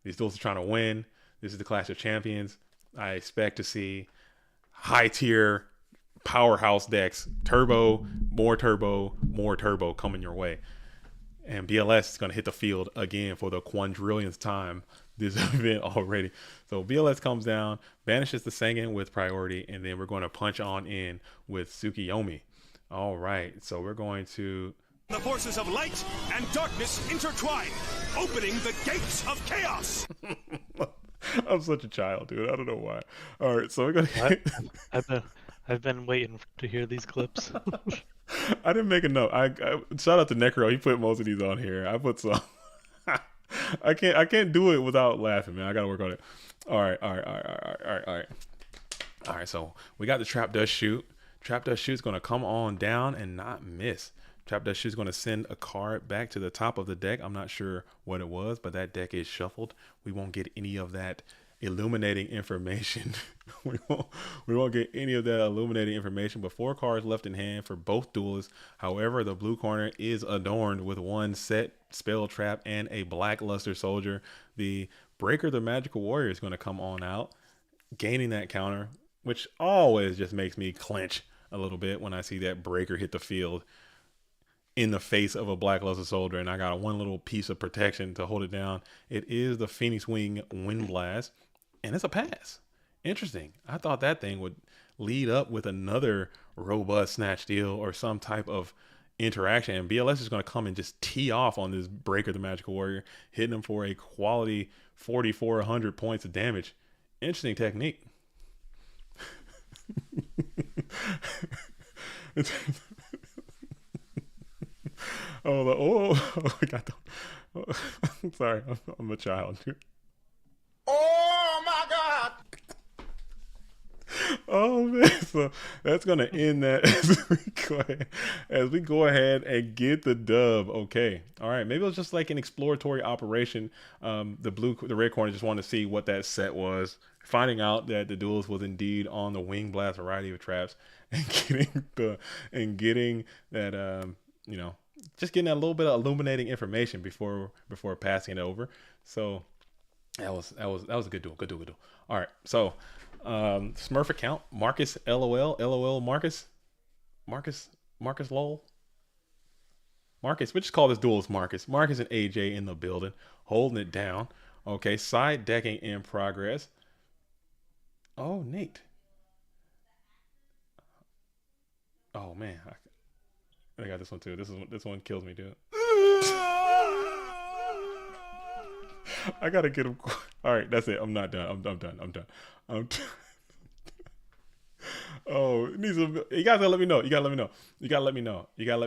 Speaker 2: These duels are trying to win. This is the Clash of Champions. I expect to see high tier powerhouse decks, turbo, more coming your way. And BLS is going to hit the field again for the quadrillionth time this event already. So BLS comes down, banishes the Sengen with priority, and then we're going to punch on in with Tsukiyomi. All right, so we're going to...
Speaker 3: The forces of light and darkness intertwine, opening the gates of chaos.
Speaker 2: I'm such a child, dude. I don't know why. All right, so we're going
Speaker 4: to... I've been waiting to hear these clips.
Speaker 2: I didn't make a note. I shout out to Necro. He put most of these on here. I put some. I can't do it without laughing, man. I gotta work on it. All right. So we got the Trap Dust Shoot. Trap Dust Shoot's gonna come on down and not miss. Trap Dust Shoot's gonna send a card back to the top of the deck. I'm not sure what it was, but that deck is shuffled. We won't get any of that illuminating information. we won't get any of that illuminating information, but 4 cards left in hand for both duelists. However, the blue corner is adorned with 1 set spell trap and a blackluster soldier. The Breaker the Magical Warrior is going to come on out, gaining that counter, which always just makes me clench a little bit when I see that Breaker hit the field in the face of a blackluster soldier, and I got 1 little piece of protection to hold it down. It is the Phoenix Wing Wind Blast, and it's a pass. Interesting. I thought that thing would lead up with another robust snatch deal or some type of interaction, and BLS is going to come and just tee off on this Breaker the Magical Warrior, hitting him for a quality 4,400 points of damage. Interesting technique. I got the. I'm sorry, I'm a child.
Speaker 3: Oh my God!
Speaker 2: Oh man, so that's gonna end that as we go ahead and get the dub. Okay, all right. Maybe it was just like an exploratory operation. The red corner just wanted to see what that set was, finding out that the duelist was indeed on the Wing Blast variety of traps, and getting that just getting that little bit of illuminating information before passing it over. So that was a good duel. All right, so Smurf account Marcus LOL Marcus lol Marcus. We just call this duelist Marcus and AJ in the building, holding it down. Okay, side decking in progress. Oh, Nate. Oh man, I got this one too. This one kills me, dude. I gotta get him. All right, that's it. I'm not done. I'm done. Oh, it needs you guys gotta let me know. You gotta let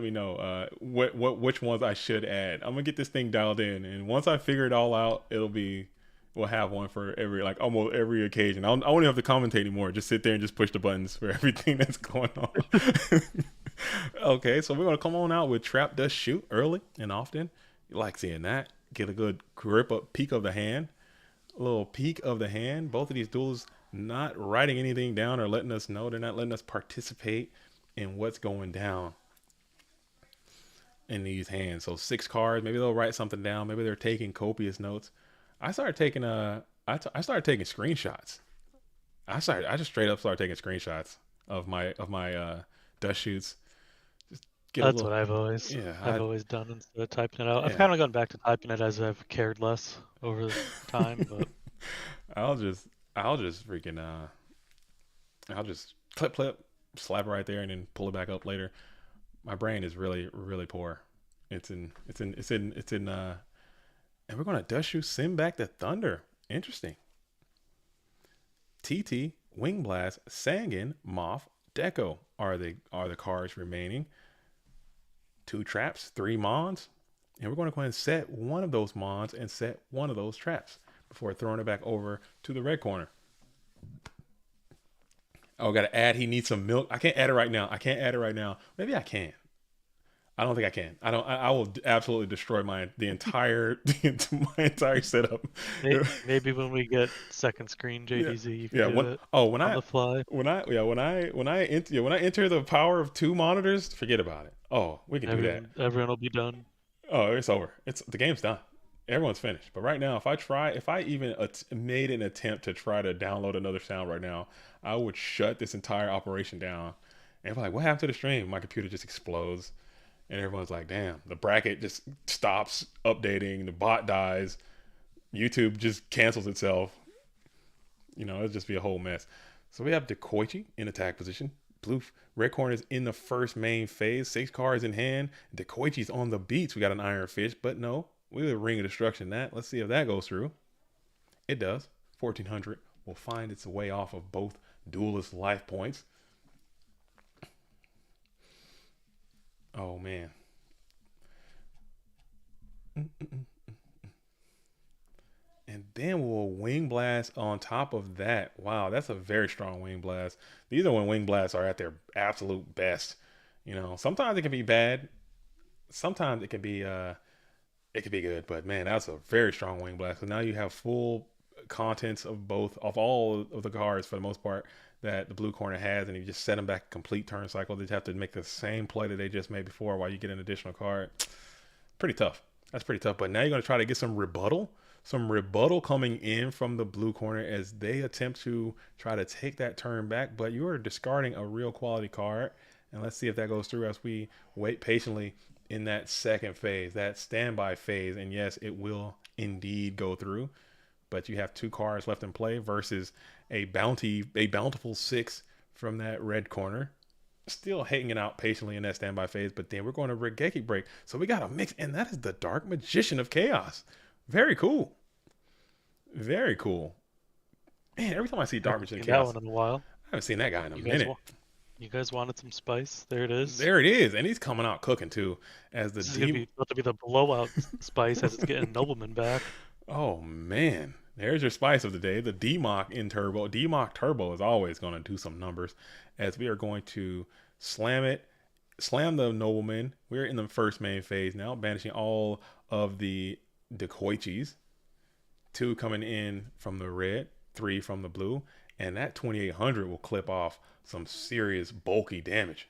Speaker 2: me know. Which ones I should add. I'm gonna get this thing dialed in, and once I figure it all out, we'll have one for almost every occasion. I won't even have to commentate anymore. Just sit there and just push the buttons for everything that's going on. Okay, so we're gonna come on out with Trap Dust Shoot early and often. You like seeing that? Get a good peek of the hand. A little peek of the hand. Both of these duels not writing anything down or letting us know. They're not letting us participate in what's going down in these hands. So 6 cards. Maybe they'll write something down. Maybe they're taking copious notes. I started taking screenshots. I just straight up started taking screenshots of my dust shoots.
Speaker 4: That's what I've always done instead of typing it out. I've kind of gone back to typing it as I've cared less over the time, but
Speaker 2: I'll just clip, slap it right there, and then pull it back up later. My brain is really, really poor. It's in and we're gonna dust shoot, send back the Thunder. Interesting. TT, Wing Blast, Sangan, Moth, Deco are the cards remaining. 2 traps, 3 mons, and we're going to go ahead and set one of those mons and set one of those traps before throwing it back over to the red corner. Oh, got to add. He needs some milk. I can't add it right now. Maybe I can. I don't think I can. I will absolutely destroy my entire setup. Maybe
Speaker 4: when we get second screen JDZ, you can do it
Speaker 2: on
Speaker 4: the fly.
Speaker 2: When I enter the power of 2 monitors, forget about it. Oh, we can do that.
Speaker 4: Everyone will be done.
Speaker 2: Oh, it's over. The game's done. Everyone's finished. But right now, if I even made an attempt to try to download another sound right now, I would shut this entire operation down. And if I'm like, what happened to the stream? My computer just explodes. And everyone's like, damn, the bracket just stops updating. The bot dies. YouTube just cancels itself. You know, it'll just be a whole mess. So we have Dekoichi in attack position. Red corner is in the first main phase. 6 cards in hand. Dekoichi's on the beats. We got an Iron Fist, but no. We have a Ring of Destruction. Let's see if that goes through. It does. 1400 will find its way off of both duelist life points. Oh, man. And then we'll Wing Blast on top of that. Wow, that's a very strong Wing Blast. These are when Wing Blasts are at their absolute best. You know, sometimes it can be bad. Sometimes it can be good. But man, that's a very strong Wing Blast. So now you have full contents of all of the cards for the most part that the blue corner has, and you just set them back a complete turn cycle. They just have to make the same play that they just made before while you get an additional card. Pretty tough. That's pretty tough. But now you're going to try to get some rebuttal coming in from the blue corner as they attempt to try to take that turn back. But you are discarding a real quality card. And let's see if that goes through as we wait patiently in that second phase, that standby phase. And yes, it will indeed go through. But you have 2 cards left in play versus a bountiful 6 from that red corner. Still hanging out patiently in that standby phase. But then we're going to Regeki break. So we got a mix. And that is the Dark Magician of Chaos. Very cool. Very cool. Man, every time I see Dark Magician of Chaos,
Speaker 4: that one in a while.
Speaker 2: I haven't seen that guy in a minute.
Speaker 4: You guys wanted some spice? There it is.
Speaker 2: There it is. And he's coming out cooking too. As the
Speaker 4: this is about to be the blowout spice as it's getting Nobleman back.
Speaker 2: Oh, man. There's your spice of the day. The D-Mock in Turbo. D-Mock Turbo is always going to do some numbers as we are going to slam the Nobleman. We're in the first main phase now, banishing all of the Dekoichis. 2 coming in from the red, 3 from the blue, and that 2800 will clip off some serious bulky damage.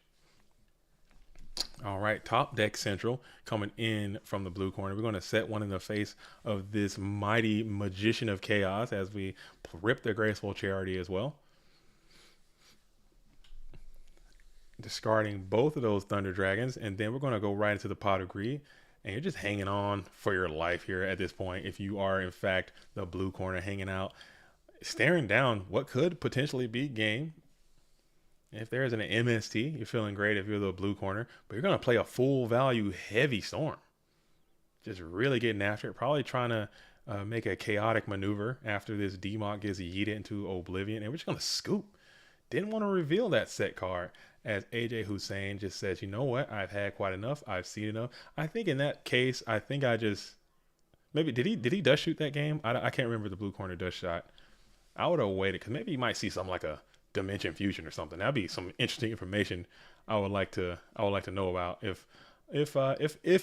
Speaker 2: All right, top deck central coming in from the blue corner. We're going to set one in the face of this mighty Magician of Chaos as we rip the Graceful Charity as well. Discarding both of those Thunder Dragons, and then we're going to go right into the Pot of Greed. And you're just hanging on for your life here at this point. If you are, in fact, the blue corner hanging out, staring down what could potentially be game. If there's an MST, you're feeling great if you're the blue corner. But you're going to play a full value heavy storm. Just really getting after it. Probably trying to make a chaotic maneuver after this D-Mock gets yeeted into oblivion. And we're just going to scoop. Didn't want to reveal that set card. As AJ Hussein just says, you know what? I've had quite enough. I've seen enough. I think in that case, maybe did he dust shoot that game? I can't remember the blue corner dust shot. I would have waited because maybe you might see something like a Dimension Fusion or something. That'd be some interesting information I would like to know about if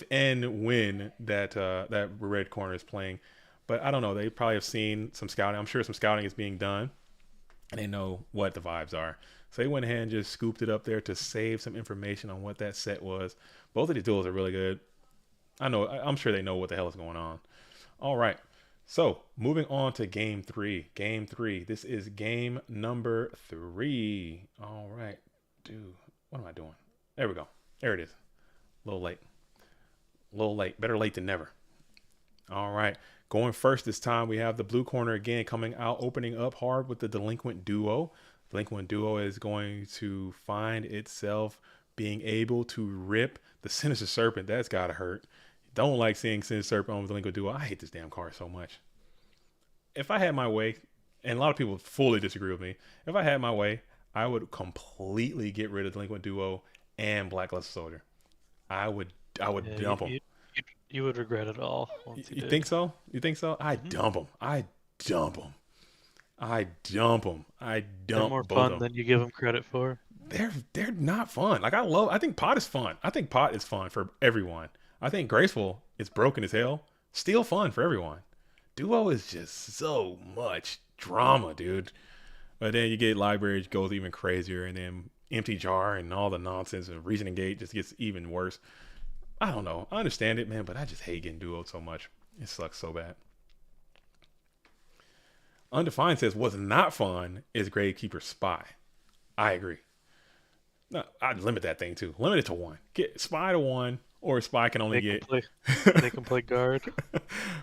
Speaker 2: and when that red corner is playing. But I don't know. They probably have seen some scouting. I'm sure some scouting is being done, and they know what the vibes are. So they went ahead and just scooped it up there to save some information on what that set was. Both of these duels are really good. I'm sure they know what the hell is going on. All right. So moving on to game 3. Game 3. This is game number 3. All right. Dude, what am I doing? There we go. There it is. A little late. Better late than never. All right. Going first this time, we have the blue corner again coming out, opening up hard with the Delinquent Duo. Delinquent Duo is going to find itself being able to rip the Sinister Serpent. That's got to hurt. Don't like seeing Sinister Serpent on the Delinquent Duo. I hate this damn card so much. If I had my way, and a lot of people fully disagree with me, if I had my way, I would completely get rid of Delinquent Duo and Blackluster Soldier. I would dump them.
Speaker 4: You would regret it all.
Speaker 2: You think so? I dump them. I dump them.
Speaker 4: They're more fun than you give them credit for.
Speaker 2: They're not fun. I think Pot is fun. I think Pot is fun for everyone. I think Graceful is broken as hell. Still fun for everyone. Duo is just so much drama, dude. But then you get Library, it goes even crazier, and then Empty Jar and all the nonsense of Reasoning Gate just gets even worse. I don't know. I understand it, man, but I just hate getting Duo so much. It sucks so bad. Undefined says, what's not fun is Gravekeeper Spy. I agree. No, I'd limit that thing too. Limit it to 1. Get Spy to 1, or Spy can only get.
Speaker 4: They can play guard.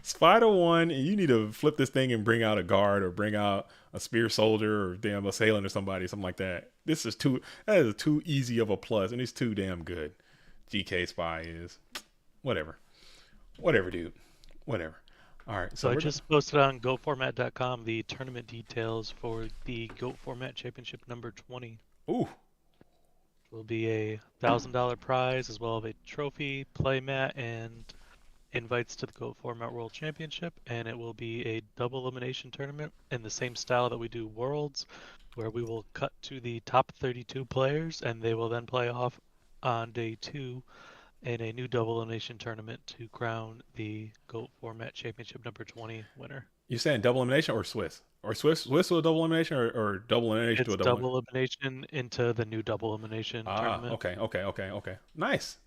Speaker 2: Spy to 1, and you need to flip this thing and bring out a guard, or bring out a spear soldier, or damn assailant, or something like that. That is too easy of a plus, and it's too damn good. GK Spy is whatever, dude, whatever. All right,
Speaker 4: so I just posted on GoFormat.com the tournament details for the GOAT Format Championship number 20.
Speaker 2: Ooh.
Speaker 4: Will be a $1,000 prize as well as a trophy, play mat, and invites to the GOAT Format World Championship. And it will be a double elimination tournament in the same style that we do Worlds, where we will cut to the top 32 players, and they will then play off on day 2 in a new double elimination tournament to crown the GOAT Format Championship number 20 winner.
Speaker 2: You saying double elimination or Swiss? Or Swiss to a double elimination, or double elimination to a double
Speaker 4: elimination into the new double elimination tournament.
Speaker 2: Okay. Nice.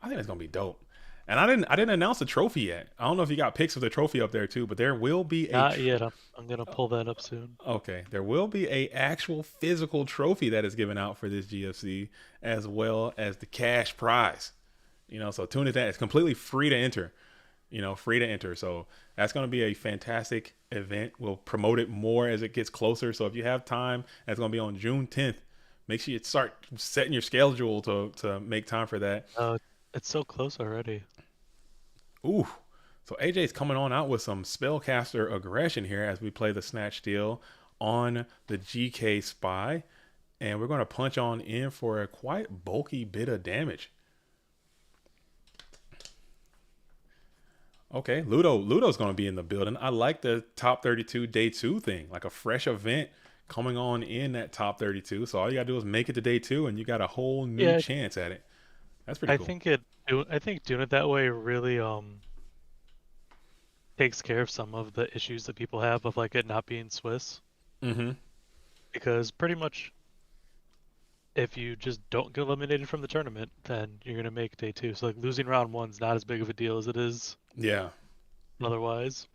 Speaker 2: I think it's gonna be dope. And I didn't announce the trophy yet. I don't know if you got pics of the trophy up there too, but there will be
Speaker 4: not yet. I'm gonna pull that up soon.
Speaker 2: Okay, there will be a actual physical trophy that is given out for this GFC, as well as the cash prize. So tune into that. It's completely free to enter. Free to enter. So that's going to be a fantastic event. We'll promote it more as it gets closer. So if you have time, that's going to be on June 10th. Make sure you start setting your schedule to make time for that.
Speaker 4: It's so close already.
Speaker 2: Ooh. So AJ's coming on out with some spellcaster aggression here as we play the Snatch Steal on the GK Spy. And we're going to punch on in for a quite bulky bit of damage. Okay, Ludo's going to be in the building. I like the top 32 day 2 thing, like a fresh event coming on in that top 32. So all you got to do is make it to day 2 and you got a whole new chance at it. That's pretty cool.
Speaker 4: I think doing it that way really takes care of some of the issues that people have of like it not being Swiss.
Speaker 2: Mm-hmm.
Speaker 4: Because pretty much if you just don't get eliminated from the tournament, then you're going to make day 2. So like losing round 1's not as big of a deal as it is.
Speaker 2: Yeah.
Speaker 4: Otherwise.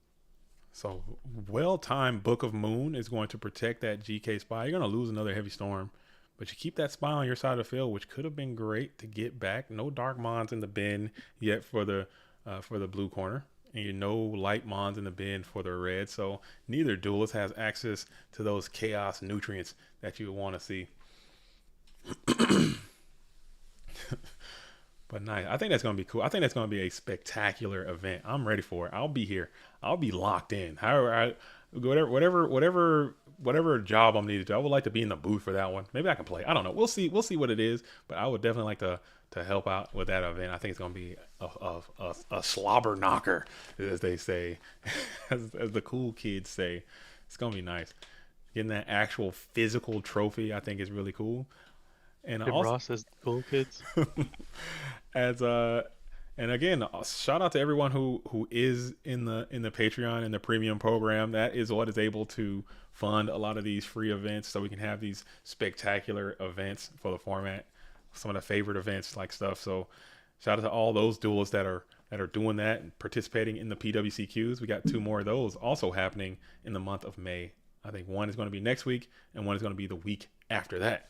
Speaker 2: So well-timed Book of Moon is going to protect that GK Spy. You're going to lose another Heavy Storm, but you keep that Spy on your side of the field, which could have been great to get back. No Dark Mons in the bin yet for the blue corner, and no Light Mons in the bin for the red. So neither duelist has access to those chaos nutrients that you want to see. But nice. I think that's going to be cool. I think that's going to be a spectacular event. I'm ready for it. I'll be here. I'll be locked in. However, whatever job I'm needed to, I would like to be in the booth for that one. Maybe I can play. I don't know. We'll see what it is. But I would definitely like to help out with that event. I think it's going to be a slobber knocker, as they say, as the cool kids say. It's going to be nice. Getting that actual physical trophy, I think, is really cool. And
Speaker 4: Tim Ross says cool kids.
Speaker 2: And again, shout out to everyone who is in the Patreon and the premium program. That is what is able to fund a lot of these free events, so we can have these spectacular events for the format. Some of the favorite events like stuff. So shout out to all those duelists that are doing that and participating in the PWCQs. We got 2 more of those also happening in the month of May. I think one is going to be next week and one is going to be the week after that.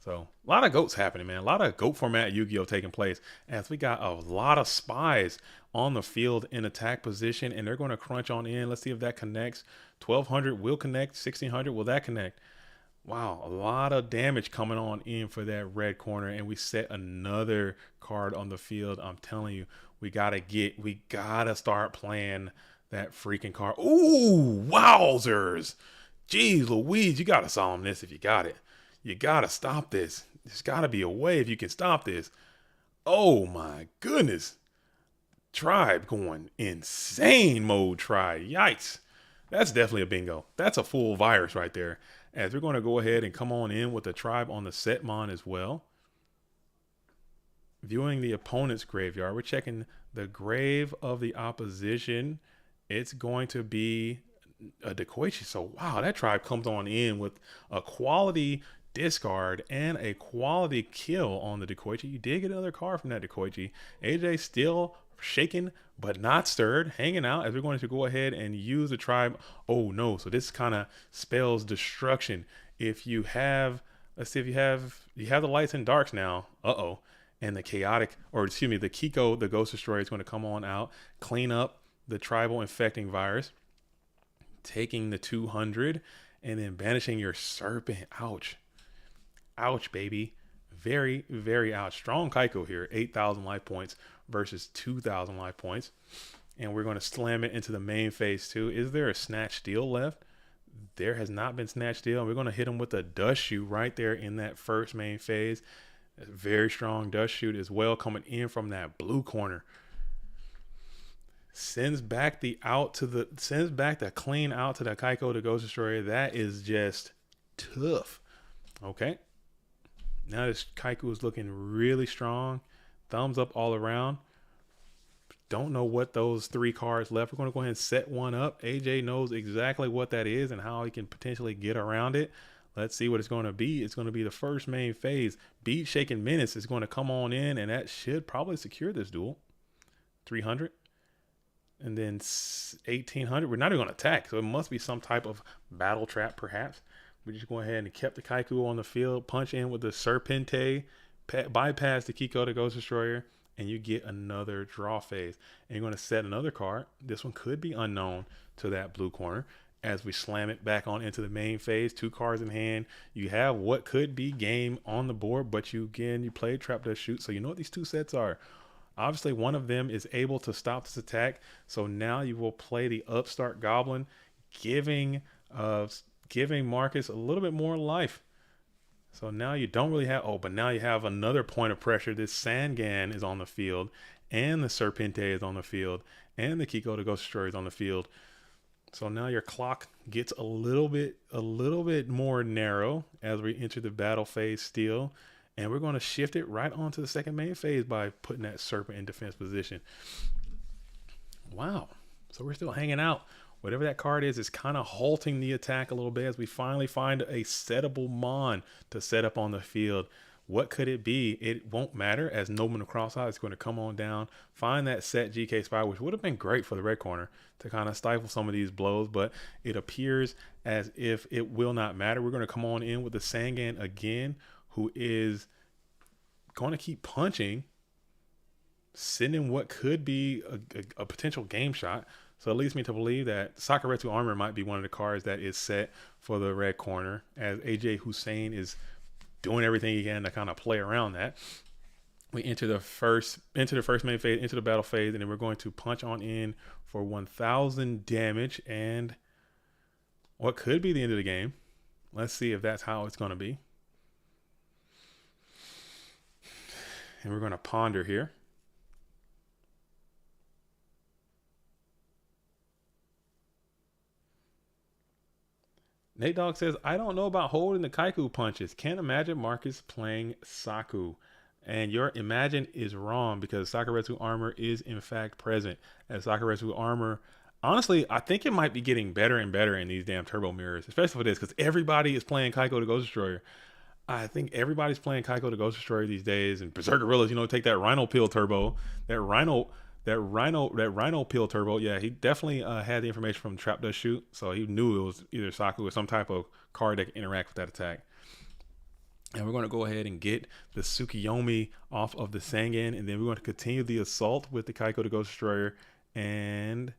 Speaker 2: So a lot of GOATs happening, man. A lot of GOAT format Yu-Gi-Oh taking place as we got a lot of spies on the field in attack position, and they're going to crunch on in. Let's see if that connects. 1200 will connect. 1600 will that connect? Wow, a lot of damage coming on in for that red corner, and we set another card on the field. I'm telling you, we gotta start playing that freaking card. Ooh, wowzers! Jeez Louise, you gotta solve this if you got it. You gotta stop this. There's gotta be a way if you can stop this. Oh my goodness. Tribe going insane mode, Tribe. Yikes. That's definitely a bingo. That's a full virus right there. As we're going to go ahead and come on in with the Tribe on the Setmon as well. Viewing the opponent's graveyard. We're checking the grave of the opposition. It's going to be a Dekoichi. So, wow, that Tribe comes on in with a quality discard and a quality kill on the Dekoichi. You did get another card from that Dekoichi. AJ still shaken but not stirred, hanging out, as we're going to go ahead and use the tribe. Oh no, so this kind of spells destruction. If you have, let's see, if you have the lights and darks now, and the chaotic, or excuse me, the Kiko, the Ghost Destroyer, is going to come on out, clean up the tribal infecting virus, taking the 200, and then banishing your serpent. Ouch. Ouch, baby. Very, very ouch. Strong Kaiko here. 8,000 life points versus 2,000 life points. And we're going to slam it into the main phase too. Is there a Snatch Steal left? There has not been Snatch Steal. And we're going to hit him with a Dust Shoot right there in that first main phase. A very strong Dust Shoot as well, coming in from that blue corner. Sends back the clean out to the Kaiko, the Ghost Destroyer. That is just tough. Okay. Now this Kaiku is looking really strong. Thumbs up all around. Don't know what those 3 cards left. We're going to go ahead and set one up. AJ knows exactly what that is and how he can potentially get around it. Let's see what it's going to be. It's going to be the first main phase. Beat Shaken Menace is going to come on in, and that should probably secure this duel. 300. And then 1,800. We're not even going to attack, so it must be some type of battle trap perhaps. We just go ahead and kept the Kaiku on the field, punch in with the Serpente, bypass the Kiko, the Ghost Destroyer, and you get another draw phase. And you're going to set another card. This one could be unknown to that blue corner as we slam it back on into the main phase. 2 cards in hand. You have what could be game on the board, but you play Trap Dust Shoot. So you know what these 2 sets are. Obviously, one of them is able to stop this attack. So now you will play the Upstart Goblin, giving Marcus a little bit more life. So now you don't really have, but now you have another point of pressure. This Sangan is on the field, and the Serpente is on the field, and the Kiko, the Ghost Destroyer, is on the field. So now your clock gets a little bit more narrow as we enter the battle phase still. And we're going to shift it right onto the second main phase by putting that Serpent in defense position. Wow. So we're still hanging out. Whatever that card is kind of halting the attack a little bit as we finally find a settable Mon to set up on the field. What could it be? It won't matter, as Nobleman of Cross-Eye is going to come on down, find that set GK Spy, which would have been great for the red corner to kind of stifle some of these blows, but it appears as if it will not matter. We're going to come on in with the Sangan again, who is going to keep punching, sending what could be a potential game shot. So it leads me to believe that Sakuretsu Armor might be one of the cards that is set for the red corner, as AJ Hussein is doing everything he can to kind of play around that. We enter the first main phase, into the battle phase, and then we're going to punch on in for 1,000 damage and what could be the end of the game. Let's see if that's how it's going to be. And we're going to ponder here. Nate Dogg says, I don't know about holding the Kaiku punches. Can't imagine Marcus playing Saku. And your imagine is wrong, because Sakuretsu Armor is in fact present. As Sakuretsu Armor, honestly, I think it might be getting better and better in these damn turbo mirrors, especially for this, because everybody is playing Kaiko the Ghost Destroyer. I think everybody's playing Kaiko the Ghost Destroyer these days, and Berserker Gorillas, take that Rhino Pill Turbo, that Rhino Pill Turbo. Yeah, he definitely had the information from Trap Dust Shoot, so he knew it was either Saku or some type of card that can interact with that attack. And we're going to go ahead and get the Tsukiyomi off of the Sangan, and then we're going to continue the assault with the Kaiko the Ghost Destroyer, and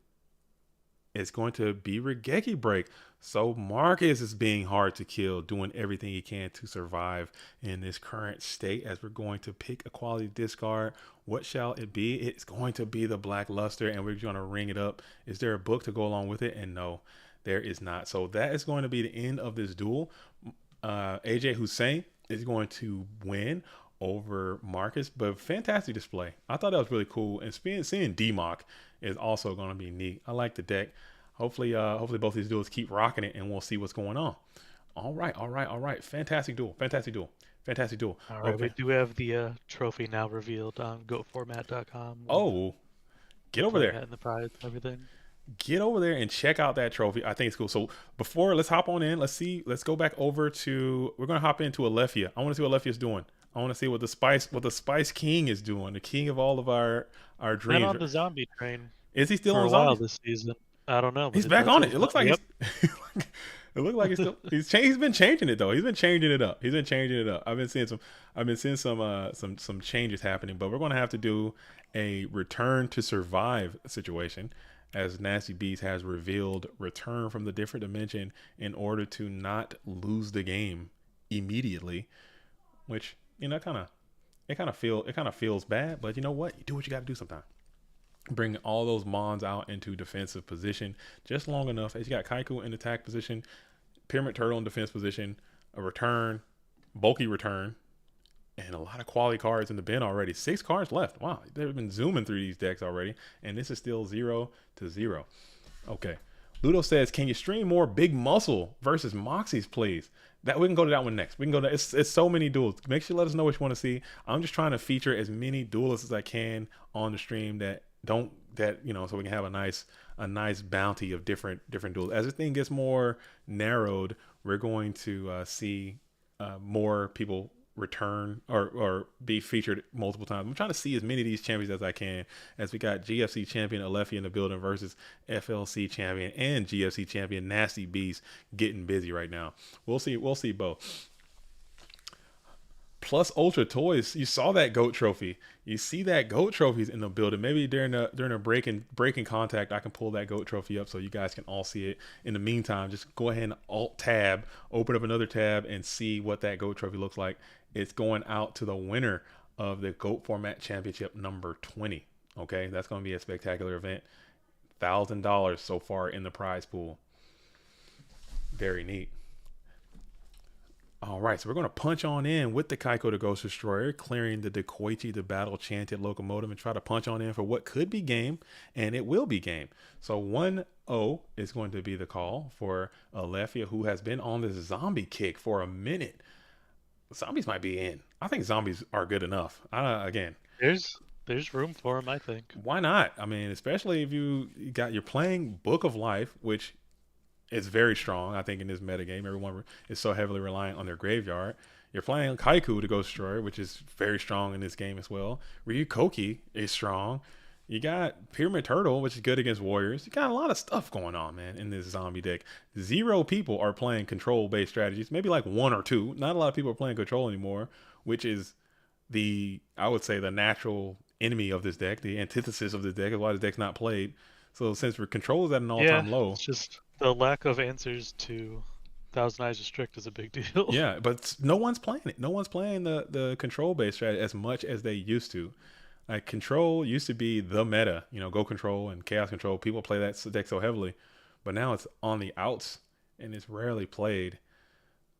Speaker 2: it's going to be Regeki Break. So Marcus is being hard to kill, doing everything he can to survive in this current state, as we're going to pick a quality discard. What shall it be? It's going to be the Black Luster, and we're going to ring it up. Is there a book to go along with it? And no, there is not. So that is going to be the end of this duel. AJ Hussein is going to win over Marcus, but fantastic display. I thought that was really cool, and seeing D-Mock is also going to be neat. I like the deck. Hopefully both these duels keep rocking it, and we'll see what's going on. All right. Fantastic duel. All right,
Speaker 4: okay. We do have the trophy now revealed on goatformat.com.
Speaker 2: Oh, get over there.
Speaker 4: And the prize, everything.
Speaker 2: Get over there and check out that trophy. I think it's cool. So let's hop on in. Let's go back over to, we're going to hop into Alefia. I want to see what Alefia's doing. I want to see what the Spice King is doing. The king of all of our dreams.
Speaker 4: Been on the zombie train.
Speaker 2: Is he still
Speaker 4: for
Speaker 2: on
Speaker 4: a while
Speaker 2: zombies?
Speaker 4: this season? I don't know.
Speaker 2: He's back on it. It looks like
Speaker 4: yep.
Speaker 2: it looks like he's been changing it though. He's been changing it up. I've been seeing some changes happening, but we're going to have to do a return to survive situation, as Nasty Beast has revealed return from the different dimension in order to not lose the game immediately, which, you know, it kind of feels bad, but you know what? You do what you got to do sometimes. Bring all those Mons out into defensive position just long enough as you got Kaiku in attack position, Pyramid Turtle in defense position, a return, bulky return, and a lot of quality cards in the bin already. 6 cards left. Wow, they've been zooming through these decks already, and this is still 0-0. Okay. Ludo says, can you stream more Big Muscle versus Moxies, please? That we can go to that one next. We can go to it's so many duels. Make sure you let us know what you want to see. I'm just trying to feature as many duelists as I can on the stream that you know, so we can have a nice bounty of different duels. As the thing gets more narrowed, we're going to see more people return or be featured multiple times. I'm trying to see as many of these champions as I can, as we got GFC champion Lefty in the building versus FLC champion and GFC champion Nasty Beast getting busy right now. We'll see both. Plus Ultra Toys, you saw that GOAT trophy. You see that GOAT trophies in the building. Maybe during a breaking contact, I can pull that GOAT trophy up so you guys can all see it. In the meantime, just go ahead and Alt tab, open up another tab, and see what that GOAT trophy looks like. It's going out to the winner of the GOAT Format Championship number 20. Okay, that's going to be a spectacular event. $1,000 so far in the prize pool. Very neat. All right, so we're going to punch on in with the Kaiko the Ghost Destroyer, clearing the Dekoichi the Battle Chanted Locomotive, and try to punch on in for what could be game, and it will be game. So 1-0 is going to be the call for Alefia, who has been on this zombie kick for a minute. Zombies might be in. I think zombies are good enough. Again,
Speaker 4: there's room for them, I think.
Speaker 2: Why not? I mean, especially if you're playing Book of Life, which is very strong, I think, in this metagame. Everyone is so heavily reliant on their graveyard. You're playing Kaiku the Ghost Destroyer, which is very strong in this game as well. Ryukoki is strong. You got Pyramid Turtle, which is good against Warriors. You got a lot of stuff going on, man, in this zombie deck. 0 people are playing control-based strategies. Maybe like 1 or 2. Not a lot of people are playing control anymore, which is I would say, the natural enemy of this deck, the antithesis of this deck, is why this deck's not played. So since control is at an all-time low.
Speaker 4: It's just the lack of answers to Thousand Eyes Restrict is a big deal.
Speaker 2: Yeah, but no one's playing it. No one's playing the control-based strategy as much as they used to. Like, control used to be the meta. You know, Go Control and Chaos Control. People play that deck so heavily. But now it's on the outs, and it's rarely played.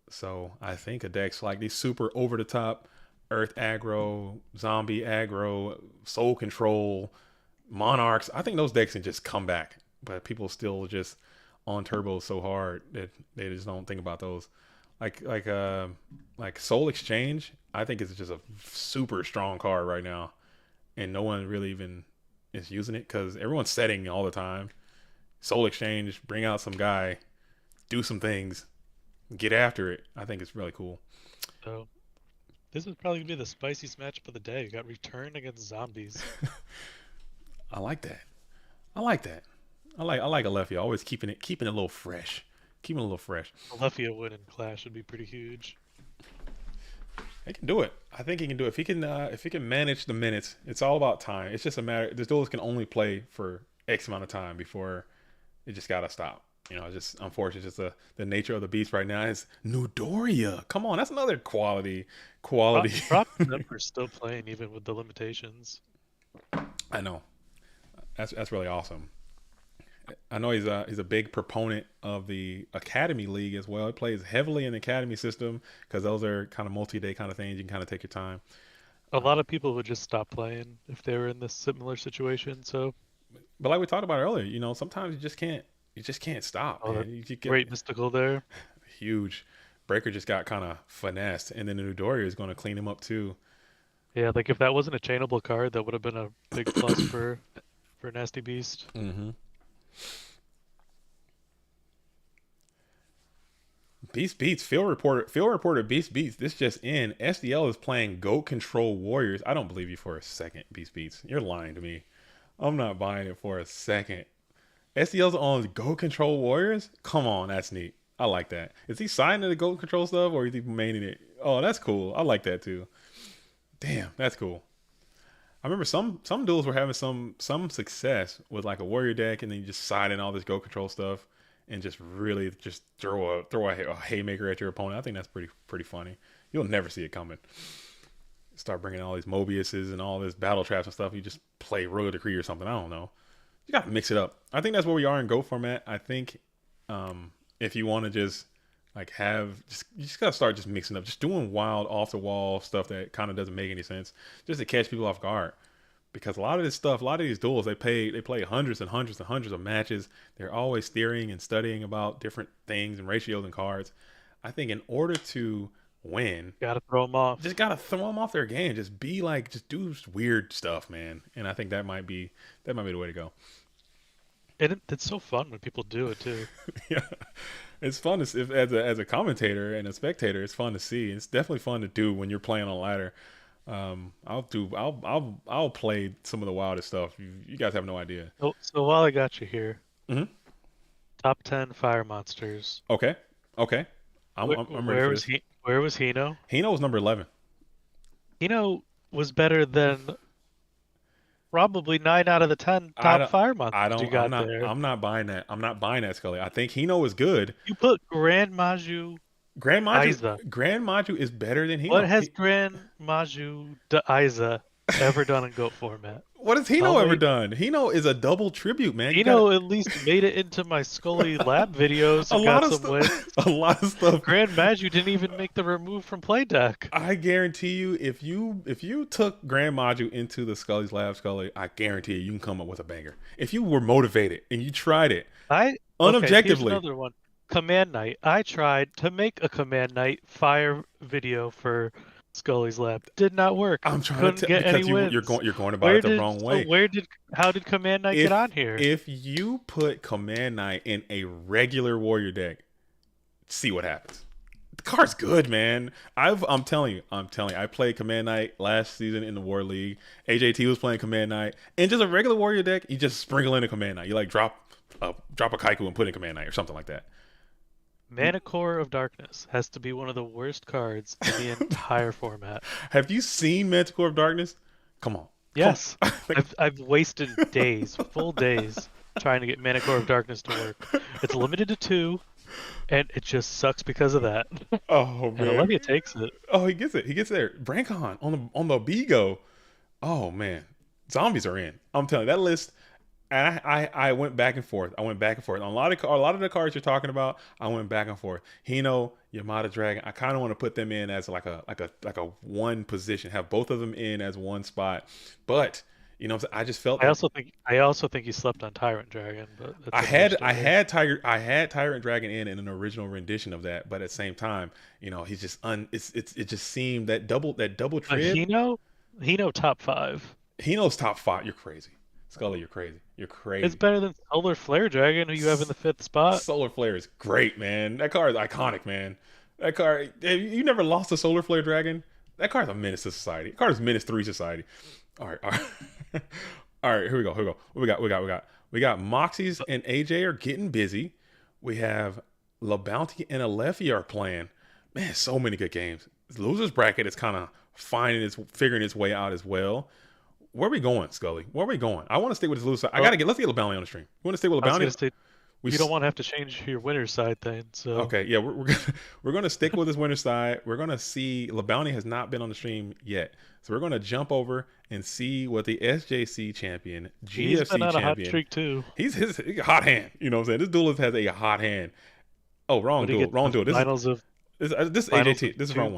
Speaker 2: So I think a deck's like these super over-the-top Earth aggro, Zombie aggro, Soul Control, Monarchs, I think those decks can just come back. But people still just on turbo so hard that they just don't think about those. Like Soul Exchange, I think it's just a super strong card right now, and no one really even is using it because everyone's setting all the time. Soul Exchange, bring out some guy, do some things, get after it. I think it's really cool.
Speaker 4: So this is probably gonna be the spiciest matchup of the day. You got Return against Zombies.
Speaker 2: I like that. I like Alefia, always keeping it a little fresh.
Speaker 4: Alefia win in Clash would be pretty huge.
Speaker 2: He can do it. I think he can do it. If he can manage the minutes, it's all about time. It's just a matter. This duelist can only play for X amount of time before it just gotta stop. You know, it's just unfortunate. It's just the nature of the beast right now. Is Nudoria. Come on, that's another quality.
Speaker 4: Prop them for still playing even with the limitations.
Speaker 2: I know. That's really awesome. I know he's a big proponent of the Academy League as well. He plays heavily in the Academy system because those are kind of multi-day kind of things. You can kind of take your time.
Speaker 4: A lot of people would just stop playing if they were in this similar situation. So,
Speaker 2: but like we talked about earlier, you know, sometimes you just can't stop.
Speaker 4: Oh, man. Great mystical there.
Speaker 2: Huge. Breaker just got kind of finessed, and then the Nudoria is going to clean him up too.
Speaker 4: Yeah, like if that wasn't a chainable card, that would have been a big plus for Nasty Beast.
Speaker 2: Mm-hmm. Beast Beats. Phil reported Beast Beats. This just in. SDL is playing Goat Control Warriors. I don't believe you for a second, Beast Beats. You're lying to me. I'm not buying it for a second. SDL's on Goat Control Warriors? Come on, that's neat. I like that. Is he signing the Goat Control stuff or is he maining it? Oh, that's cool. I like that too. Damn, that's cool. I remember some duels were having some success with like a warrior deck and then you just side in all this Goat Control stuff and just really just throw a haymaker at your opponent. I think that's pretty funny. You'll never see it coming. Start bringing all these Mobiuses and all this battle traps and stuff. You just play Royal Decree or something. I don't know. You got to mix it up. I think that's where we are in Go format. I think if you want to just like you just got to start just mixing up, just doing wild off the wall stuff that kind of doesn't make any sense just to catch people off guard. Because a lot of this stuff, a lot of these duels, they play hundreds and hundreds and hundreds of matches. They're always theorying and studying about different things and ratios and cards. I think in order to win,
Speaker 4: gotta throw them off.
Speaker 2: Just gotta throw them off their game. Just do weird stuff, man. And I think that might be the way to go.
Speaker 4: And it's so fun when people do it too.
Speaker 2: Yeah, it's fun to as a commentator and a spectator. It's fun to see. It's definitely fun to do when you're playing on ladder. I'll play some of the wildest stuff. You guys have no idea.
Speaker 4: So while I got you here,
Speaker 2: mm-hmm.
Speaker 4: Top 10 fire monsters.
Speaker 2: Okay. I'm ready for this.
Speaker 4: Where was Hino?
Speaker 2: Hino was number 11.
Speaker 4: Hino was better than probably 9 out of the 10 top fire monsters you got there.
Speaker 2: I'm not buying that. I'm not buying that, Scully. I think Hino is good.
Speaker 4: You put Grand Maju
Speaker 2: is better than Hino.
Speaker 4: What has Grand Maju Aiza ever done in GOAT format?
Speaker 2: What has Hino ever done? Hino is a double tribute, man.
Speaker 4: Hino at least made it into my Scully lab videos and got some wins.
Speaker 2: A lot of stuff.
Speaker 4: Grand Maju didn't even make the remove from play deck.
Speaker 2: I guarantee you, if you took Grand Maju into the Scully's lab, Scully, I guarantee you can come up with a banger. If you were motivated and you tried it, unobjectively.
Speaker 4: Here's another one. Command Knight. I tried to make a Command Knight fire video for Scully's lab. Did not work.
Speaker 2: I'm trying to get because you're going about it the wrong way.
Speaker 4: How did Command Knight get on here?
Speaker 2: If you put Command Knight in a regular warrior deck, see what happens. The card's good, man. I'm telling you. I played Command Knight last season in the War League. AJT was playing Command Knight, and just a regular warrior deck, you just sprinkle in a Command Knight. You like drop a Kaiku and put in Command Knight or something like that.
Speaker 4: Mana Core of Darkness has to be one of the worst cards in the entire format.
Speaker 2: Have you seen Mana Core of Darkness? Come on.
Speaker 4: Yes. I've wasted days, full days, trying to get Mana Core of Darkness to work. It's limited to 2, and it just sucks because of that.
Speaker 2: Oh, man.
Speaker 4: And Olivia takes it.
Speaker 2: Oh, he gets it. He gets there. Brancon on the Bigo. Oh, man. Zombies are in. I'm telling you, that list... And I went back and forth. On a lot of the cards you're talking about, I went back and forth. Hino, Yamada Dragon. I kind of want to put them in as like a one position. Have both of them in as one spot. But I just felt.
Speaker 4: I also think you slept on Tyrant Dragon. But
Speaker 2: I had Tyrant Dragon in an original rendition of that. But at the same time, he's just it just seemed that double trip.
Speaker 4: Hino top 5.
Speaker 2: Hino's top 5. You're crazy. Scully, you're crazy. You're crazy.
Speaker 4: It's better than Solar Flare Dragon, who you have in the 5th spot.
Speaker 2: Solar Flare is great, man. That card is iconic, man. That card, you never lost a Solar Flare Dragon? That card's a menace to society. That card is menace 3 society. All right. All right, here we go. What we got Moxies and AJ are getting busy. We have LaBounty and a Lefty are playing. Man, so many good games. Losers bracket is kind of figuring its way out as well. Where are we going, Scully? Where are we going? I want to stay with this loser side. Let's get LaBounty on the stream. We want to stay with LaBounty.
Speaker 4: You don't want to have to change your winner's side thing. So
Speaker 2: okay, yeah, we're gonna stick with this winner's side. We're gonna see LaBounty has not been on the stream yet, so we're gonna jump over and see what the SJC champion, GFC
Speaker 4: he's been on
Speaker 2: champion,
Speaker 4: a hot streak too.
Speaker 2: He's hot hand. You know what I'm saying? This duelist has a hot hand. Oh, wrong duel. This is AJT. This is the wrong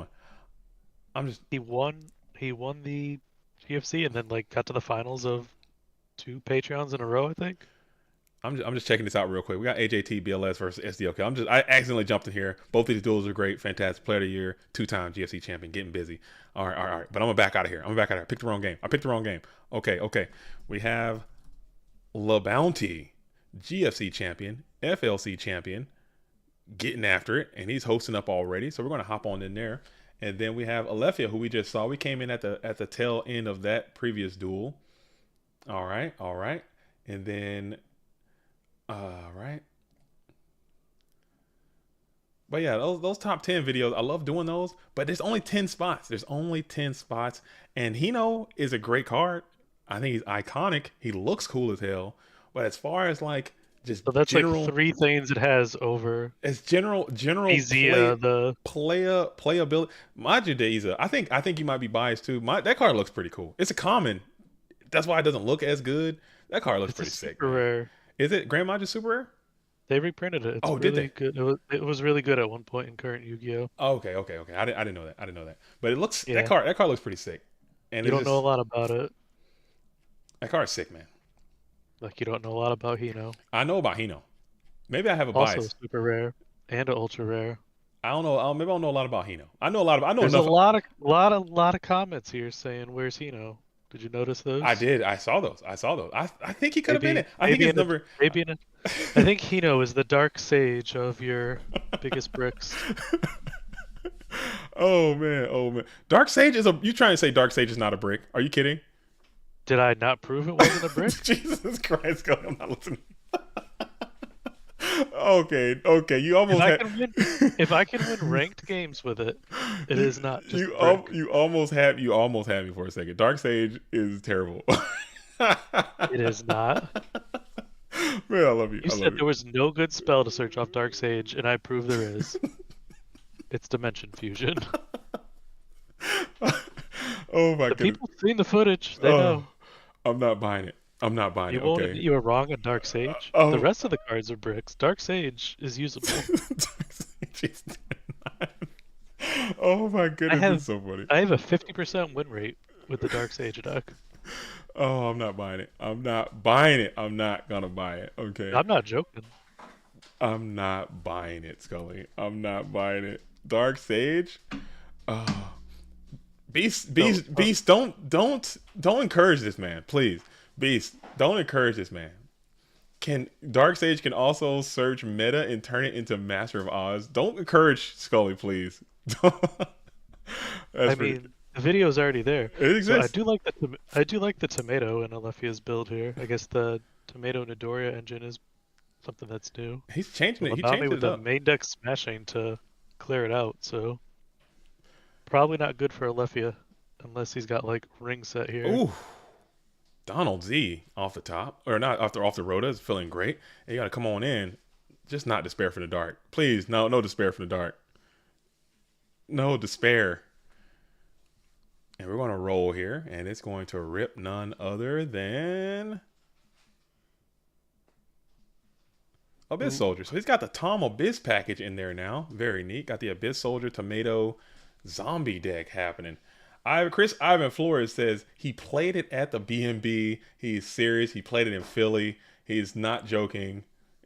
Speaker 2: one.
Speaker 4: He won the GFC and then got to the finals of 2 Patreons in a row, I think.
Speaker 2: I'm just checking this out real quick. We got AJT BLS versus SDLK. I accidentally jumped in here. Both of these duels are great, fantastic. Player of the year, 2-time GFC champion, getting busy. All right. But I'm gonna back out of here. I picked the wrong game. Okay. We have LaBounty, GFC champion, FLC champion, getting after it, and he's hosting up already. So we're going to hop on in there. And then we have Alefia, who we just saw. We came in at the tail end of that previous duel. All right. And then, all right. But yeah, those top 10 videos, I love doing those. But there's only 10 spots. And Hino is a great card. I think he's iconic. He looks cool as hell. But as far as like just
Speaker 4: so that's
Speaker 2: general,
Speaker 4: like 3 things it has over.
Speaker 2: It's general playability. Majideza, I think you might be biased too. That card looks pretty cool. It's a common. That's why it doesn't look as good. That card looks pretty sick.
Speaker 4: Super rare.
Speaker 2: Is it Grand Majid super rare?
Speaker 4: They reprinted it. It's
Speaker 2: did they?
Speaker 4: Good. It was really good at one point in current Yu-Gi-Oh.
Speaker 2: Okay. I didn't know that. But it looks that card looks pretty sick. And
Speaker 4: you don't know a lot about it.
Speaker 2: That card's sick, man.
Speaker 4: Like you don't know a lot about Hino.
Speaker 2: I know about Hino. Maybe I have a
Speaker 4: also
Speaker 2: bias.
Speaker 4: Super rare and an ultra rare.
Speaker 2: I don't know. Maybe I don't know a lot about Hino. I know
Speaker 4: There's
Speaker 2: enough.
Speaker 4: a lot of comments here saying, "Where's Hino?" Did you notice those?
Speaker 2: I did. I saw those. I think he could have been it. I think his number.
Speaker 4: I think Hino is the dark sage of your biggest bricks.
Speaker 2: Oh man. Dark Sage is you trying to say Dark Sage is not a brick? Are you kidding?
Speaker 4: Did I not prove it wasn't a brick?
Speaker 2: Jesus Christ, I'm not listening. Okay. You almost
Speaker 4: if I can win ranked games with it, it is not just
Speaker 2: you almost had me for a second. Dark Sage is terrible.
Speaker 4: It is not.
Speaker 2: Man, I love you.
Speaker 4: You said there was no good spell to search off Dark Sage, and I prove there is. It's Dimension Fusion.
Speaker 2: Oh my god.
Speaker 4: People seen the footage. They know.
Speaker 2: I'm not buying it.
Speaker 4: You won't admit you were wrong on Dark Sage. The rest of the cards are bricks. Dark Sage is usable.
Speaker 2: Dark Sage is oh my goodness, it's so funny.
Speaker 4: I have a 50% win rate with the Dark Sage deck.
Speaker 2: Oh, I'm not buying it. I'm not gonna buy it. Okay.
Speaker 4: I'm not joking.
Speaker 2: I'm not buying it, Scully. I'm not buying it. Dark Sage. Beast, don't encourage this man, please. Beast, don't encourage this man. Dark Sage can also search meta and turn it into Master of Oz. Don't encourage Scully, please.
Speaker 4: The video's already there.
Speaker 2: It exists.
Speaker 4: So I do like the tomato in Alefia's build here. I guess the tomato Nidoria engine is something that's new.
Speaker 2: He's changing it. He
Speaker 4: changed
Speaker 2: changed
Speaker 4: with
Speaker 2: it up.
Speaker 4: the main deck smashing to clear it out. So probably not good for Alefia unless he's got like ring set here.
Speaker 2: Ooh. Donald Z off the top, or not off the Rhoda is feeling great. And you got to come on in. Just not despair from the dark. Please, no despair from the dark. No despair. And we're going to roll here, and it's going to rip none other than Abyss Soldier. So he's got the Tom Abyss package in there now. Very neat. Got the Abyss Soldier Tomato Zombie deck happening. Chris Ivan Flores says he played it at the BNB. He's serious. He played it in Philly. He's not joking.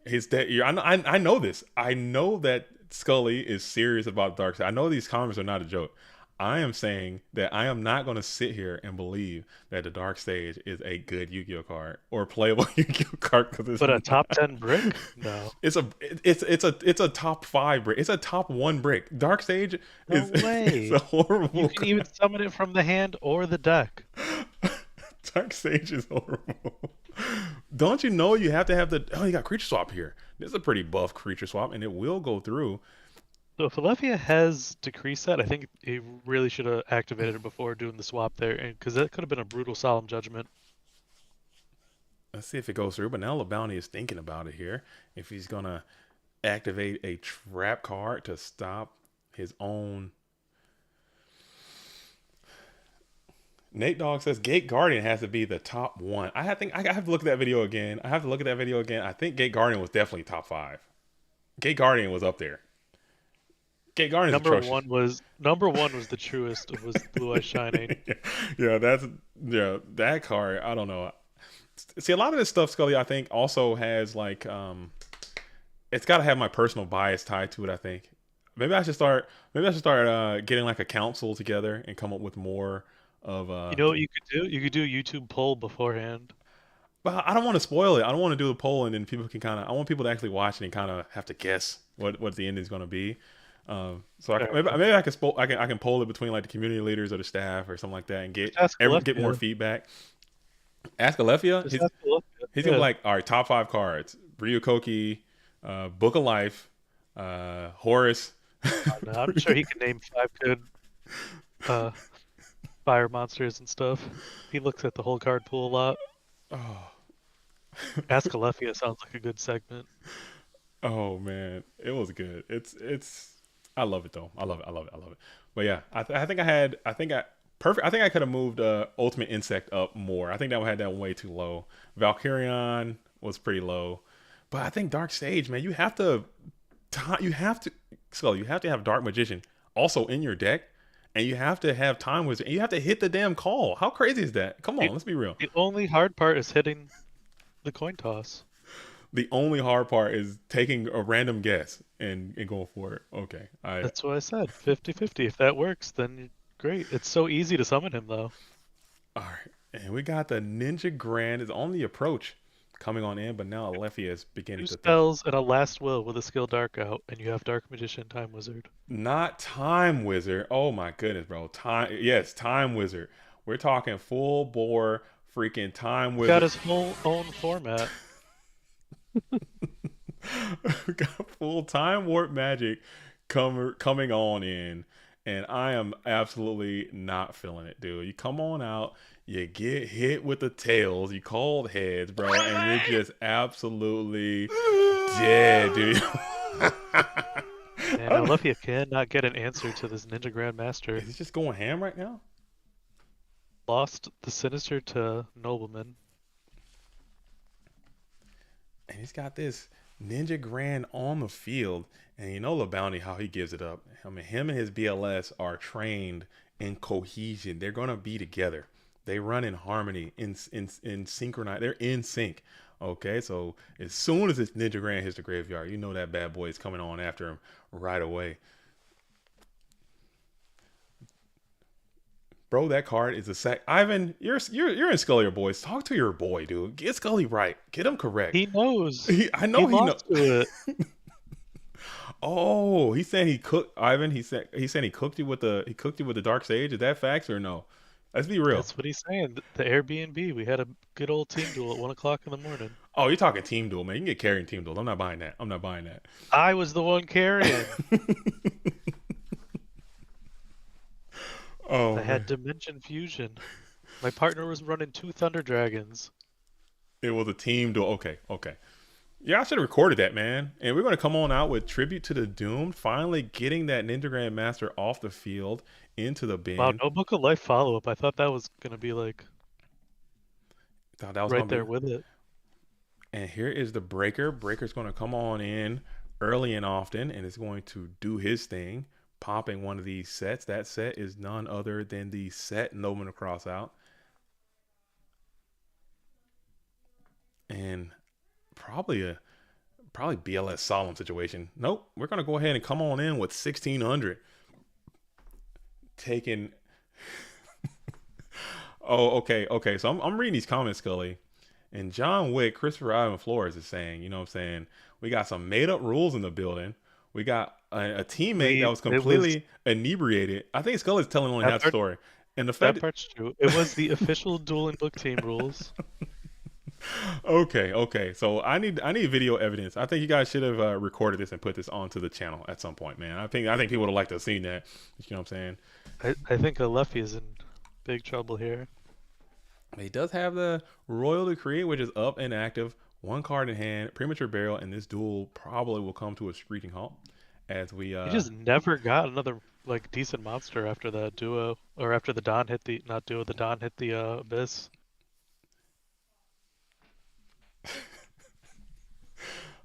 Speaker 2: I know this. I know that Scully is serious about Darkseid. I know these comments are not a joke. I am saying that I am not going to sit here and believe that the Dark Sage is a good Yu-Gi-Oh card or playable Yu-Gi-Oh card.
Speaker 4: But a top 10 brick? No.
Speaker 2: It's a top 5 brick. It's a top 1 brick. Dark Sage is a horrible.
Speaker 4: You can even summon it from the hand or the deck.
Speaker 2: Dark Sage is horrible. Don't you know you have to have you got creature swap here. This is a pretty buff creature swap, and it will go through.
Speaker 4: So if Alefia has Decree set, I think he really should have activated it before doing the swap there, because that could have been a brutal Solemn Judgment.
Speaker 2: Let's see if it goes through, but now LaBounty is thinking about it here. If he's going to activate a trap card to stop his own. Nate Dogg says Gate Guardian has to be the top 1. I have to look at that video again. I think Gate Guardian was definitely top 5. Gate Guardian was up there. Gate Guardian
Speaker 4: number one was the truest. It was Blue Eyes Shining.
Speaker 2: That card. I don't know. See, a lot of this stuff, Scully, I think also has like it's got to have my personal bias tied to it. I think maybe I should start getting like a council together and come up with more of.
Speaker 4: You know what you could do? You could do a YouTube poll beforehand.
Speaker 2: But I don't want to spoil it. I don't want to do the poll and then people can I want people to actually watch it and kind of have to guess what the ending's gonna be. So maybe I can poll it between like the community leaders or the staff or something like that and get more feedback. Ask Alefia. He's gonna be like, all right, top 5 cards: Ryukoki, Book of Life, Horus.
Speaker 4: I'm sure he can name 5 good fire monsters and stuff. He looks at the whole card pool a lot.
Speaker 2: Oh.
Speaker 4: Ask Alefia sounds like a good segment.
Speaker 2: Oh man, it was good. It's I love it though. I love it. But yeah, I think I could have moved Ultimate Insect up more. I think that one had that way too low. Valkyrion was pretty low, but I think Dark Sage, man, you have to have Dark Magician also in your deck, and you have to have Time Wizard, and you have to hit the damn call. How crazy is that? Come on, let's be real.
Speaker 4: The only hard part is hitting the coin toss.
Speaker 2: The only hard part is taking a random guess and going for it. Okay.
Speaker 4: That's what I said. 50-50. If that works, then great. It's so easy to summon him, though.
Speaker 2: All right. And we got the Ninja Grand is on the approach coming on in, but now Alefia is beginning
Speaker 4: 2 spells and a Last Will with a skill Dark out, and you have Dark Magician, Time Wizard.
Speaker 2: Not Time Wizard. Oh my goodness, bro. Time Wizard. We're talking full bore freaking Time Wizard.
Speaker 4: Got his whole own format.
Speaker 2: We got full Time Warp Magic coming on in, and I am absolutely not feeling it, dude. You come on out, you get hit with the tails, you called heads, bro, and you're just absolutely dead, dude.
Speaker 4: And Alefia cannot get an answer to this Ninja Grandmaster.
Speaker 2: Is he just going ham right now?
Speaker 4: Lost the Sinister to Nobleman.
Speaker 2: And he's got this Ninja Grand on the field. And you know LaBounty, how he gives it up. I mean, him and his BLS are trained in cohesion. They're going to be together. They run in harmony, in synchronize. They're in sync. Okay, so as soon as this Ninja Grand hits the graveyard, you know that bad boy is coming on after him right away. Bro, that card is a sack. Ivan, you're in Scully, boys. Talk to your boy, dude. Get Scully right. Get him correct.
Speaker 4: He knows.
Speaker 2: I know he knows.
Speaker 4: It.
Speaker 2: Oh, he said he cooked Ivan. He said he cooked you with the Dark Sage. Is that facts or no? Let's be real.
Speaker 4: That's what he's saying. The Airbnb. We had a good old team duel at 1 o'clock in the morning.
Speaker 2: Oh, you're talking team duel, man. You can get carrying team duel. I'm not buying that.
Speaker 4: I was the one carrying.
Speaker 2: Oh,
Speaker 4: I had Dimension Fusion. My partner was running 2 Thunder Dragons.
Speaker 2: It was a team duel. Okay. Yeah, I should have recorded that, man. And we're going to come on out with Tribute to the Doomed, finally getting that Ninja Grand Master off the field into the bin.
Speaker 4: Wow, no Book of Life follow-up. I thought that was going to be like right there with it.
Speaker 2: And here is the Breaker. Breaker's going to come on in early and often, and it's going to do his thing, popping one of these sets. That set is none other than the set Noman Across Out. And probably BLS Solemn situation. Nope, we're gonna go ahead and come on in with 1600. Taking. Oh, okay. So I'm reading these comments, Scully, and John Wick, Christopher Ivan Flores is saying, you know what I'm saying, we got some made up rules in the building. We got a teammate that was completely inebriated. I think Scully's telling only that story. And the fact
Speaker 4: that part's true. It was the official dueling book team rules.
Speaker 2: Okay. So I need video evidence. I think you guys should have recorded this and put this onto the channel at some point, man. I think people would have liked to have seen that. You know what I'm saying?
Speaker 4: I think Lefty is in big trouble here.
Speaker 2: He does have the Royal Decree, which is up and active. 1 card in hand, premature burial, and this duel probably will come to a screeching halt as we.
Speaker 4: He just never got another like decent monster after that duo, or after the Don hit the the Don hit the Abyss.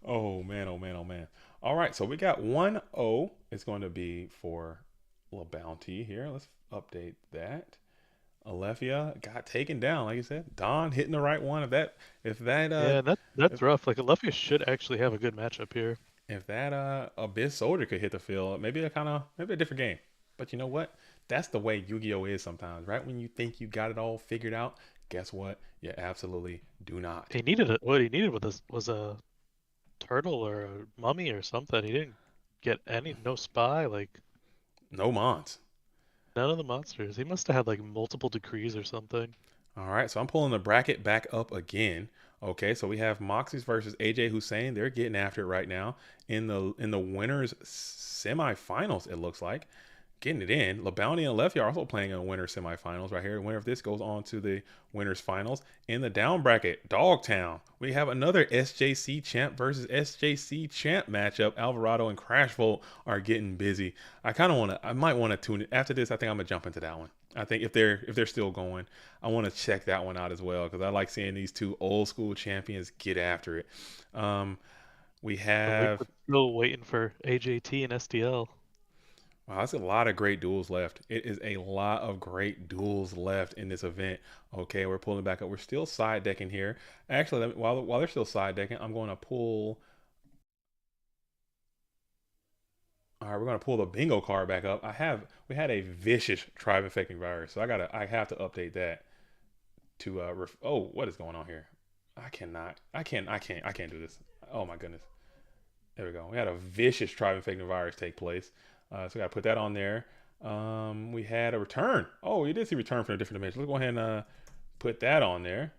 Speaker 2: Oh man. All right, so we got 1-0. It's going to be for LaBounty here. Let's update that. Alefia got taken down, like you said. Don hitting the right one.
Speaker 4: That's rough. Like Alefia should actually have a good matchup here.
Speaker 2: If that Abyss Soldier could hit the field, maybe a different game. But you know what? That's the way Yu-Gi-Oh is sometimes, right? When you think you got it all figured out, guess what? You absolutely do not.
Speaker 4: What he needed with this was a turtle or a mummy or something. He didn't get no spy, like
Speaker 2: No mons.
Speaker 4: none of the monsters. He must have had like multiple decrees or something.
Speaker 2: All right, so I'm pulling the bracket back up again. Okay, so we have Moxies versus AJ Hussein. They're getting after it right now in the winners semifinals. It looks like getting it in. LaBounty and Lefty are also playing in winners semifinals right here. The winner of this goes on to the winners finals. In the down bracket, Dogtown, we have another SJC champ versus SJC champ matchup. Alvarado and Crashvolt are getting busy. I might want to tune it after this. I think I'm gonna jump into that one. I think if they're still going, I want to check that one out as well because I like seeing these two old school champions get after it. We have
Speaker 4: still waiting for AJT and STL.
Speaker 2: Wow, that's a lot of great duels left. It is a lot of great duels left in this event. Okay, we're pulling back up. We're still side decking here. Actually, while they're still side decking, I'm going to pull. All right, we're going to pull the bingo card back up. We had a vicious tribe infecting virus, so I have to update that to oh, what is going on here? I can't do this. Oh my goodness. There we go. We had a vicious tribe infecting virus take place. So we got to put that on there. We had a return. Oh, you did see return from a different dimension. Let's go ahead and put that on there.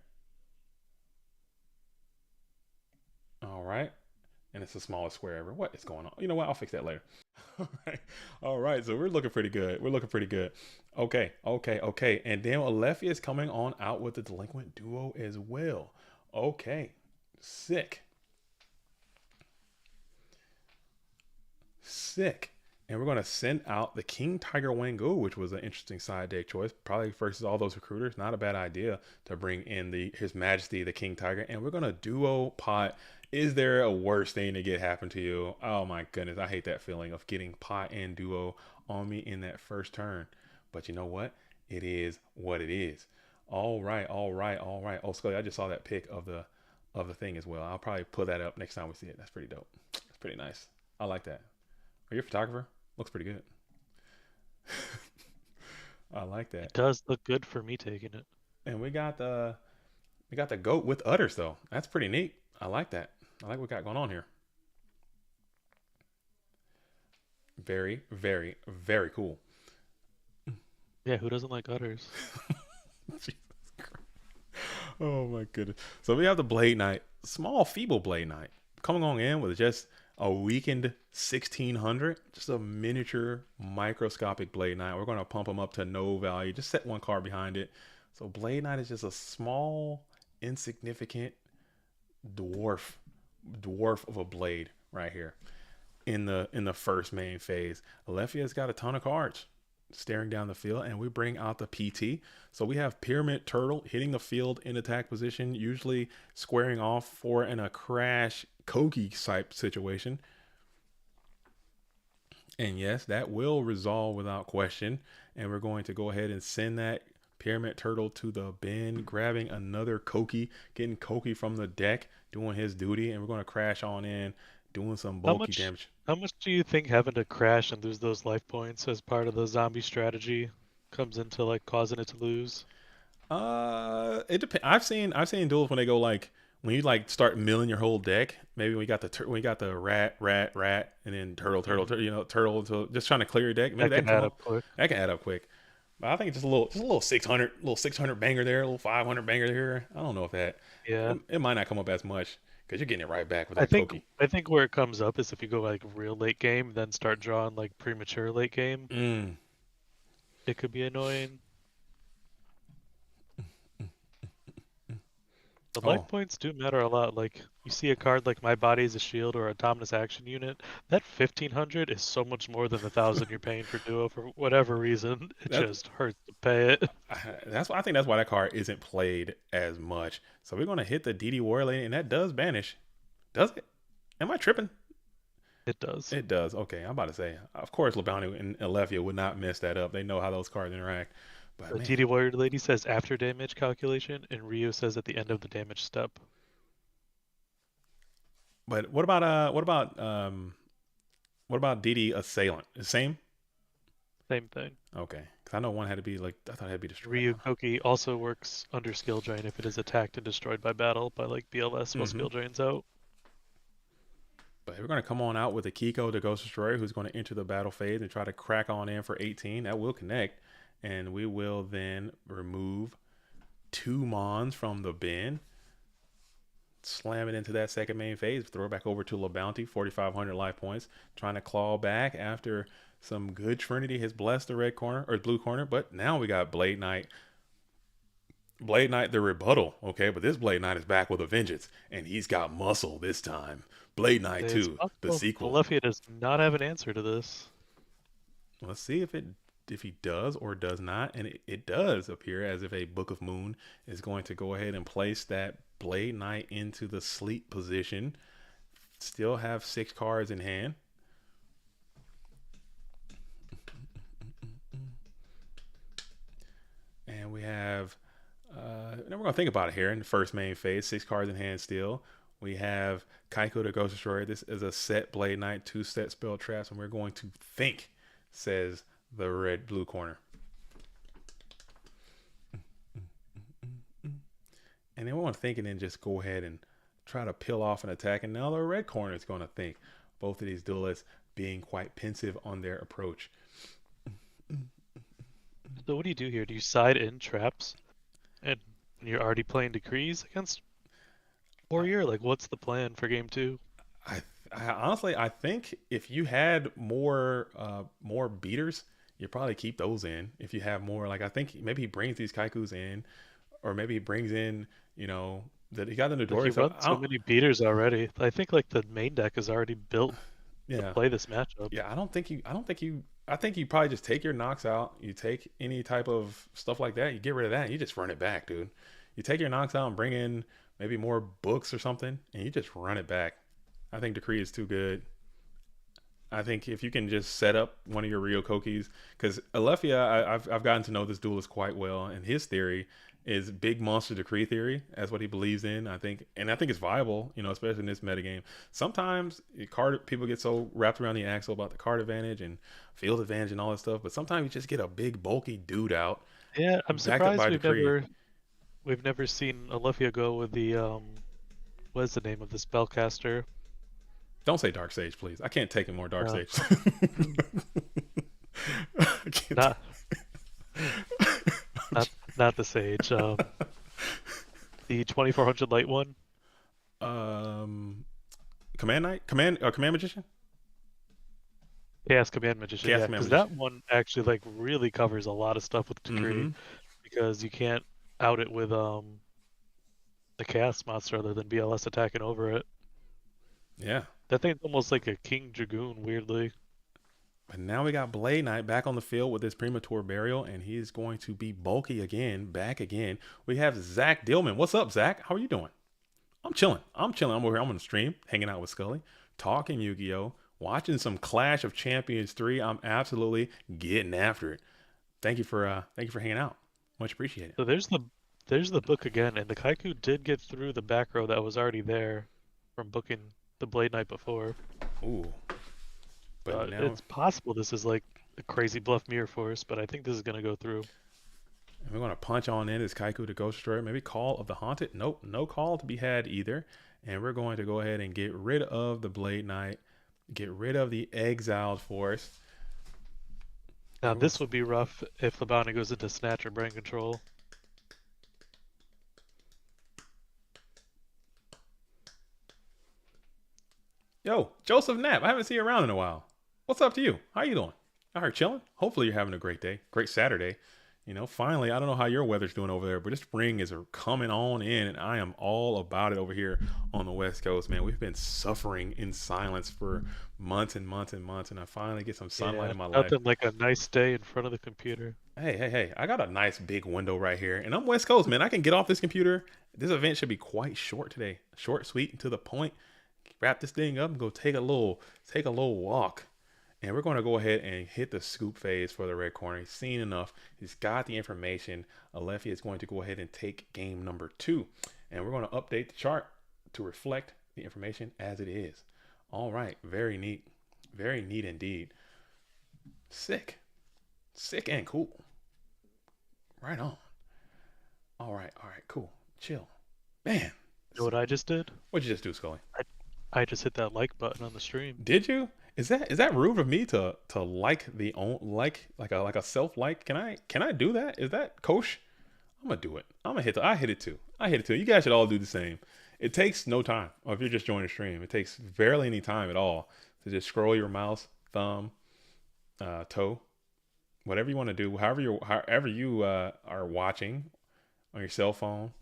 Speaker 2: All right. And it's the smallest square ever. What is going on? You know what? I'll fix that later. All right. All right. So we're looking pretty good. Okay. And then Lefty is coming on out with the delinquent duo as well. Okay. Sick. And we're going to send out the King Tiger Wango, which was an interesting side deck choice. Probably versus all those recruiters. Not a bad idea to bring in His Majesty, the King Tiger. And we're going to duo pot. Is there a worse thing to get happen to you? Oh my goodness. I hate that feeling of getting pot and duo on me in that first turn. But you know what? It is what it is. All right. Oh, Scully, I just saw that pic of the thing as well. I'll probably put that up next time we see it. That's pretty dope. That's pretty nice. I like that. Are you a photographer? Looks pretty good. I like that.
Speaker 4: It does look good for me taking it.
Speaker 2: And we got the goat with udders though. That's pretty neat. I like that. I like what we got going on here. Very, very, very cool.
Speaker 4: Yeah, who doesn't like udders?
Speaker 2: Jesus Christ. Oh my goodness. So we have the Blade Knight, small feeble Blade Knight, coming on in with just a weakened 1600, just a miniature microscopic Blade Knight. We're going to pump him up to no value. Just set one card behind it. So Blade Knight is just a small, insignificant dwarf of a blade right here in the first main phase. Lefty has got a ton of cards staring down the field, and we bring out the PT. So we have Pyramid Turtle hitting the field in attack position, usually squaring off for a crash Kogi type situation. And yes, that will resolve without question. And we're going to go ahead and send that Pyramid Turtle to the bin, grabbing another Koki, getting Koki from the deck, doing his duty. And we're going to crash on in, doing some bulky damage.
Speaker 4: How much do you think having to crash and lose those life points as part of the zombie strategy comes into like causing it to lose?
Speaker 2: It depends. I've seen duels when they go like, when you like start milling your whole deck, maybe we got the rat, and then turtle, turtle, just trying to clear your deck. Maybe that can add up quick. That can add up quick. But I think it's just a little 600 banger there, a little 500 banger there. I don't know if that.
Speaker 4: Yeah.
Speaker 2: It might not come up as much because you're getting it right back with that Koki.
Speaker 4: I think where it comes up is if you go like real late game, then start drawing like premature late game. It could be annoying. The life points do matter a lot. Like, you see a card like My Body is a Shield or a Dominus Action Unit, that 1500 is so much more than the 1000 you're paying for Duo for whatever reason. It just hurts to pay it.
Speaker 2: I think that's why that card isn't played as much. So we're going to hit the DD Warrior Lady, and that does banish. Does it? Am I tripping?
Speaker 4: It does.
Speaker 2: It does. Okay, I'm about to say. Of course, LaBounty and Alefia would not mess that up. They know how those cards interact.
Speaker 4: The DD Warrior Lady says after damage calculation, and Rio says at the end of the damage step.
Speaker 2: But what about DD Assailant? The same?
Speaker 4: Same thing.
Speaker 2: Okay, because I know one had to be like, I thought it had to be destroyed.
Speaker 4: Ryu Koki also works under skill drain if it is attacked and destroyed by battle by like BLS while skill drain's out.
Speaker 2: But we're going to come on out with a Kiko, the Ghost Destroyer, who's going to enter the battle phase and try to crack on in for 18. That will connect. And we will then remove 2 Mons from the bin. Slam it into that second main phase. Throw it back over to LaBounty, 4,500 life points. Trying to claw back after some good Trinity has blessed the red corner or blue corner. But now we got Blade Knight. Blade Knight, the rebuttal, okay? But this Blade Knight is back with a vengeance. And he's got muscle this time. Blade Knight 2, the sequel.
Speaker 4: Lefty does not have an answer to this.
Speaker 2: Let's see if he does or does not. And it does appear as if a Book of Moon is going to go ahead and place that Blade Knight into the sleep position. Still have 6 cards in hand. And we have, now we're going to think about it here in the first main phase. 6 cards in hand still. We have Kaiko the Ghost Destroyer. This is a set Blade Knight, 2 set spell traps. And we're going to think, says the red-blue corner. And they want to think and then just go ahead and try to peel off an attack. And now the red corner is going to think. Both of these duelists being quite pensive on their approach.
Speaker 4: So what do you do here? Do you side in traps? And you're already playing decrees against Warrior? Like, what's the plan for game 2?
Speaker 2: I honestly, I think if you had more beaters, you probably keep those in. If you have more, like, I think maybe he brings these Kaikus in, or maybe he brings in, that he got the Nidori.
Speaker 4: He so many beaters already. I think like the main deck is already built to play this matchup.
Speaker 2: Yeah, I think you probably just take your knocks out. You take any type of stuff like that. You get rid of that. And you just run it back, dude. You take your knocks out and bring in maybe more books or something, and you just run it back. I think Decree is too good. I think if you can just set up one of your Rio Kokis, because Alefia, I've gotten to know this duelist quite well, and his theory is big monster decree theory. That's what he believes in. I think it's viable, especially in this metagame. Sometimes people get so wrapped around the axle about the card advantage and field advantage and all that stuff, but sometimes you just get a big bulky dude out.
Speaker 4: Yeah, I'm surprised we've never seen Alefia go with the what is the name of the spellcaster?
Speaker 2: Don't say Dark Sage, please. I can't take any more Dark Sage.
Speaker 4: Not the Sage. The 2400 light one.
Speaker 2: Command Magician.
Speaker 4: Chaos Command Magician. Yeah, because that one actually like really covers a lot of stuff with Decree, because you can't out it with the Chaos monster other than BLS attacking over it.
Speaker 2: Yeah.
Speaker 4: That thing's almost like a King Dragoon, weirdly.
Speaker 2: But now we got Blade Knight back on the field with his premature burial, and he's going to be bulky again, back again. We have Zach Dillman. What's up, Zach? How are you doing? I'm chilling. I'm over here. I'm on the stream, hanging out with Scully, talking Yu-Gi-Oh!, watching some Clash of Champions 3. I'm absolutely getting after it. Thank you for hanging out. Much appreciated.
Speaker 4: So there's the book again, and the Kaiku did get through the back row that was already there from booking the Blade Knight before.
Speaker 2: Ooh. But now
Speaker 4: it's possible this is like a crazy bluff mirror force, but I think this is going to go through.
Speaker 2: And we're going to punch on in as Kaiku the Ghost Destroyer. Maybe Call of the Haunted. Nope, no call to be had either. And we're going to go ahead and get rid of the Blade Knight. Get rid of the Exiled Force.
Speaker 4: Now this would be rough if LaBounty goes into Snatch or Brain Control.
Speaker 2: Yo, Joseph Knapp. I haven't seen you around in a while. What's up to you? How you doing? I heard chilling. Hopefully you're having a great day. Great Saturday. Finally, I don't know how your weather's doing over there, but this spring is coming on in, and I am all about it over here on the West Coast, man. We've been suffering in silence for months and months and months, and I finally get some sunlight in my life.
Speaker 4: Nothing like a nice day in front of the computer.
Speaker 2: Hey, I got a nice big window right here, and I'm West Coast, man. I can get off this computer. This event should be quite short today. Short, sweet, and to the point. Wrap this thing up and go take a little walk. And we're going to go ahead and hit the scoop phase for the red corner. He's seen enough. He's got the information. Lefty is going to go ahead and take game number 2. And we're going to update the chart to reflect the information as it is. All right. Very neat. Very neat indeed. Sick. Sick and cool. Right on. All right. Cool. Chill. Man.
Speaker 4: You know what I just did?
Speaker 2: What'd you just do, Scully?
Speaker 4: I just hit that like button on the stream.
Speaker 2: Did you? Is that rude of me to like the own like a self like? Can I do that? Is that kosher? I'm gonna do it. I hit it too. You guys should all do the same. It takes no time. Or if you're just joining the stream, it takes barely any time at all to just scroll your mouse, thumb, toe, whatever you want to do, however you are watching on your cell phone.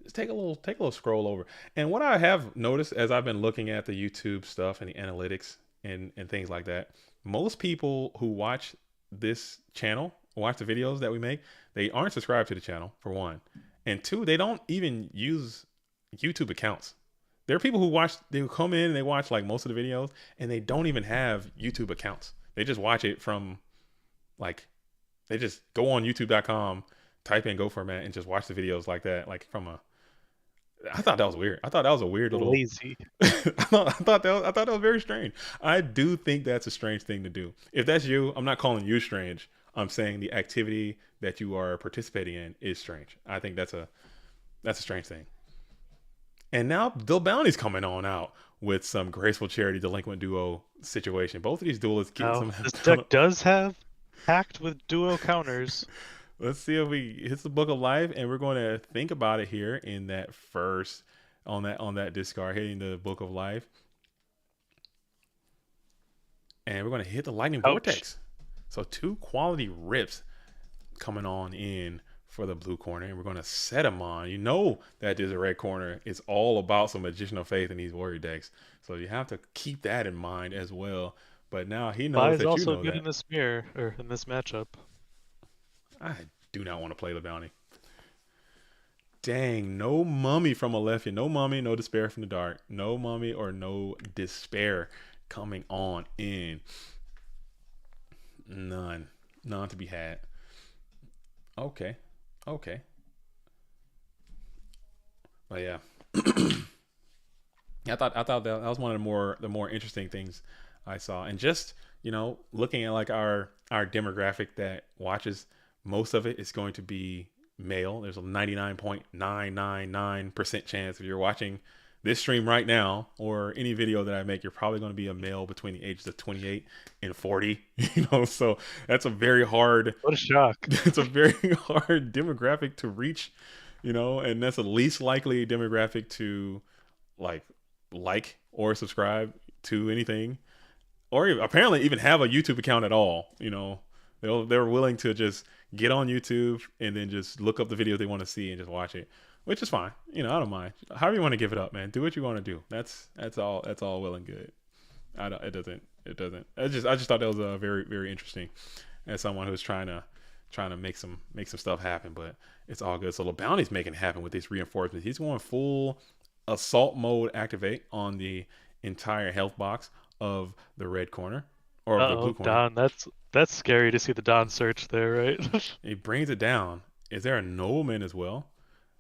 Speaker 2: Just take a little scroll over. And what I have noticed as I've been looking at the YouTube stuff and the analytics and things like that, most people who watch this channel, watch the videos that we make, they aren't subscribed to the channel, for one. And two, they don't even use YouTube accounts. There are people they come in and they watch like most of the videos and they don't even have YouTube accounts. They just watch it from they just go on youtube.com, type in Go Format and just watch the videos like that, I thought that was weird. I thought that was a weird little
Speaker 4: lazy.
Speaker 2: I thought that was very strange. I do think that's a strange thing to do. If that's you, I'm not calling you strange. I'm saying the activity that you are participating in is strange. I think that's a strange thing. And now LaBounty's coming on out with some graceful charity delinquent duo situation. Both of these duelists get some.
Speaker 4: This deck does have packed with duo counters.
Speaker 2: Let's see if we hits the Book of Life, and we're going to think about it here in that first on that discard, hitting the Book of Life, and we're going to hit the Lightning Vortex. So 2 quality rips coming on in for the blue corner, and we're going to set them on. You know that there's a red corner. It's all about some Magician of Faith in these warrior decks, so you have to keep that in mind as well. But now he knows that you know that.
Speaker 4: Spy is also good in this mirror or in this matchup.
Speaker 2: I do not want to play LaBounty. Dang, no mummy from a Lefty. No mummy, no despair from the dark. No mummy or no despair coming on in. None to be had. Okay. But yeah. I thought that was one of the more interesting things I saw. And just, looking at like our demographic that watches, most of it is going to be male. There's a 99.999% chance if you're watching this stream right now or any video that I make, you're probably going to be a male between the ages of 28 and 40. So that's a very hard.
Speaker 4: What a shock!
Speaker 2: It's a very hard demographic to reach, and that's the least likely demographic to like or subscribe to anything, or apparently even have a YouTube account at all. They're willing to just get on YouTube and then just look up the video they want to see and just watch it, which is fine. I don't mind. However you want to give it up, man. Do what you want to do. That's all well and good. It doesn't. I just thought that was very, very interesting as someone who's trying to make some stuff happen, but it's all good. So LaBounty's making it happen with these reinforcements. He's going full assault mode activate on the entire health box of the red corner or the blue corner.
Speaker 4: Don, that's scary to see the Don search there, right?
Speaker 2: He brings it down. Is there a nobleman as well?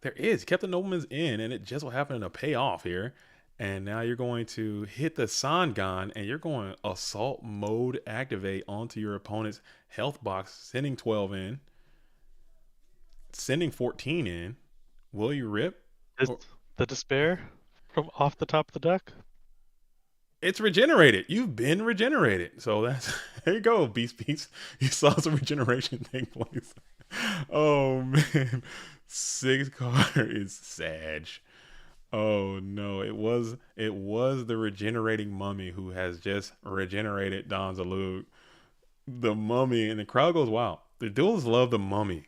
Speaker 2: There is. He kept the nobleman's in, and it just will happen to pay off here. And now you're going to hit the Sangan, and you're going assault mode activate onto your opponent's health box, sending 12 in, sending 14 in. Will you rip?
Speaker 4: The despair from off the top of the deck?
Speaker 2: It's regenerated. You've been regenerated. So there you go, Beast. You saw some regeneration take place. Oh man. 6 card is Sag. Oh no, it was the regenerating mummy who has just regenerated Don Zalug. The mummy, and the crowd goes wild. The duels love the mummy.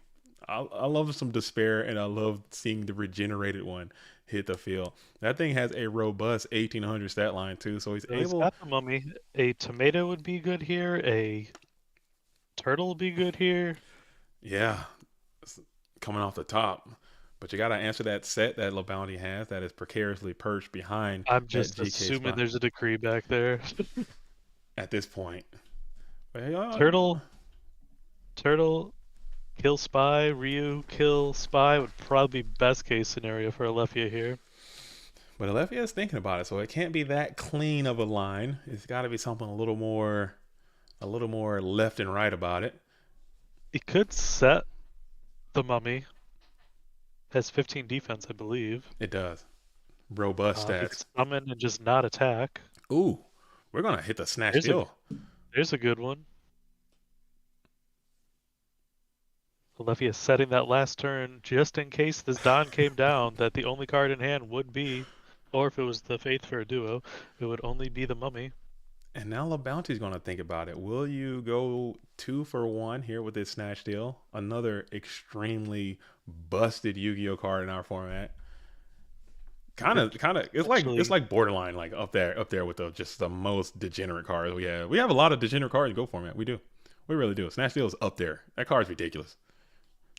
Speaker 2: I love some despair, and I love seeing the regenerated one hit the field. That thing has a robust 1800 stat line too, so he's
Speaker 4: got the mummy. A tomato would be good here. A turtle would be good here.
Speaker 2: Yeah, coming off the top. But you got to answer that set that LaBounty has that is precariously perched behind.
Speaker 4: I'm just assuming spot. There's a decree back there.
Speaker 2: At this point.
Speaker 4: Turtle, kill Spy. Ryu, kill Spy would probably be best case scenario for Alefia here.
Speaker 2: But Alefia is thinking about it, so it can't be that clean of a line. It's got to be something a little more left and right about it.
Speaker 4: It could set the mummy. Has 15 defense, I believe.
Speaker 2: It does. Robust
Speaker 4: He
Speaker 2: stats.
Speaker 4: could summon and just not attack.
Speaker 2: Ooh, we're gonna hit the snatch deal.
Speaker 4: There's a good one. Lefty is setting that last turn just in case this Don came down, that the only card in hand would be, or if it was the Faith for a duo, it would only be the Mummy.
Speaker 2: And now LaBounty's going to think about it. Will you go 2 for 1 here with this snatch deal? Another extremely busted Yu-Gi-Oh card in our format. Kind of. It's like borderline, like up there with just the most degenerate cards we have. We have a lot of degenerate cards in Go format. We do. We really do. Snatch deal is up there. That card's ridiculous.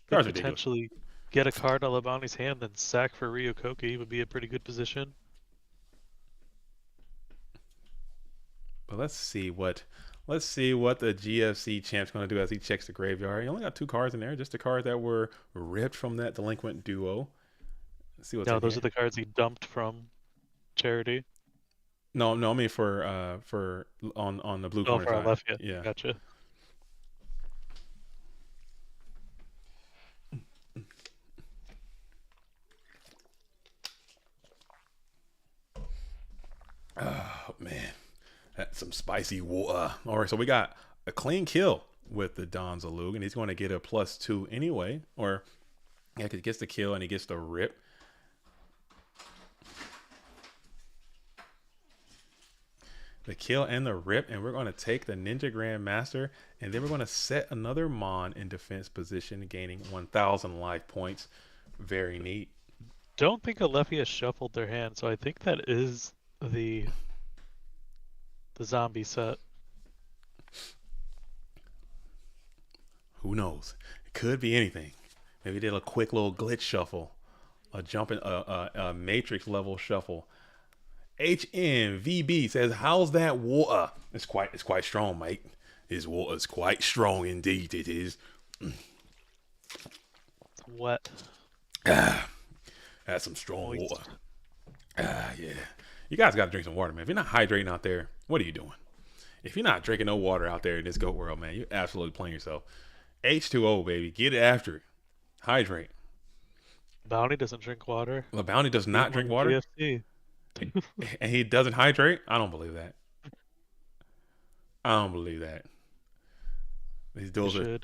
Speaker 4: Could potentially get a card on LaBounty's hand, then sack for Ryokoki would be a pretty good position.
Speaker 2: But let's see what the GFC champ's going to do as he checks the graveyard. He only got 2 cards in there, just the cards that were ripped from that delinquent duo. Let's see what's
Speaker 4: No, those are the cards he dumped from Charity.
Speaker 2: No, I mean for on the blue corner side.
Speaker 4: Left, yeah. Gotcha.
Speaker 2: Oh man, that's some spicy water. All right, so we got a clean kill with the Don Zalug, and he's going to get a +2 anyway. Or yeah, because he gets the kill and he gets the rip. The kill and the rip, and we're going to take the Ninja Grandmaster, and then we're going to set another Mon in defense position, gaining 1,000 life points. Very neat.
Speaker 4: Don't think Lefty has shuffled their hand, so I think that is the zombie set.
Speaker 2: Who knows? It could be anything. Maybe did a quick little glitch shuffle, a matrix level shuffle. HNVB says, "How's that water?" It's quite strong, mate. His water is quite strong indeed. It is.
Speaker 4: It's wet.
Speaker 2: That's some strong water. Yeah. You guys got to drink some water, man. If you're not hydrating out there, what are you doing? If you're not drinking no water out there in this GOAT world, man, you're absolutely playing yourself. H2O, baby. Get it after it. Hydrate.
Speaker 4: Bounty doesn't drink water.
Speaker 2: LaBounty does not drink water?
Speaker 4: GFC.
Speaker 2: And he doesn't hydrate? I don't believe that. These dudes are...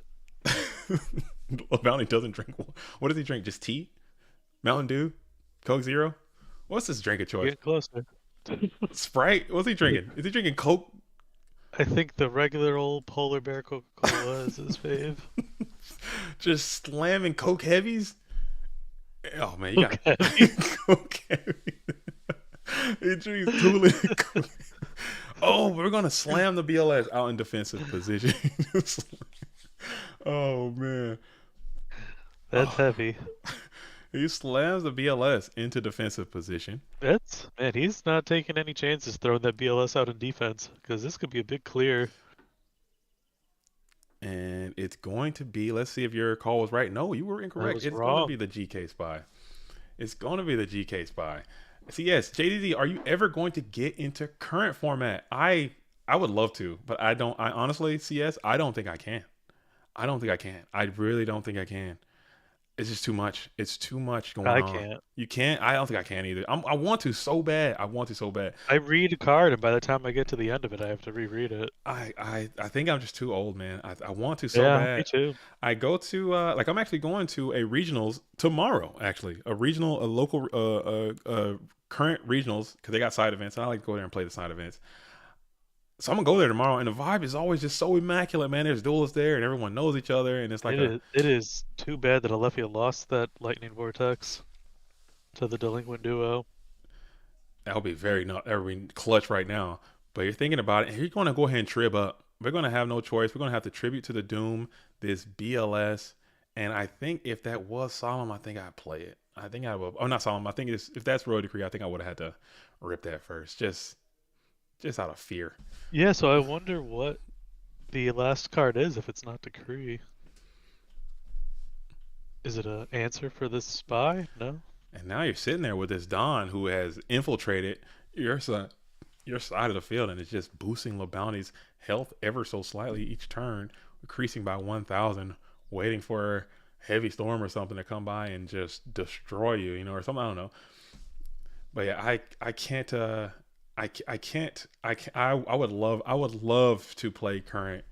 Speaker 2: LaBounty doesn't drink water. What does he drink? Just tea? Mountain Dew? Coke Zero? What's his drink of choice?
Speaker 4: Get closer.
Speaker 2: Sprite? What's he drinking? Is he drinking Coke?
Speaker 4: I think the regular old polar bear Coca-Cola is his fave.
Speaker 2: Just slamming Coke heavies? Oh man, you got Coke heavy. He drinks 2 liter Coke. Oh, we're gonna slam the BLS out in defensive position. Oh man,
Speaker 4: that's heavy.
Speaker 2: He slams the BLS into defensive position.
Speaker 4: Man, he's not taking any chances throwing that BLS out in defense, because this could be a big clear.
Speaker 2: And it's going to be, let's see if your call was right. No, you were incorrect. It's going to be the GK Spy. It's going to be the GK Spy. See, yes, JDD, are you ever going to get into current format? I would love to, but I honestly, CS, I don't think I can. I really don't think I can. It's just too much. It's too much going on.
Speaker 4: I can't.
Speaker 2: You can't? I don't think I can either. I want to so bad.
Speaker 4: I read a card, and by the time I get to the end of it, I have to reread it.
Speaker 2: I think I'm just too old, man. I want to so bad.
Speaker 4: Yeah, me too.
Speaker 2: I go to I'm actually going to a regionals tomorrow. Actually, a local current regionals, because they got side events, and I like to go there and play the side events. So I'm gonna go there tomorrow, and the vibe is always just so immaculate, man. There's duelists there, and everyone knows each other, and it's like
Speaker 4: it is too bad that Alefia lost that lightning vortex to the delinquent duo.
Speaker 2: That'll be very clutch right now. But you're thinking about it, and you're gonna go ahead and trib up. We're gonna have no choice. We're gonna have to tribute to the Doom, this BLS, and I think if that was Solemn, I think I'd play it. I think I will. Oh, not Solemn. I think if that's Royal Decree, I think I would have had to rip that first, just out of fear.
Speaker 4: Yeah, so I wonder what the last card is if it's not Decree. Is it an answer for this spy? No.
Speaker 2: And now you're sitting there with this Don who has infiltrated your side of the field, and it's just boosting LaBounty's health ever so slightly each turn, increasing by 1,000, waiting for a heavy storm or something to come by and just destroy you, or something. I don't know. But yeah, I can't. I can't. I would love to play current.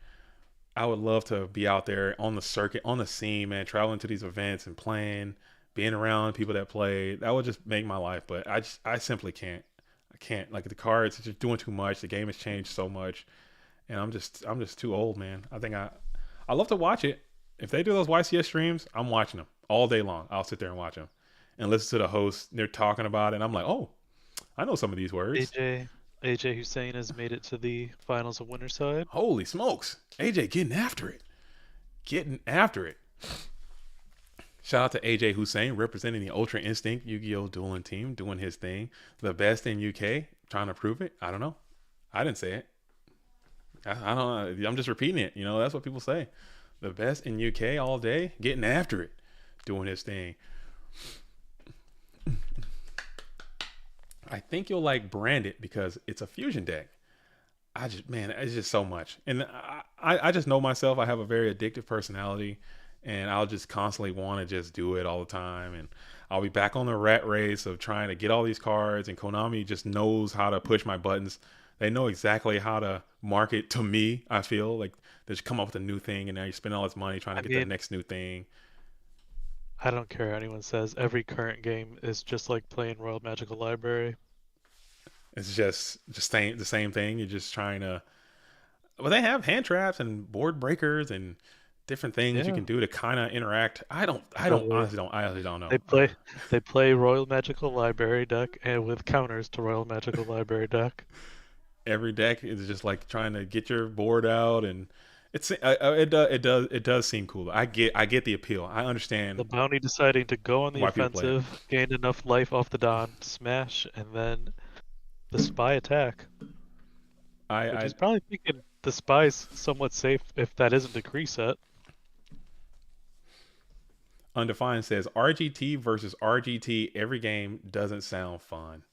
Speaker 2: I would love to be out there on the circuit, on the scene, man, traveling to these events and playing, being around people that play. That would just make my life. But I simply can't. I can't. Like the cards, it's just doing too much. The game has changed so much, and I'm just too old, man. I love to watch it. If they do those YCS streams, I'm watching them all day long. I'll sit there and watch them and listen to the hosts. They're talking about it, and I'm like, oh, I know some of these words.
Speaker 4: AJ Hussein has made it to the finals of Winterside.
Speaker 2: Holy smokes. AJ getting after it. Getting after it. Shout out to AJ Hussein representing the Ultra Instinct Yu-Gi-Oh! Dueling team, doing his thing. The best in UK, trying to prove it. I don't know. I didn't say it. I don't know. I'm just repeating it. You know, that's what people say. The best in UK all day, getting after it, doing his thing. I think you'll like Brand It because it's a fusion deck. Man, it's just so much. And I just know myself. I have a very addictive personality, and I'll just constantly want to just do it all the time. And I'll be back on the rat race of trying to get all these cards, and Konami just knows how to push my buttons. They know exactly how to market to me. I feel like they just come up with a new thing, and now you spend all this money trying to get the next new thing.
Speaker 4: I don't care what anyone says. Every current game is just like playing Royal Magical Library.
Speaker 2: It's just the same thing. You're just trying to. Well, they have hand traps and board breakers and different things you can do to kind of interact. I honestly don't know.
Speaker 4: They play Royal Magical Library deck and with counters to Royal Magical Library deck.
Speaker 2: Every deck is just like trying to get your board out, and it does seem cool. I get the appeal. I understand.
Speaker 4: LaBounty deciding to go on the offensive, gained enough life off the Don, smash, and then the spy attack. Which is probably thinking the spy's somewhat safe if that isn't a decree set.
Speaker 2: Undefined says RGT versus RGT every game doesn't sound fun.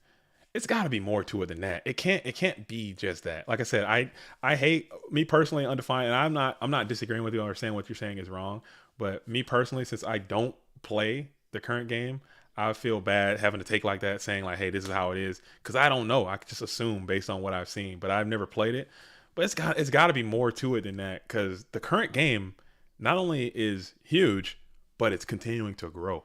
Speaker 2: It's got to be more to it than that. It can't be just that. Like I said, I hate, me personally, Undefined, and I'm not disagreeing with you or saying what you're saying is wrong, but me personally, since I don't play the current game, I feel bad having to take like that, saying like, hey, this is how it is, because I don't know. I could just assume based on what I've seen, but I've never played it. But it's got to be more to it than that, because the current game not only is huge, but it's continuing to grow.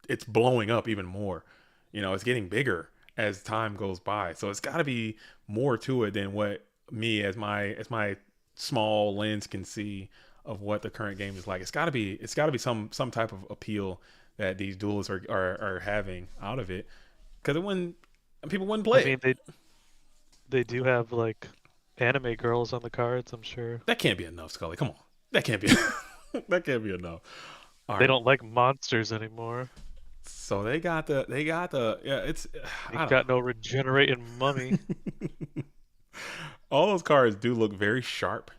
Speaker 2: It's blowing up even more. You know, it's getting bigger as time goes by. So it's got to be more to it than what me as my small lens can see of what the current game is like. It's got to be some type of appeal that these duelists are having out of it, because people wouldn't play.
Speaker 4: I mean, they do have like anime girls on the cards, I'm sure.
Speaker 2: That can't be enough, Scully. Come on, that can't be that can't be enough.
Speaker 4: They don't like monsters anymore.
Speaker 2: So they got the it's
Speaker 4: got no regenerating mummy.
Speaker 2: All those cards do look very sharp.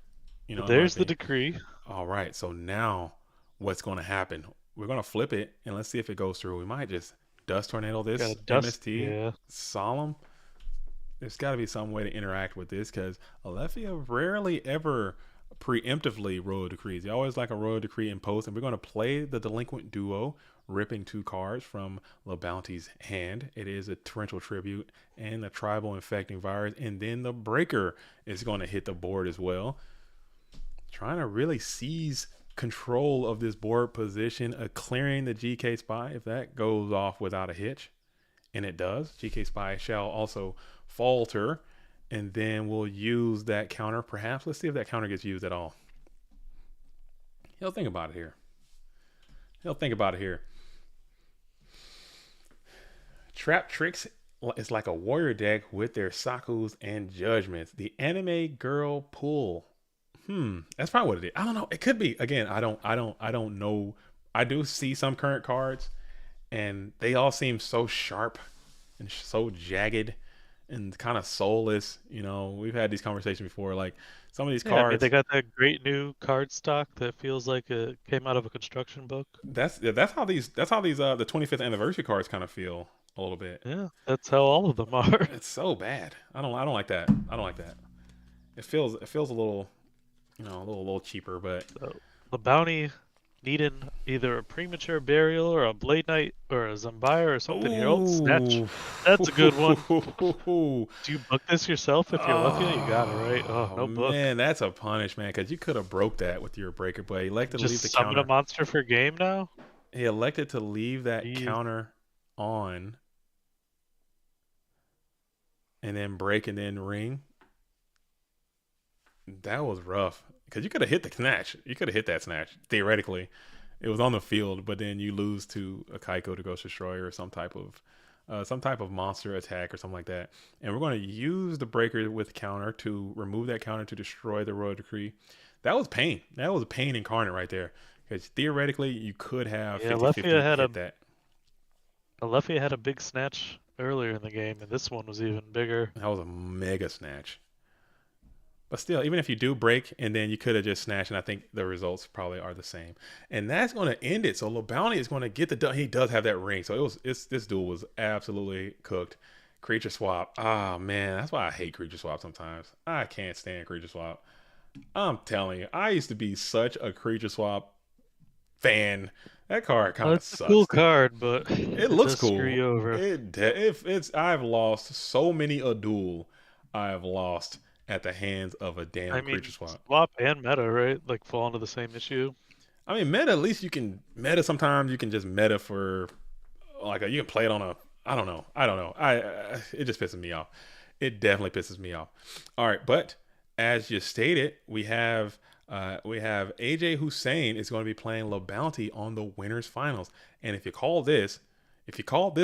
Speaker 2: You know,
Speaker 4: there's the decree.
Speaker 2: All right, so now what's going to happen? We're going to flip it and let's see if it goes through. We might just dust tornado this MST solemn. There's got to be some way to interact with this, because Lefty rarely ever preemptively royal decrees. They always like a royal decree in post, and we're going to play the delinquent duo, ripping 2 cards from LaBounty's hand. It is a torrential tribute and the tribal infecting virus, and then the breaker is going to hit the board as well, trying to really seize control of this board position, clearing the GK Spy if that goes off without a hitch, and it does. GK Spy shall also falter, and then we'll use that counter. Perhaps let's see if that counter gets used at all. He'll think about it here. Trap Tricks is like a warrior deck with their Sakus and Judgments. The anime girl pool. That's probably what it is. I don't know. It could be. Again, I don't know. I do see some current cards, and they all seem so sharp and so jagged and kind of soulless. You know, we've had these conversations before. Like some of these cards,
Speaker 4: I mean, they got that great new card stock that feels like it came out of a construction book.
Speaker 2: That's how these the 25th anniversary cards kind of feel a little bit.
Speaker 4: Yeah, that's how all of them are.
Speaker 2: It's so bad. I don't like that. I don't like that. It feels a little, a little cheaper. But
Speaker 4: so, LaBounty needing either a premature burial or a blade knight or a Zombire or something here. Oh, snatch. That's a good one. Do you book this yourself if you're Lefty? You got it, right? Oh, no book.
Speaker 2: Man, that's a punish, man, because you could have broke that with your breaker, but he elected to leave the
Speaker 4: summon
Speaker 2: counter.
Speaker 4: a monster for game now?
Speaker 2: He elected to leave that counter on and then break and then ring. That was rough. Because you could have hit the snatch. You could have hit that snatch, theoretically. It was on the field, but then you lose to a Kaiko to Ghost Destroyer or some type of monster attack or something like that. And we're going to use the breaker with counter to remove that counter to destroy the Royal Decree. That was pain. That was pain incarnate right there. Because theoretically, you could have 50-50 hit that.
Speaker 4: Lefty had a big snatch earlier in the game, and this one was even bigger.
Speaker 2: That was a mega snatch. But still, even if you do break and then you could have just snatched, and I think the results probably are the same. And that's going to end it. So LaBounty is going to get the done. He does have that ring. So this duel was absolutely cooked. Creature swap. Ah, man. That's why I hate creature swap sometimes. I can't stand creature swap. I'm telling you, I used to be such a creature swap fan. That card kind of sucks.
Speaker 4: It's a cool card, but
Speaker 2: it looks cool.
Speaker 4: Screw you over.
Speaker 2: I've lost so many a duel. I've lost at the hands of a damn creature swap.
Speaker 4: Swap and meta, right? Like fall into the same issue.
Speaker 2: I mean, meta, at least you can meta sometimes. You can just meta for you can play it on a, I don't know. It just pisses me off. It definitely pisses me off. All right, but as you stated, we have AJ Hussein is going to be playing LaBounty on the winners finals. And if you call this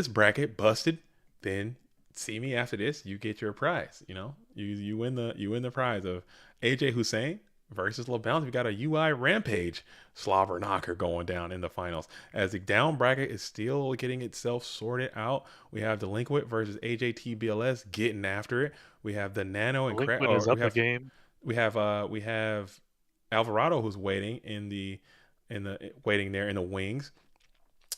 Speaker 2: bracket busted, then see me after this. You get your prize. You win the prize of AJ Hussein versus LaBounty. We got a UI Rampage slobber knocker going down in the finals. As the down bracket is still getting itself sorted out, we have Delinquent versus AJ TBLS getting after it. We have the Nano and
Speaker 4: Delinquent is up a game.
Speaker 2: We have Alvarado who's waiting waiting there in the wings.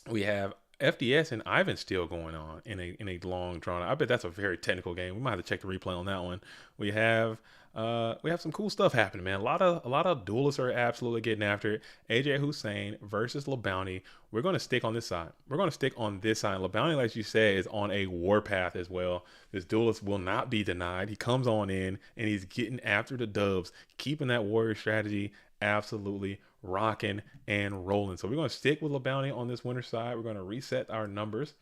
Speaker 2: We have FDS and Ivan still going on in a long drawn. I bet that's a very technical game. We might have to check the replay on that one. We have some cool stuff happening, man. A lot of duelists are absolutely getting after it. AJ Hussein versus LaBounty. We're going to stick on this side. LaBounty, like you said, is on a warpath as well. This duelist will not be denied. He comes on in and he's getting after the dubs, keeping that warrior strategy absolutely rocking and rolling. So we're going to stick with LaBounty on this winner side. We're going to reset our numbers.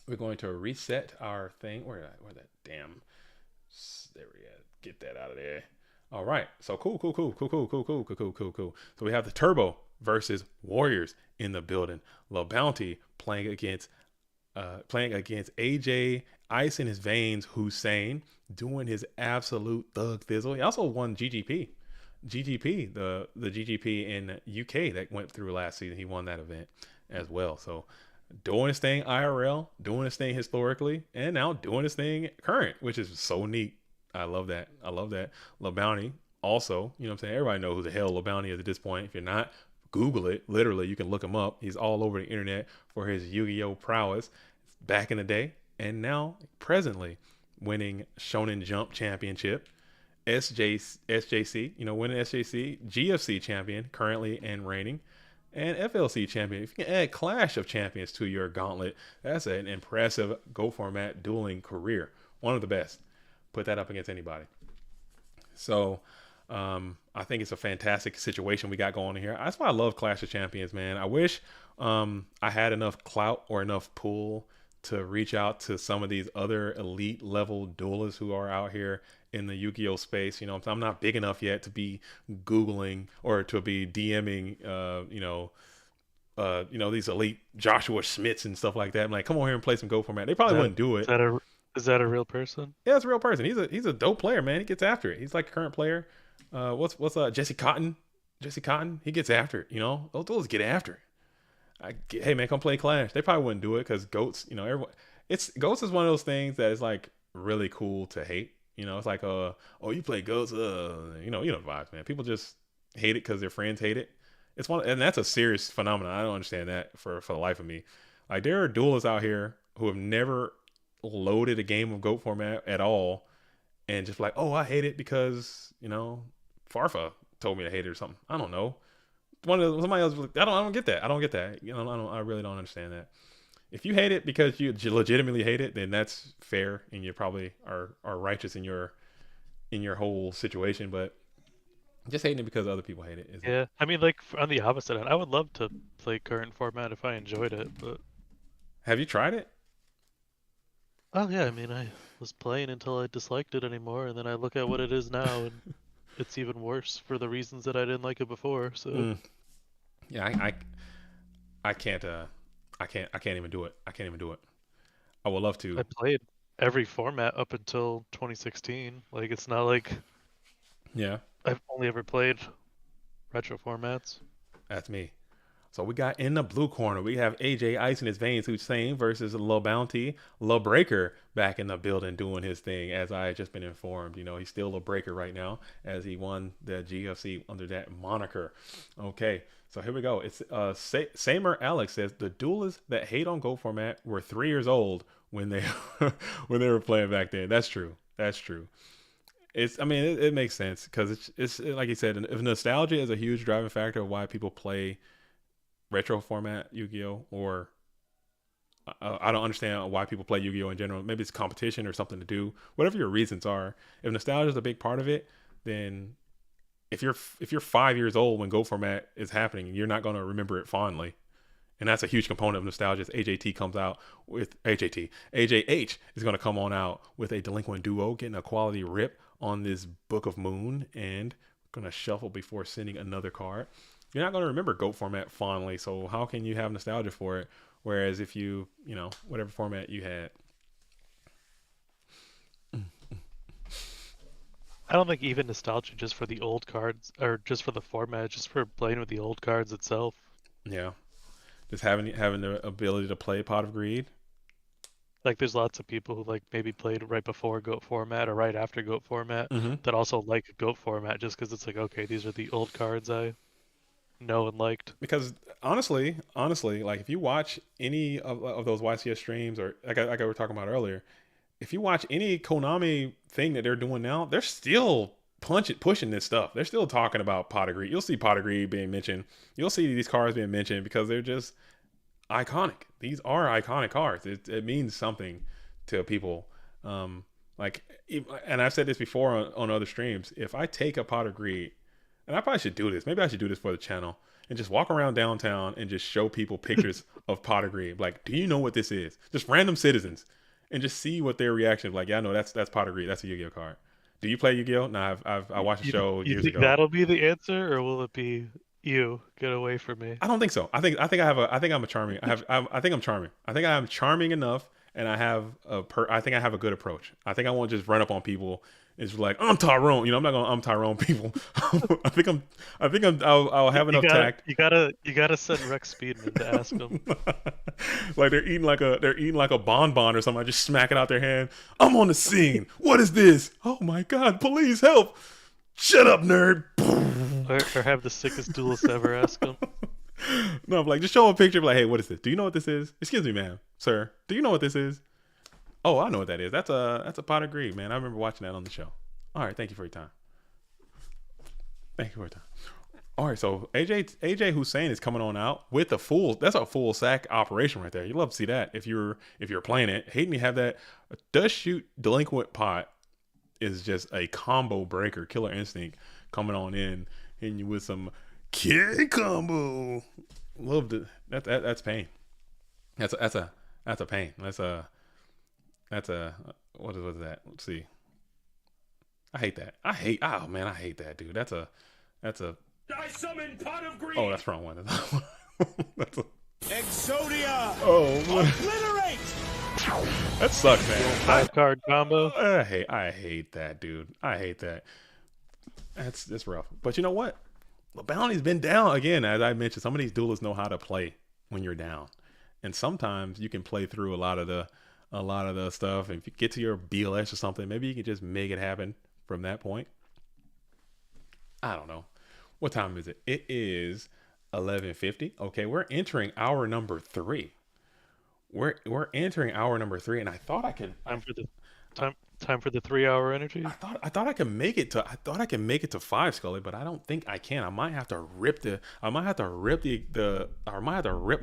Speaker 2: We're going to reset our thing. Where that damn, there we go. Get that out of there. All right. So cool. So we have the Turbo versus Warriors in the building. LaBounty playing against AJ Ice in his veins Hussein, doing his absolute thug thizzle. He also won GGP, the GGP in UK that went through last season. He won that event as well. So doing his thing IRL, doing his thing historically, and now doing his thing current, which is so neat. I love that. LaBounty also, you know what I'm saying? Everybody knows who the hell LaBounty is at this point. If you're not, Google it. Literally, you can look him up. He's all over the internet for his Yu-Gi-Oh prowess back in the day, and now presently winning Shonen Jump Championship, SJC, winning SJC, GFC champion currently and reigning, and FLC champion. If you can add Clash of Champions to your gauntlet, that's an impressive Go format dueling career. One of the best. Put that up against anybody. So I think it's a fantastic situation we got going on here. That's why I love Clash of Champions, man. I wish I had enough clout or enough pull to reach out to some of these other elite level duelists who are out here in the Yu-Gi-Oh space. I'm not big enough yet to be Googling or to be DMing, these elite Joshua Schmitz and stuff like that. I'm like, come on here and play some Go format. They probably wouldn't do it.
Speaker 4: Is that a real person?
Speaker 2: Yeah, it's a real person. He's a dope player, man. He gets after it. He's like a current player. What's Jesse Cotton? Jesse Cotton, he gets after it. Those dudes get after it. Hey man, come play Clash. They probably wouldn't do it because Goats. Everyone. Goats is one of those things that is like really cool to hate. It's like you play Goats. The vibes, man. People just hate it because their friends hate it. And that's a serious phenomenon. I don't understand that for the life of me. Like there are duelists out here who have never loaded a game of GOAT format at all and just like, I hate it because Farfa told me to hate it or something. I don't know. somebody else. I don't get that. I don't get that. I really don't understand that. If you hate it because you legitimately hate it, then that's fair, and you probably are righteous in your whole situation. But just hating it because other people hate it.
Speaker 4: Yeah, I mean, like on the opposite end, I would love to play current format if I enjoyed it, but.
Speaker 2: Have you tried it?
Speaker 4: Oh yeah, I mean, I was playing until I disliked it anymore, and then I look at what it is now, and it's even worse for the reasons that I didn't like it before. So.
Speaker 2: Yeah, I can't. I can't even do it. I can't even do it. I would love to.
Speaker 4: I played every format up until 2016. Like, it's not like.
Speaker 2: Yeah.
Speaker 4: I've only ever played retro formats.
Speaker 2: That's me. So we got in the blue corner, we have AJ Ice in his veins, Hussein versus LaBounty, LaBreaker back in the building doing his thing. As I had just been informed, he's still LaBreaker right now as he won the GFC under that moniker. Okay, so here we go. It's Samer Alex says the duelists that hate on Go format were 3 years old when they when they were playing back then. That's true. That's true. It makes sense because it's like you said, if nostalgia is a huge driving factor of why people play retro format Yu-Gi-Oh, or I don't understand why people play Yu-Gi-Oh in general. Maybe it's competition or something to do. Whatever your reasons are, if nostalgia is a big part of it, then if you're 5 years old when Go format is happening, you're not going to remember it fondly. And that's a huge component of nostalgia. AJT comes out with AJH is going to come on out with a delinquent duo, getting a quality rip on this Book of Moon, and going to shuffle before sending another card. You're not going to remember GOAT format fondly, so how can you have nostalgia for it? Whereas if whatever format you had.
Speaker 4: I don't think even nostalgia just for the old cards, or just for the format, just for playing with the old cards itself.
Speaker 2: Yeah. Just having the ability to play Pot of Greed.
Speaker 4: Like, there's lots of people who maybe played right before GOAT format or right after GOAT format that also like GOAT format just because it's like, okay, these are the old cards I know and liked.
Speaker 2: Because honestly, like if you watch any of those YCS streams, or like I were talking about earlier, if you watch any Konami thing that they're doing now, they're still pushing this stuff. They're still talking about Pot of Greed. You'll see Pot of Greed being mentioned. You'll see these cards being mentioned because they're just iconic. These are iconic cards. It means something to people. And I've said this before on other streams. If I take a Pot of Greed, and I probably should do this. Maybe I should do this for the channel and just walk around downtown and just show people pictures of Pot of Greed. Like, do you know what this is? Just random citizens, and just see what their reaction is. Like, yeah, no, that's Pot of Greed. That's a Yu-Gi-Oh card. Do you play Yu-Gi-Oh? No, I watched the show years ago.
Speaker 4: You think that'll be the answer, or will it be you get away from me?
Speaker 2: I don't think so. I think I'm charming. I think I'm charming. I think I'm charming enough, and I think I have a good approach. I think I won't just run up on people. It's like, I'm Tyrone. I'm not gonna Tyrone people. I'll have enough tact.
Speaker 4: You gotta send Rex Speedman to ask them.
Speaker 2: Like they're eating like a bonbon or something. I just smack it out their hand. I'm on the scene. What is this? Oh my god! Please help! Shut up, nerd.
Speaker 4: Or have the sickest duelist ever ask them.
Speaker 2: No, I'm like, just show them a picture. Like, hey, what is this? Do you know what this is? Excuse me, ma'am, sir. Do you know what this is? Oh, I know what that is. That's a Pot of Greed, man. I remember watching that on the show. All right, thank you for your time. All right, so AJ Hussein is coming on out with a full sack operation right there. You love to see that if you're playing it. Hating to have that. Does shoot delinquent pot is just a combo breaker. Killer Instinct coming on in, hitting you with some kid combo. Love that's pain. That's a pain. That's a what is that? Let's see. I hate that. I hate that, dude. That's a
Speaker 3: I summon Pot of Greed.
Speaker 2: Oh, that's the wrong one. That's a
Speaker 3: Exodia.
Speaker 2: Oh,
Speaker 3: Obliterate.
Speaker 2: That sucks, man.
Speaker 4: 5-card combo.
Speaker 2: I hate that, dude. I hate that. That's rough. But you know what? LaBounty's been down again. As I mentioned, some of these duelists know how to play when you're down, and sometimes you can play through a lot of the stuff. And if you get to your BLS or something, maybe you can just make it happen from that point. I don't know. What time is it? It is 11:50. Okay, we're entering hour number 3. We're entering hour number 3, and I thought I could.
Speaker 4: Time for the 3-hour energy.
Speaker 2: I thought I could make it to 5, Scully, but I don't think I can. I might have to rip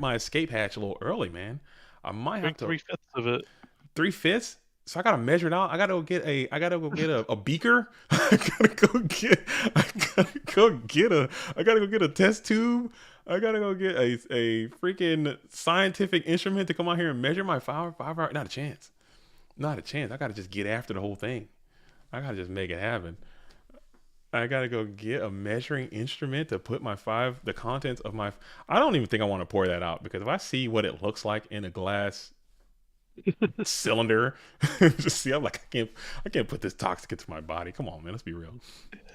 Speaker 2: my escape hatch a little early, man. I might have to
Speaker 4: 3/5 of it.
Speaker 2: 3/5. So I gotta measure it out. I gotta go get a beaker. I gotta go get a test tube. I gotta go get a freaking scientific instrument to come out here and measure my 5 hour. Not a chance. Not a chance. I gotta just get after the whole thing. I gotta just make it happen. I gotta go get a measuring instrument to put the contents of my. I don't even think I want to pour that out, because if I see what it looks like in a glass cylinder, just see, I'm like, I can't put this toxic into my body. Come on, man, let's be real.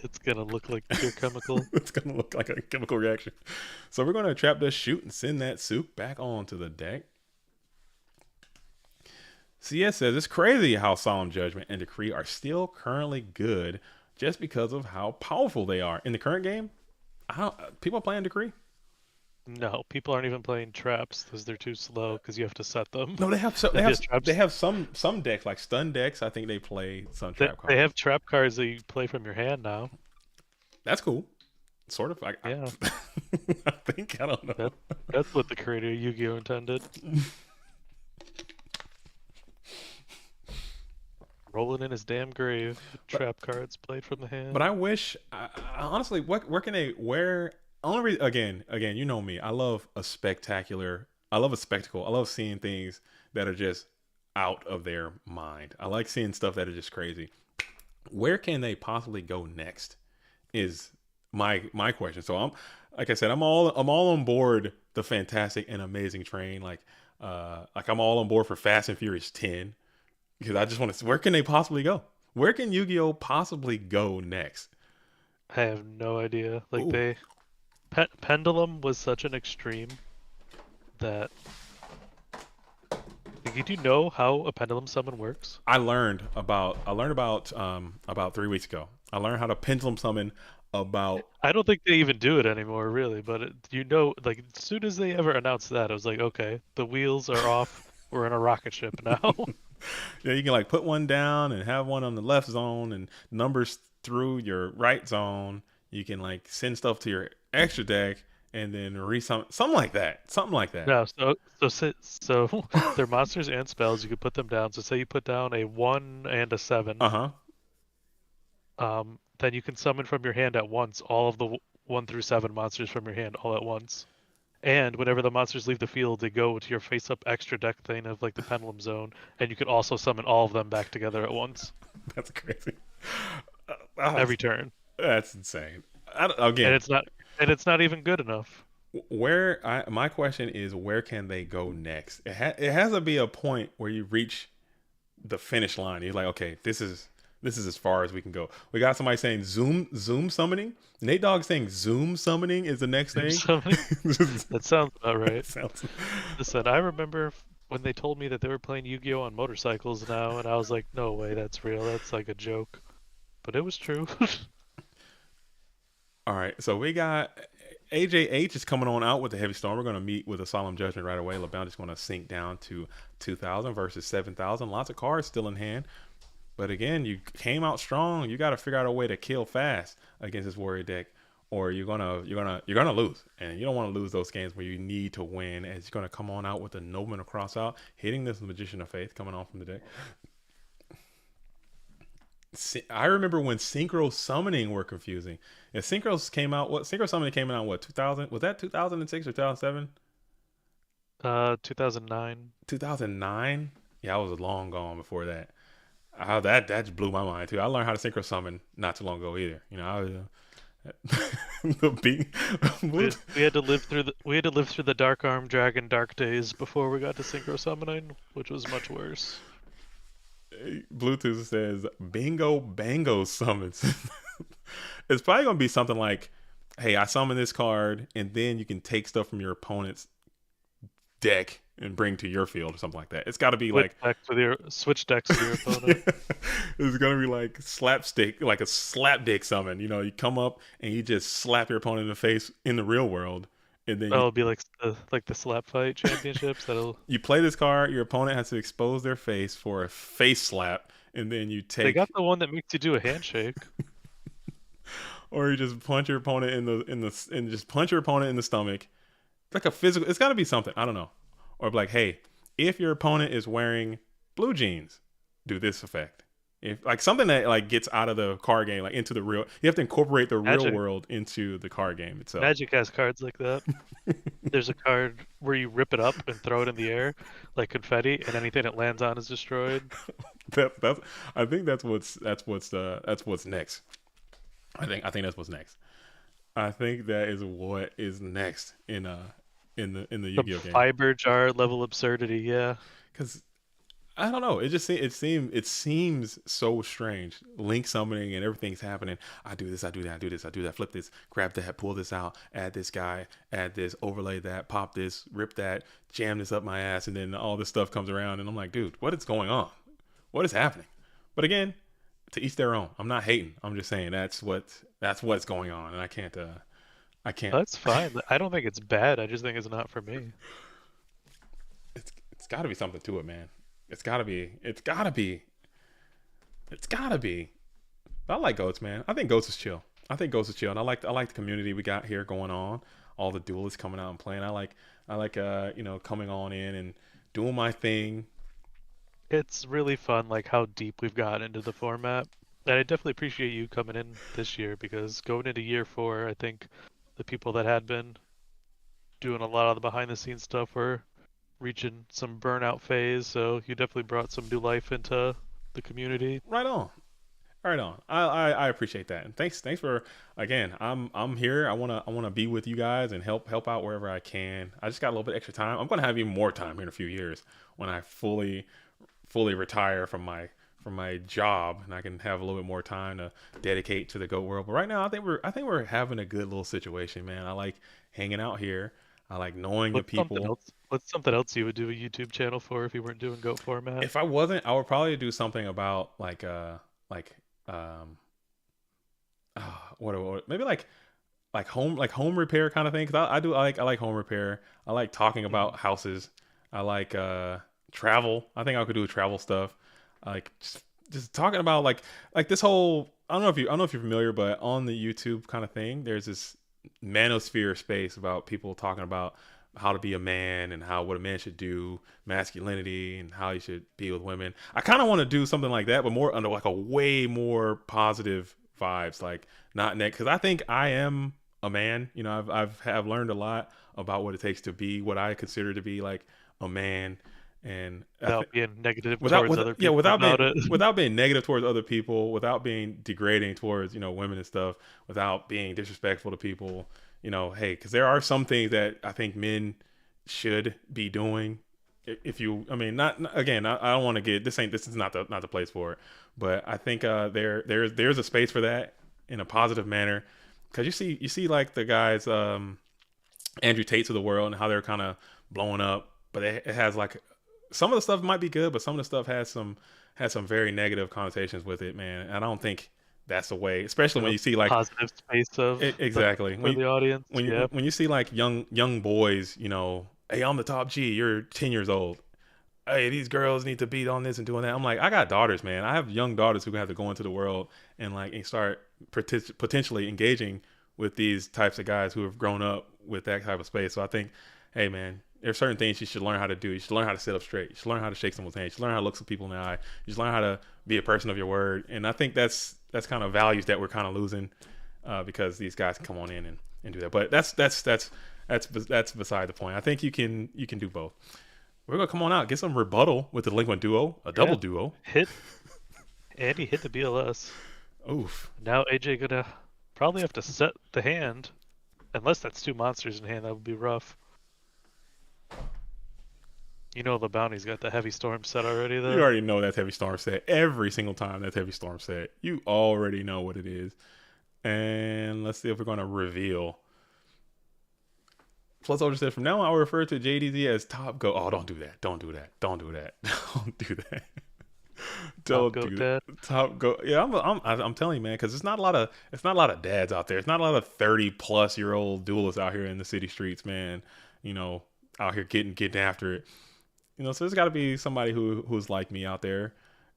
Speaker 4: It's gonna look like pure chemical.
Speaker 2: It's gonna look like a chemical reaction. So we're gonna trap this chute and send that soup back onto the deck. CS says it's crazy how Solemn Judgment and Decree are still currently good just because of how powerful they are. In the current game, people are playing Decree.
Speaker 4: No, people aren't even playing traps because they're too slow because you have to set them.
Speaker 2: No, they have some decks, like stun decks. I think they play some trap cards.
Speaker 4: They have trap cards that you play from your hand now.
Speaker 2: That's cool. Sort of.
Speaker 4: Yeah.
Speaker 2: I don't know.
Speaker 4: That's what the creator of Yu-Gi-Oh! Intended. Rolling in his damn grave. Trap cards played from the hand.
Speaker 2: But I wish, honestly, where can they, only reason, again, you know me. I love a spectacle. I love seeing things that are just out of their mind. I like seeing stuff that are just crazy. Where can they possibly go next is my question. So like I said, I'm all on board the fantastic and amazing train. Like I'm all on board for Fast and Furious 10. Because I just want to see, where can they possibly go? Where can Yu-Gi-Oh! Possibly go next?
Speaker 4: I have no idea. Like Pendulum was such an extreme that. Like, do you know how a pendulum summon works?
Speaker 2: I learned about 3 weeks ago. I learned how to pendulum summon about.
Speaker 4: I don't think they even do it anymore, really. But like as soon as they ever announced that, I was like, okay, the wheels are off. We're in a rocket ship now.
Speaker 2: Yeah, you can like put one down and have one on the left zone and numbers through your right zone. You can like send stuff to your extra deck and then something like that.
Speaker 4: No, so they're monsters and spells. You could put them down. So say you put down a 1 and a 7. Then you can summon from your hand at once all of the 1 through 7 monsters from your hand all at once. And whenever the monsters leave the field, they go to your face-up extra deck thing of like the Pendulum Zone, and you can also summon all of them back together at once.
Speaker 2: That's crazy.
Speaker 4: Every turn.
Speaker 2: That's insane.
Speaker 4: And it's not even good enough.
Speaker 2: My question is, where can they go next? It has to be a point where you reach the finish line. You're like, okay, this is as far as we can go. We got somebody saying Zoom summoning. Nate Dogg saying Zoom summoning is the next thing.
Speaker 4: That sounds about right. Listen, I remember when they told me that they were playing Yu-Gi-Oh! On motorcycles now, and I was like, no way, that's real. That's like a joke. But it was true.
Speaker 2: All right, so we got AJH is coming on out with the Heavy Storm. We're going to meet with a Solemn Judgment right away. LaBounty's going to sink down to 2,000 versus 7,000. Lots of cards still in hand. But again, you came out strong. You got to figure out a way to kill fast against this warrior deck, or you're gonna lose. And you don't want to lose those games where you need to win. And it's gonna come on out with a Nobleman Cross out, hitting this Magician of Faith coming on from the deck. I remember when Synchro Summoning were confusing. If Synchro Summoning came out what 2000? Was that 2006 or 2007?
Speaker 4: 2009.
Speaker 2: 2009. Yeah, I was long gone before that. That just blew my mind too. I learned how to synchro summon not too long ago either. You know, I was
Speaker 4: we had to live through the Dark Arm Dragon Dark days before we got to synchro summoning, which was much worse.
Speaker 2: Bluetooth says bingo bango summons. It's probably gonna be something like, hey, I summon this card and then you can take stuff from your opponent's deck and bring to your field or something like that. It's got to be
Speaker 4: switch decks with your opponent.
Speaker 2: It's gonna be like slapstick, like a slapdick summon. You know, you come up and you just slap your opponent in the face in the real world, and then
Speaker 4: it'll be like the slap fight championships. You
Speaker 2: play this card, your opponent has to expose their face for a face slap, and then you take.
Speaker 4: They got the one that makes you do a handshake.
Speaker 2: Or you just punch your opponent and just punch your opponent in the stomach. Like a physical. It's got to be something. I don't know. Or like, hey, if your opponent is wearing blue jeans, do this effect. If like something that like gets out of the card game, like into the real, you have to incorporate the real world into the card game itself.
Speaker 4: Magic has cards like that. There's a card where you rip it up and throw it in the air like confetti, and anything it lands on is destroyed.
Speaker 2: I think that's what's next. I think that's what's next. I think that is what is next in the Yu-Gi-Oh game.
Speaker 4: Fiber jar level absurdity, yeah.
Speaker 2: Because I don't know. It seems so strange. Link summoning and everything's happening. I do this, I do that, I do this, I do that, flip this, grab that, pull this out, add this guy, add this, overlay that, pop this, rip that, jam this up my ass, and then all this stuff comes around and I'm like, dude, what is going on? What is happening? But again, to each their own. I'm not hating. I'm just saying that's what's going on, and I can't.
Speaker 4: That's fine. I don't think it's bad. I just think it's not for me.
Speaker 2: It's got to be something to it, man. It's got to be. I like Goats, man. I think Goats is chill. And I like the community we got here going on. All the duelists coming out and playing. I like coming on in and doing my thing.
Speaker 4: It's really fun, like how deep we've gotten into the format. And I definitely appreciate you coming in this year, because going into year 4, I think the people that had been doing a lot of the behind the scenes stuff were reaching some burnout phase. So you definitely brought some new life into the community.
Speaker 2: Right on. I appreciate that, and thanks for again. I'm here. I wanna be with you guys and help out wherever I can. I just got a little bit extra time. I'm gonna have even more time here in a few years when I fully retire from my job, and I can have a little bit more time to dedicate to the GOAT world. But right now, I think we're having a good little situation, man. I like hanging out here. I like knowing the people.
Speaker 4: What's something else you would do a YouTube channel for if you weren't doing GOAT format?
Speaker 2: If I wasn't, I would probably do something about maybe like home repair kind of thing. Cause I like home repair. I like talking about houses. I like travel. I think I could do travel stuff. Like just talking about like this whole. I don't know if you're familiar, but on the YouTube kind of thing, there's this manosphere space about people talking about how to be a man and what a man should do, masculinity, and how he should be with women. I kind of want to do something like that, but more under like a way more positive vibes, like not neck. Because I think I am a man. You know, I've learned a lot about what it takes to be what I consider to be like a man. And
Speaker 4: without being negative towards other people.
Speaker 2: Yeah, without being negative towards other people, without being degrading towards, women and stuff, without being disrespectful to people, hey, because there are some things that I think men should be doing. I don't want to get this is not the place for it, but I think there's a space for that in a positive manner, because you see like the guys, Andrew Tates of the world, and how they're kind of blowing up, but it has like. Some of the stuff might be good, but some of the stuff has some very negative connotations with it, man. And I don't think that's the way, especially when you see like
Speaker 4: positive space of
Speaker 2: exactly
Speaker 4: for the audience.
Speaker 2: When you see like young boys, hey, I'm the top G. You're 10 years old. Hey, these girls need to beat on this and doing that. I'm like, I got daughters, man. I have young daughters who have to go into the world and start potentially engaging with these types of guys who have grown up with that type of space. So I think, hey, man. There's certain things you should learn how to do. You should learn how to sit up straight. You should learn how to shake someone's hand. You should learn how to look some people in the eye. You should learn how to be a person of your word. And I think that's kind of values that we're kind of losing because these guys can come on in and do that. But that's beside the point. I think you can do both. We're gonna come on out, get some rebuttal with the delinquent duo, double duo.
Speaker 4: Andy hit the BLS.
Speaker 2: Oof.
Speaker 4: Now AJ gonna probably have to set the hand, unless that's 2 monsters in hand. That would be rough. LaBounty's got the heavy storm set already, though.
Speaker 2: You already know that's heavy storm set. Every single time that's heavy storm set. You already know what it is. And let's see if we're going to reveal. Plus, Ultra said, from now on, I'll refer to JDZ as Top Go. Oh, don't do that. Don't do that. Don't do that. Don't do that. Don't do that. Top Go. Yeah, I'm telling you, man, because it's not a lot of dads out there. It's not a lot of 30-plus-year-old duelists out here in the city streets, man. Out here getting after it. So there's got to be somebody who's like me out there,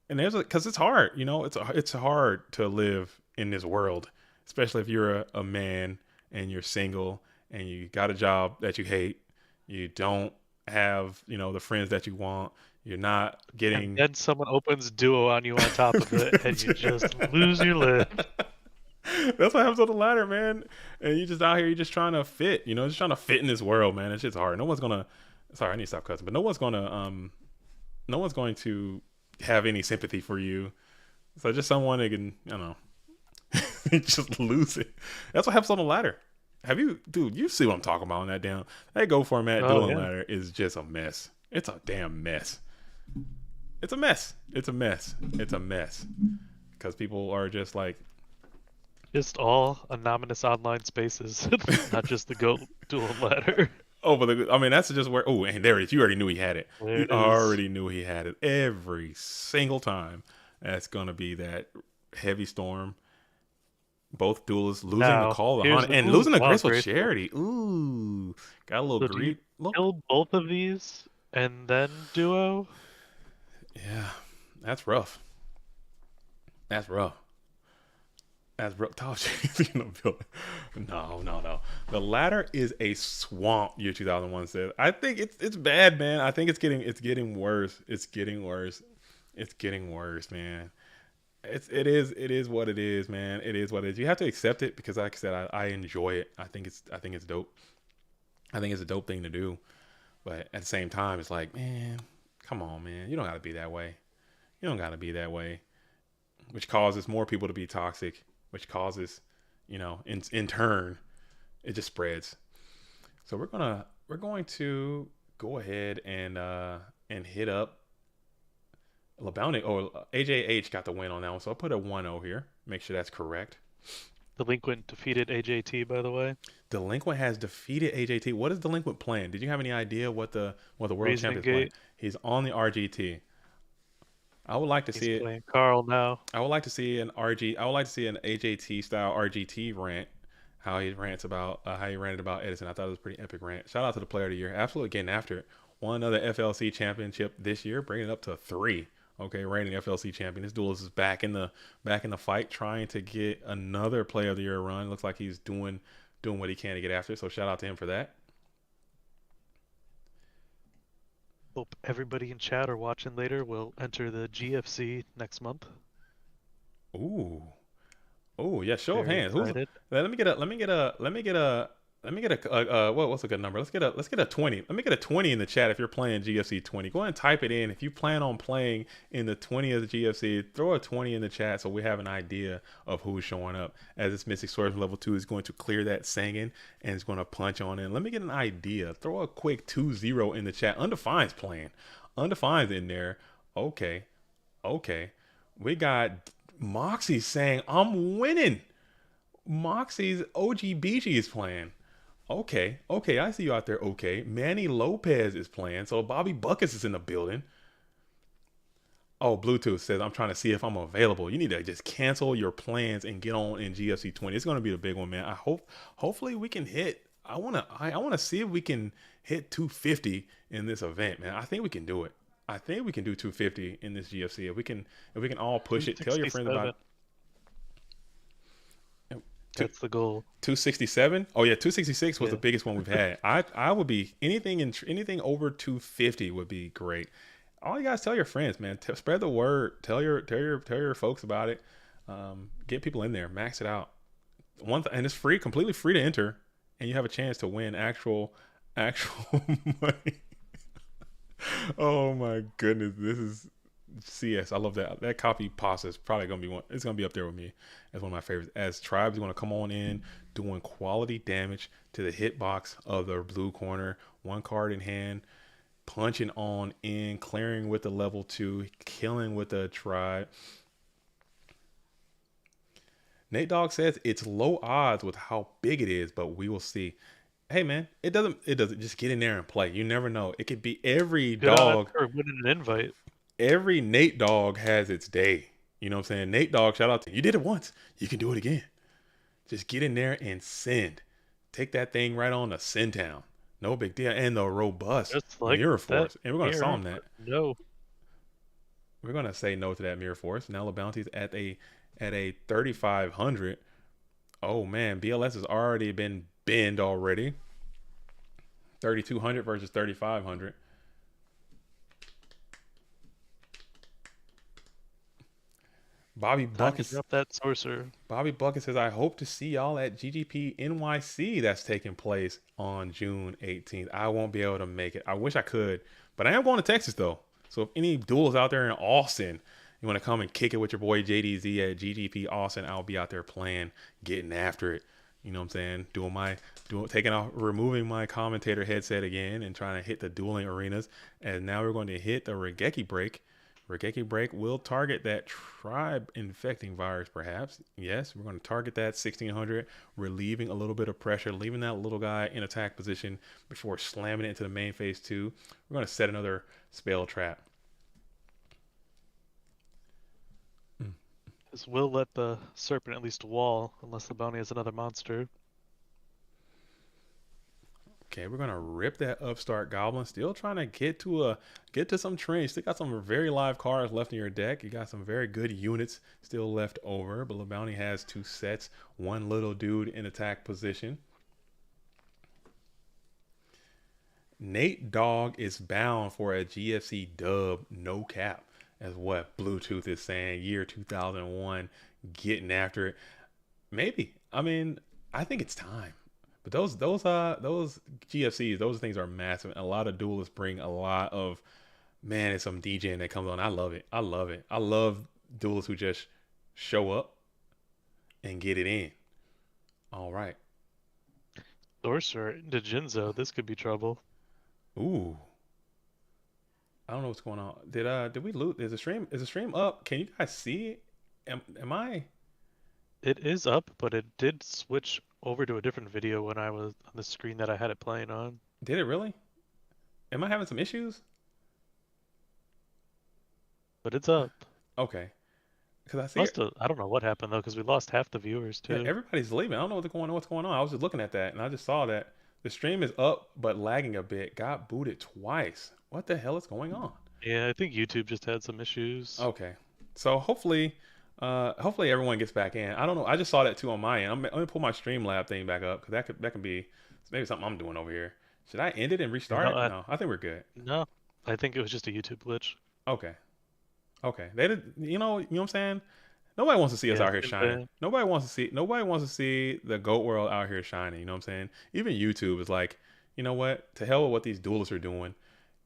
Speaker 2: And because it's hard, it's hard to live in this world, especially if you're a man and you're single and you got a job that you hate. You don't have, the friends that you want. You're not getting.
Speaker 4: And then someone opens Duo on you on top of it, and you just lose your lid.
Speaker 2: That's what happens on the ladder, man. And you just out here, you're just trying to fit, just trying to fit in this world, man. It's just hard. No one's gonna. Sorry, I need to stop cussing, but no one's going to have any sympathy for you. So just someone that can, just lose it. That's what happens on the ladder. Dude, you see what I'm talking about on that go format dueling ladder is just a mess. It's a damn mess. It's a mess. It's a mess. It's a mess. Because people are just like.
Speaker 4: Just all anonymous online spaces, not just the GOAT duel ladder.
Speaker 2: Oh, but that's just where. Oh, and there it is. You already knew he had it. You already knew he had it every single time. That's gonna be that heavy storm. Both duelists losing the call to Hunt and losing the graceful charity. Ooh, got a little greed.
Speaker 4: Kill both of these and then Duo.
Speaker 2: Yeah, that's rough. That's rough. No. The ladder is a swamp. Year 2001 said. I think it's bad, man. I think it's getting worse. It's getting worse. It's getting worse, man. It is what it is, man. It is what it is. You have to accept it because, like I said, I enjoy it. I think it's dope. I think it's a dope thing to do. But at the same time, it's like, man, come on, man. You don't got to be that way. You don't got to be that way. Which causes more people to be toxic. Which causes, in turn, it just spreads. So we're going to go ahead and hit up LaBounty. Oh, AJH got the win on that one, so I'll put a 1-0 here. Make sure that's correct.
Speaker 4: Delinquent defeated AJT, by the way.
Speaker 2: Delinquent has defeated AJT. What is Delinquent playing? Did you have any idea what the world champion is playing? He's on the RGT. I would like to see it.
Speaker 4: Playing Carl now.
Speaker 2: I would like to see an AJT style RGT rant. How he ranted about Edison. I thought it was a pretty epic rant. Shout out to the player of the year. Absolutely getting after it. Won another FLC championship this year, bringing it up to 3. Okay, reigning FLC champion. This duelist is back in the fight, trying to get another player of the year run. Looks like he's doing what he can to get after it. So shout out to him for that.
Speaker 4: Hope everybody in chat or watching later will enter the GFC next month.
Speaker 2: Ooh, yeah. Show of hands. Let me get a what's a good number? Let's get a 20. Let me get a 20 in the chat if you're playing GFC 20. Go ahead and type it in. If you plan on playing in the 20 of the GFC, throw a 20 in the chat so we have an idea of who's showing up. As this Mystic Swordsman level 2 is going to clear that singing and it's going to punch on in. Let me get an idea. Throw a quick 2-0 in the chat. Undefined's playing. Undefined's in there. Okay. We got Moxies saying, I'm winning. Moxies OGBG is playing. Okay, I see you out there. Okay, Manny Lopez is playing, so Bobby Buckets is in the building. Oh, Bluetooth says, I'm trying to see if I'm available. You need to just cancel your plans and get on in GFC 20. It's going to be the big one, man. Hopefully we can hit. I want to see if we can hit 250 in this event, man. I think we can do it. I think we can do 250 in this GFC. If we can all push it, tell your friends about it.
Speaker 4: That's the goal.
Speaker 2: 267. Oh yeah, 266 was the biggest one we've had. I would be anything over 250 would be great. All you guys tell your friends, man. Spread the word. Tell your folks about it. Get people in there. Max it out. And it's free, completely free to enter, and you have a chance to win actual money. Oh my goodness, this is CS. I love that. That copy pasta is probably gonna be one. It's gonna be up there with me as one of my favorites. As Tribe's gonna come on in, doing quality damage to the hitbox of the blue corner. 1 card in hand, punching on in, clearing with the level 2, killing with the Tribe. Nate Dogg says it's low odds with how big it is, but we will see. Hey man, it doesn't just get in there and play. You never know. It could be every dog
Speaker 4: or winning an invite.
Speaker 2: Every Nate Dogg has its day. You know what I'm saying? Nate Dogg, shout out to you. You did it once. You can do it again. Just get in there and send. Take that thing right on to Send Town. No big deal. And the robust Mirror Force. And we're going to solve that.
Speaker 4: No.
Speaker 2: We're gonna say no to that Mirror Force. Now LaBounty's at a 3,500. Oh man, BLS has already been binned already. 3,200 versus 3,500. Bobby Bucket.
Speaker 4: Up that sorcerer.
Speaker 2: Bobby Bucket says, I hope to see y'all at GGP NYC that's taking place on June 18th. I won't be able to make it. I wish I could, but I am going to Texas though. So if any duels out there in Austin, you want to come and kick it with your boy JDZ at GGP Austin, I'll be out there playing, getting after it. You know what I'm saying? Removing my commentator headset again and trying to hit the dueling arenas. And now we're going to hit the Regeki break. Regeki break will target that tribe infecting virus, perhaps. Yes, we're going to target that 1600, relieving a little bit of pressure, leaving that little guy in attack position before slamming it into the main phase 2. We're going to set another spell trap.
Speaker 4: This will let the serpent at least wall, unless LaBounty has another monster.
Speaker 2: Okay, we're gonna rip that upstart goblin. Still trying to get to some trains. Still got some very live cards left in your deck. You got some very good units still left over. But LaBounty has 2 sets, 1 little dude in attack position. Nate Dogg is bound for a GFC dub, no cap, as what Bluetooth is saying. Year 2001, getting after it. Maybe. I mean, I think it's time. But those GFCs, those things are massive. And a lot of duelists bring a lot of, man, it's some DJing that comes on. I love it. I love duelists who just show up and get it in. All right.
Speaker 4: Sorcerer into Jinzo. This could be trouble.
Speaker 2: Ooh. I don't know what's going on. Did we lose? Is the stream up? Can you guys see it? Am I?
Speaker 4: It is up, but it did switch over to a different video when I was on the screen that I had it playing on.
Speaker 2: Did it really? Am I having some issues?
Speaker 4: But it's up.
Speaker 2: Okay. Because I see.
Speaker 4: I don't know what happened though, because we lost half the viewers too.
Speaker 2: Yeah, everybody's leaving. I don't know what's going on. I was just looking at that and I just saw that the stream is up but lagging a bit. Got booted twice. What the hell is going on?
Speaker 4: Yeah, I think YouTube just had some issues.
Speaker 2: Okay. So hopefully everyone gets back in. I don't know. I just saw that too on my end. I'm gonna pull my Streamlab thing back up because that can be maybe something I'm doing over here. Should I end it and restart it? No, I think we're good.
Speaker 4: No, I think it was just a YouTube glitch.
Speaker 2: Okay. They did. You know what I'm saying? Nobody wants to see us out here shining. Nobody wants to see the GOAT world out here shining. You know what I'm saying? Even YouTube is like, you know what? To hell with what these duelists are doing.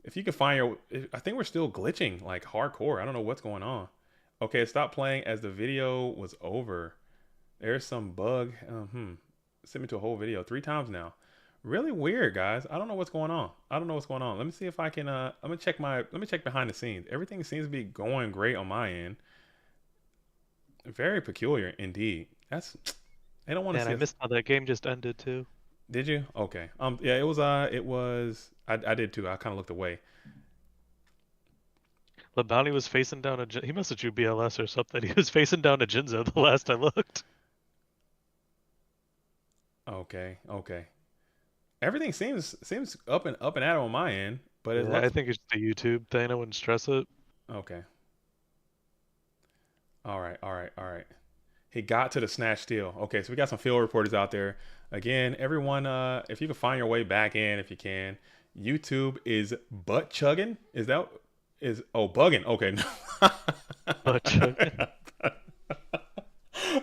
Speaker 2: If you can find I think we're still glitching like hardcore. I don't know what's going on. Okay, stop playing as the video was over. There's some bug. Sent me to a whole video 3 times now. Really weird, guys. I don't know what's going on. Let me see if I can. Let me check behind the scenes. Everything seems to be going great on my end. Very peculiar indeed. They don't want to see.
Speaker 4: I missed how that game just ended too.
Speaker 2: Did you? Okay. Yeah, it was. I did too. I kind of looked away.
Speaker 4: LaBounty was facing down he must have drew BLS or something. He was facing down a Jinzo the last I looked.
Speaker 2: Okay. Everything seems up and at 'em on my end, but
Speaker 4: I think it's the YouTube thing. I wouldn't stress it.
Speaker 2: Okay. All right. He got to the snatch steal. Okay, so we got some field reporters out there. Again, everyone, if you can find your way back in, if you can. YouTube is butt chugging. Bugging. Okay.
Speaker 4: Butt chugging.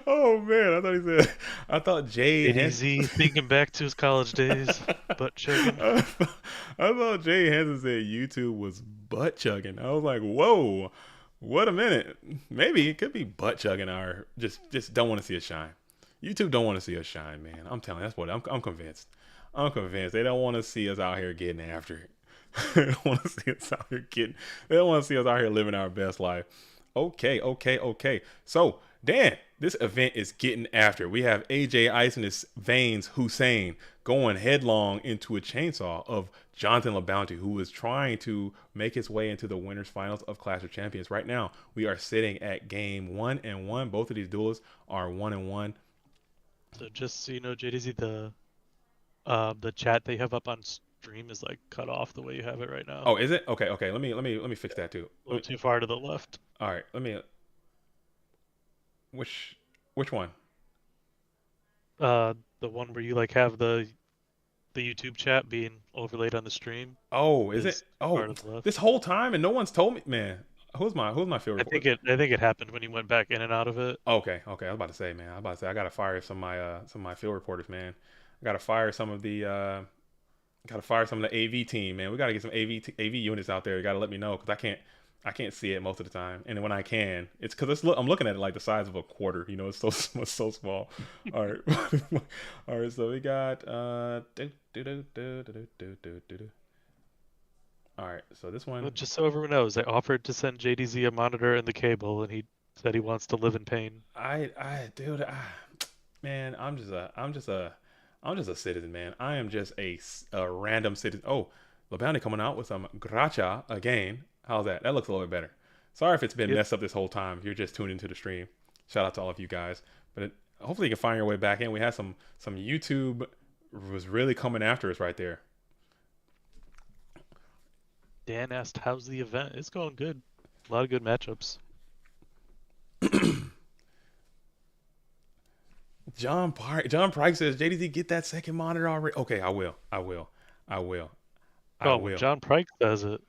Speaker 2: Oh man, I thought Jay
Speaker 4: Easy thinking back to his college days. Butt chugging.
Speaker 2: I thought Jay Hansen said YouTube was butt chugging. I was like, whoa, what a minute. Maybe it could be butt chugging or just don't want to see us shine. YouTube don't want to see us shine, man. I'm telling you, that's what I'm convinced. They don't want to see us out here getting after it. They don't want to see us out here living our best life. Okay. So, Dan, this event is getting after. We have AJ Ice in his veins, Hussein, going headlong into a chainsaw of Jonathan LaBounty, who is trying to make his way into the winners finals of Clash of Champions. Right now, we are sitting at game 1-1. Both of these duelists are 1-1.
Speaker 4: So just so you know, JDZ, the chat they have up on stream is like cut off the way you have it right now.
Speaker 2: Oh, is it? Okay. Let me fix that too.
Speaker 4: A little too far to the left.
Speaker 2: All right. Which one?
Speaker 4: The one where you like have the YouTube chat being overlaid on the stream.
Speaker 2: Oh, is it? Oh, this whole time and no one's told me, man. Who's my field reporter?
Speaker 4: I think it happened when you went back in and out of it.
Speaker 2: Okay. I was about to say, man. I gotta fire some of my field reporters, man. I gotta fire some of the AV team, man. We gotta get some AV units out there. You gotta let me know because I can't see it most of the time. And when I can, it's because I'm looking at it like the size of a quarter. You know, it's so small. All right, all right. So we got All right, so this one.
Speaker 4: Well, just so everyone knows, I offered to send JDZ a monitor and the cable, and he said he wants to live in pain.
Speaker 2: Man, I'm just a citizen, man. I am just a random citizen. Oh, LaBounty coming out with some gracha again. How's that? That looks a little bit better. Sorry if it's been messed up this whole time. If you're just tuned into the stream. Shout out to all of you guys. But hopefully you can find your way back in. We had some YouTube was really coming after us right there.
Speaker 4: Dan asked, how's the event? It's going good. A lot of good matchups.
Speaker 2: John Pike says, JDZ, get that second monitor already. Okay, I will.
Speaker 4: John Pike says it.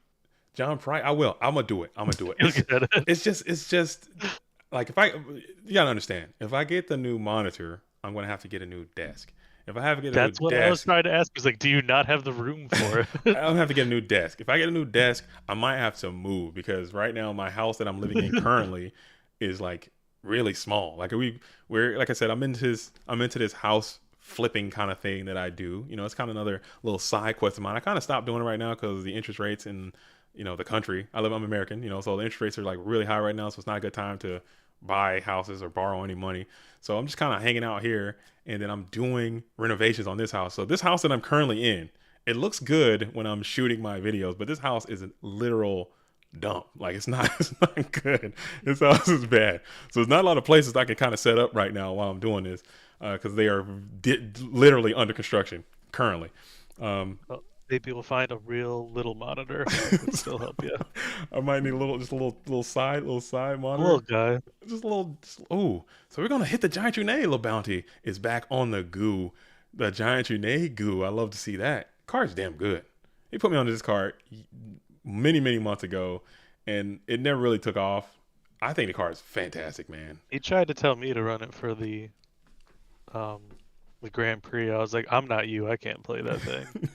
Speaker 2: John Pike, I will. I'm gonna do it. It's just like you gotta understand. If I get the new monitor, I'm gonna have to get a new desk. If I have to get a new desk, that's what I was
Speaker 4: trying to ask. Is like, do you not have the room for it?
Speaker 2: I don't have to get a new desk. If I get a new desk, I might have to move because right now my house that I'm living in currently is like really small. Like we're like I said, I'm into this house flipping kind of thing that I do. You know, it's kind of another little side quest of mine. I kind of stopped doing it right now because the interest rates in the country. I'm American. So the interest rates are like really high right now. So it's not a good time to buy houses or borrow any money. So I'm just kind of hanging out here, and then I'm doing renovations on this house. So this house that I'm currently in, it looks good when I'm shooting my videos, but this house is a literal dump. Like it's not good. This house is bad. So there's not a lot of places I can kind of set up right now while I'm doing this because they are literally under construction currently.
Speaker 4: Maybe we'll find a real little monitor that can still help you.
Speaker 2: I might need a little side monitor.
Speaker 4: Little guy.
Speaker 2: So we're gonna hit the Giant Trunay. LaBounty is back on the goo. The Giant Trunay goo. I love to see that. Card's damn good. He put me on this card many months ago, and it never really took off. I think the card's fantastic, man.
Speaker 4: He tried to tell me to run it for the Grand Prix. I was like, I'm not you. I can't play that thing.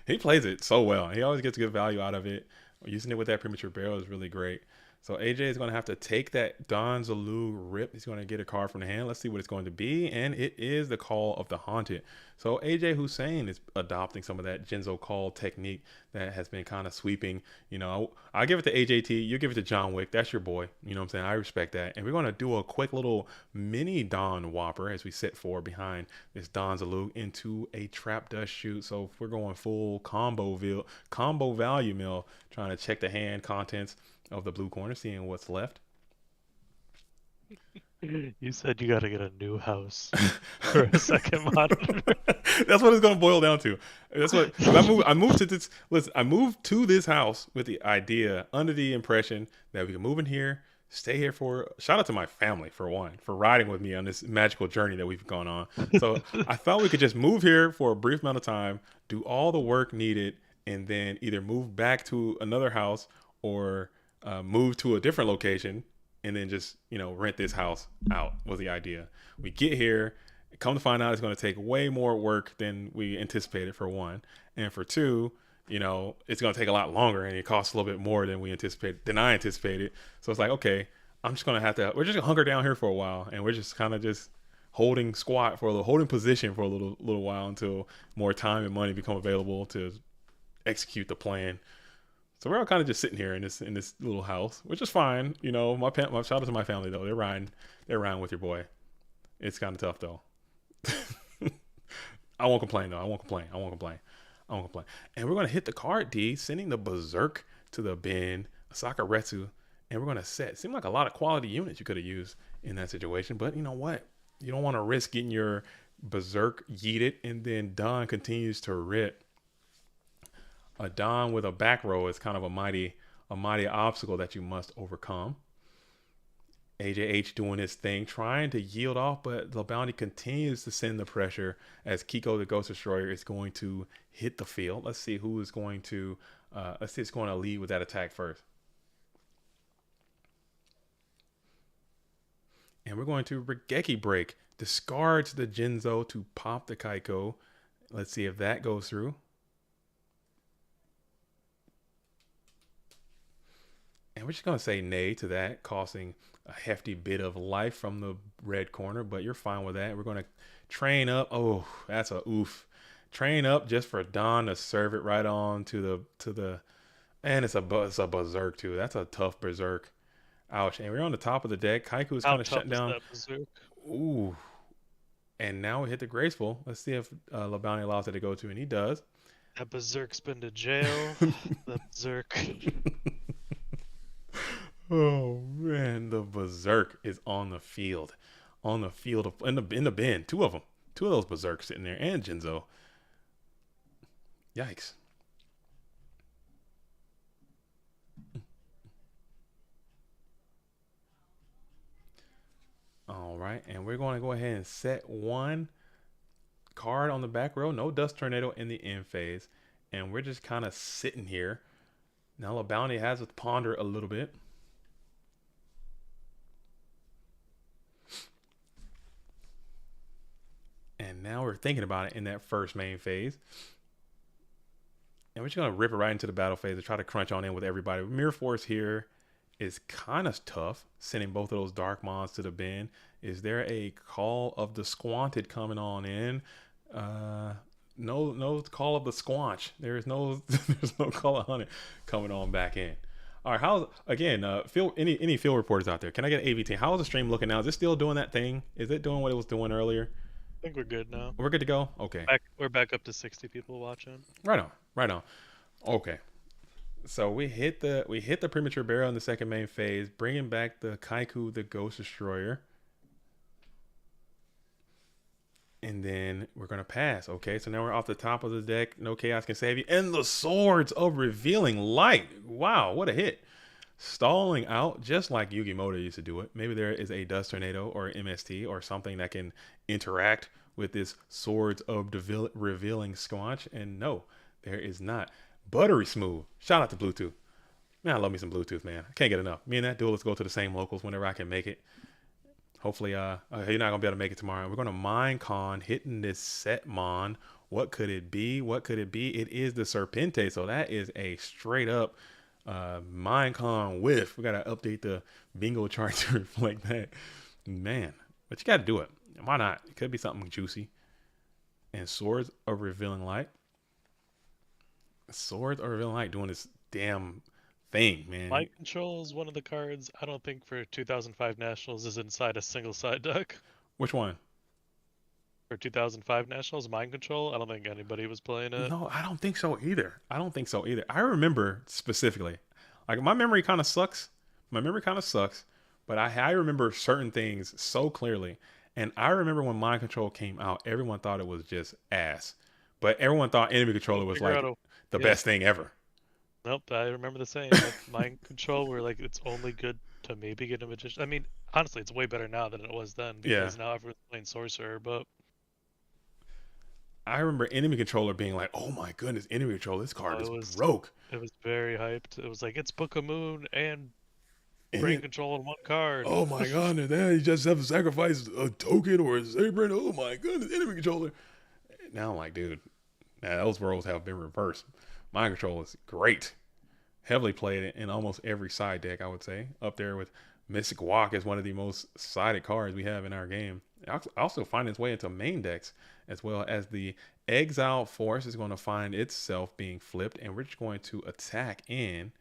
Speaker 2: He plays it so well. He always gets good value out of it. Using it with that premature barrel is really great. So AJ is going to have to take that Don Zalou rip. He's going to get a card from the hand. Let's see what it's going to be. And it is the Call of the Haunted. So AJ Hussein is adopting some of that Genzo Call technique that has been kind of sweeping. I give it to AJT. You give it to John Wick. That's your boy. You know what I'm saying? I respect that. And we're going to do a quick little mini Don Whopper as we set forward behind this Don Zalou into a trap dust shoot. So if we're going full combo value mill, trying to check the hand contents of the blue corner, seeing what's left.
Speaker 4: You said you got to get a new house for a second monitor.
Speaker 2: That's what it's going to boil down to. That's what I moved to this. Listen, I moved to this house with the idea, under the impression that we can move in here, stay here for. Shout out to my family for riding with me on this magical journey that we've gone on. So I thought we could just move here for a brief amount of time, do all the work needed, and then either move back to another house or move to a different location and then just, rent this house out was the idea. We get here, come to find out it's going to take way more work than we anticipated, for one. And for two, it's going to take a lot longer and it costs a little bit more than I anticipated. So it's like, okay, we're just going to hunker down here for a while. And we're just kind of just holding position for a little while until more time and money become available to execute the plan. So we're all kind of just sitting here in this little house, which is fine. My shout out to my family though. They're riding with your boy. It's kind of tough though. I won't complain though. I won't complain. And we're gonna hit the card D, sending the Berserk to the bin, Sakaretsu, and we're gonna set. Seemed like a lot of quality units you could have used in that situation, but you know what? You don't want to risk getting your Berserk yeeted, and then Don continues to rip. A Don with a back row is kind of a mighty obstacle that you must overcome. AJH doing his thing, trying to yield off, but LaBounty continues to send the pressure as Kiko the Ghost Destroyer is going to hit the field. Let's see who is going to let's see who's going to lead with that attack first. And we're going to Regeki break. Discards the Jinzo to pop the Kaiko. Let's see if that goes through. And we're just going to say nay to that, costing a hefty bit of life from the red corner, but you're fine with that. We're going to train up. Oh, that's a oof. Train up just for Don to serve it right on to the and it's a berserk too. That's a tough berserk. Ouch. And we're on the top of the deck. Kaiku is kind of shutting down. Ooh. And now we hit the graceful. Let's see if LaBounty allows it to go to, and he does.
Speaker 4: That berserk's been to jail. The berserk.
Speaker 2: Oh man, the berserk is on the field. In the bin. Two of them. Two of those berserks sitting there, and Jinzo. Yikes. All right, and we're going to go ahead and set one card on the back row. No Dust Tornado in the end phase. And we're just kind of sitting here. Now LaBounty has to ponder a little bit. And now we're thinking about it in that first main phase. And we're just going to rip it right into the battle phase and try to crunch on in with everybody. Mirror Force here is kind of tough, sending both of those Dark Mons to the bin. Is there a Call of the Squanted coming on in? No Call of the Squanch. There's no Call of Hunted coming on back in. All right, how's again? Any field reporters out there? Can I get an AVT? How's the stream looking now? Is it still doing that thing? Is it doing what it was doing earlier?
Speaker 4: I think we're good now.
Speaker 2: We're good to go. Okay.
Speaker 4: We're back up to 60 people watching.
Speaker 2: Right on. Okay. So we hit the premature burial in the second main phase, bringing back the Kaiku, the Ghost Destroyer. And then we're going to pass. Okay, so now we're off the top of the deck. No Chaos can save you. And the Swords of Revealing Light. Wow, what a hit. Stalling out just like Yugi Moto used to do it. Maybe there is a Dust Tornado or MST or something that can interact with this Swords of Revealing Squanch. And no, there is not. Buttery smooth. Shout out to Bluetooth. Man, I love me some Bluetooth, man. I can't get enough. Me and that duelist go to the same locals whenever I can make it. Hopefully, you're not gonna be able to make it tomorrow. We're gonna Minecon, hitting this set mon. What could it be? It is the Serpente, so that is a straight up Minecon whiff. We gotta update the bingo chart to reflect that. Man, but you gotta do it. Why not? It could be something juicy. And Swords of Revealing Light. Swords of Revealing Light doing this damn thing, man.
Speaker 4: Mind Control is one of the cards I don't think for 2005 Nationals is inside a single side deck.
Speaker 2: Which one?
Speaker 4: For 2005 Nationals, Mind Control, I don't think anybody was playing it.
Speaker 2: No, I don't think so either. I remember specifically, like my memory kind of sucks. But I remember certain things so clearly. And I remember when Mind Control came out, everyone thought it was just ass. But everyone thought Enemy Controller was like the best thing ever.
Speaker 4: Nope, I remember the same. Like Mind Control, where like it's only good to maybe get a magician. I mean, honestly, it's way better now than it was then because now everyone's playing Sorcerer. But
Speaker 2: I remember Enemy Controller being like, "Oh my goodness, Enemy Controller! This card is broke."
Speaker 4: It was very hyped. It was like it's Book of Moon and Brain Control in one card.
Speaker 2: Oh my god! And then you just have to sacrifice a token or a Zabrin. Oh my goodness, Enemy Controller! Now I'm like, dude, those roles have been reversed. Mind Control is great. Heavily played in almost every side deck, I would say. Up there with Mystic Walk as one of the most sided cards we have in our game. Also find its way into main decks, as well as the Exile Force is going to find itself being flipped, and we're just going to attack in,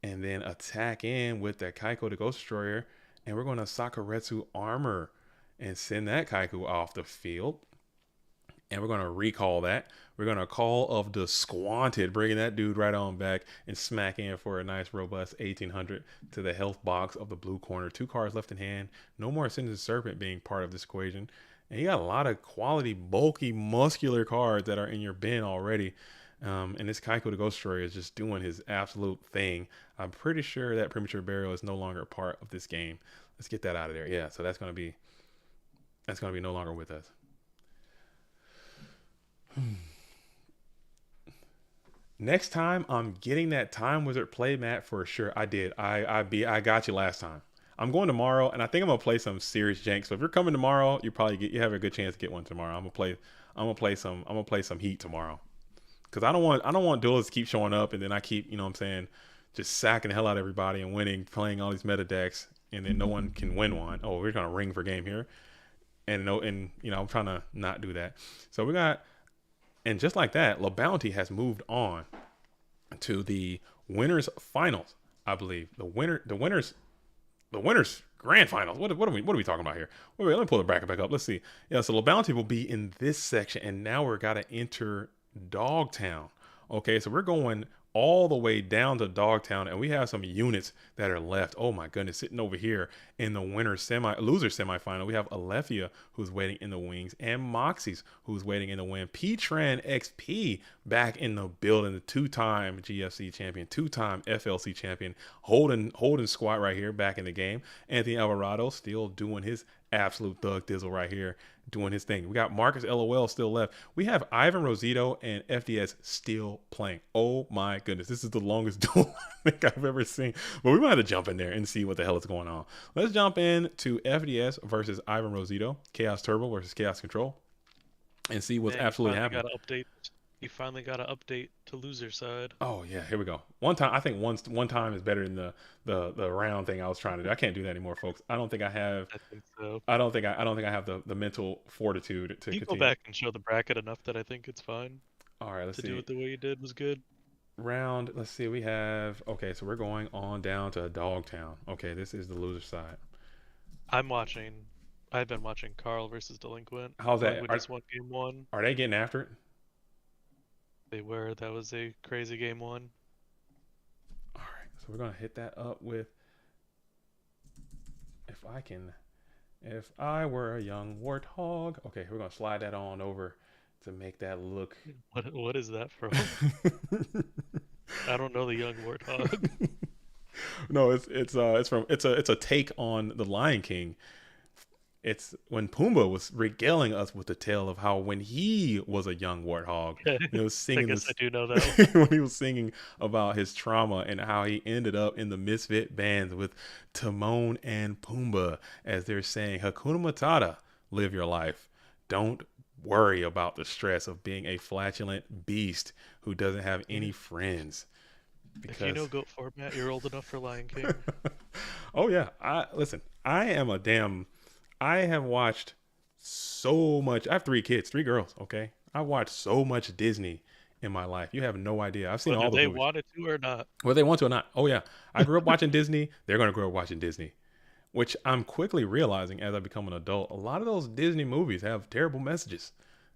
Speaker 2: and then attack in with that Kaiko the Ghost Destroyer, and we're going to Sakuretsu Armor and send that Kaiko off the field. And we're going to recall that. We're going to Call of the Squanted, bringing that dude right on back and smack in for a nice, robust 1800 to the health box of the blue corner. 2 cards left in hand. No more Sinister Serpent being part of this equation. And you got a lot of quality, bulky, muscular cards that are in your bin already. And this Kaiko the Ghost Destroyer is just doing his absolute thing. I'm pretty sure that Premature Burial is no longer a part of this game. Let's get that out of there. Yeah, so that's gonna be no longer with us. Next time I'm getting that Time Wizard play mat for sure. I did. I got you last time. I'm going tomorrow, and I think I'm gonna play some serious jank. So if you're coming tomorrow, you have a good chance to get one tomorrow. I'm gonna play some Heat tomorrow. Because I don't want duelists to keep showing up and then I keep, you know what I'm saying, just sacking the hell out of everybody and winning, playing all these meta decks, and then no one can win one. Oh, we're gonna ring for game here. And I'm trying to not do that. So we got, and just like that, LaBounty has moved on to the winners finals, I believe. The winners grand finals. What are we talking about here? Wait, let me pull the bracket back up. Let's see. Yeah, so LaBounty will be in this section, and now we're gotta enter Dogtown. Okay, so we're going all the way down to Dogtown, and we have some units that are left. Oh my goodness, sitting over here in the loser semifinal, we have Alethea who's waiting in the wings, and Moxies who's waiting in the win. P-Tran XP back in the building, the two-time GFC champion, two-time FLC champion, holding squat right here back in the game. Anthony Alvarado still doing his absolute thug dizzle right here, doing his thing. We got Marcus LOL still left. We have Ivan Rosito and FDS still playing. Oh my goodness, this is the longest duel I think I've ever seen. But we might have to jump in there and see what the hell is going on. Let's jump in to FDS versus Ivan Rosito, Chaos Turbo versus Chaos Control, and see what's absolutely happening.
Speaker 4: You finally got an update to loser side.
Speaker 2: Oh yeah, here we go. One time is better than the round thing I was trying to do. I can't do that anymore, folks. I don't think I have.
Speaker 4: I think so.
Speaker 2: I don't think I have the mental fortitude to continue.
Speaker 4: Go back and show the bracket enough that I think it's fine.
Speaker 2: All right, let's see.
Speaker 4: To do it the way you did was good.
Speaker 2: Round. Let's see. We have. Okay, so we're going on down to Dogtown. Okay, this is the loser side.
Speaker 4: I've been watching Carl versus Delinquent.
Speaker 2: How's that?
Speaker 4: Just won game 1.
Speaker 2: Are they getting after it?
Speaker 4: They were. That was a crazy game 1.
Speaker 2: All right, so we're gonna hit that up with if I were a young warthog. Okay, we're gonna slide that on over to make that look.
Speaker 4: What is that from? I don't know the young warthog.
Speaker 2: No, it's a take on the Lion King. It's when Pumbaa was regaling us with the tale of how when he was a young warthog, he was singing.
Speaker 4: I guess I do know that.
Speaker 2: When he was singing about his trauma and how he ended up in the misfit bands with Timon and Pumbaa, as they're saying, Hakuna Matata, live your life. Don't worry about the stress of being a flatulent beast who doesn't have any friends.
Speaker 4: Because... If you know goat format, you're old enough for Lion King.
Speaker 2: Oh yeah, I have watched so much. I have 3 kids, 3 girls. Okay, I watched so much Disney in my life. You have no idea. I've seen all the movies.
Speaker 4: Whether they wanted to or not.
Speaker 2: Whether they want to or not. Oh yeah, I grew up watching Disney. They're gonna grow up watching Disney, which I'm quickly realizing as I become an adult. A lot of those Disney movies have terrible messages,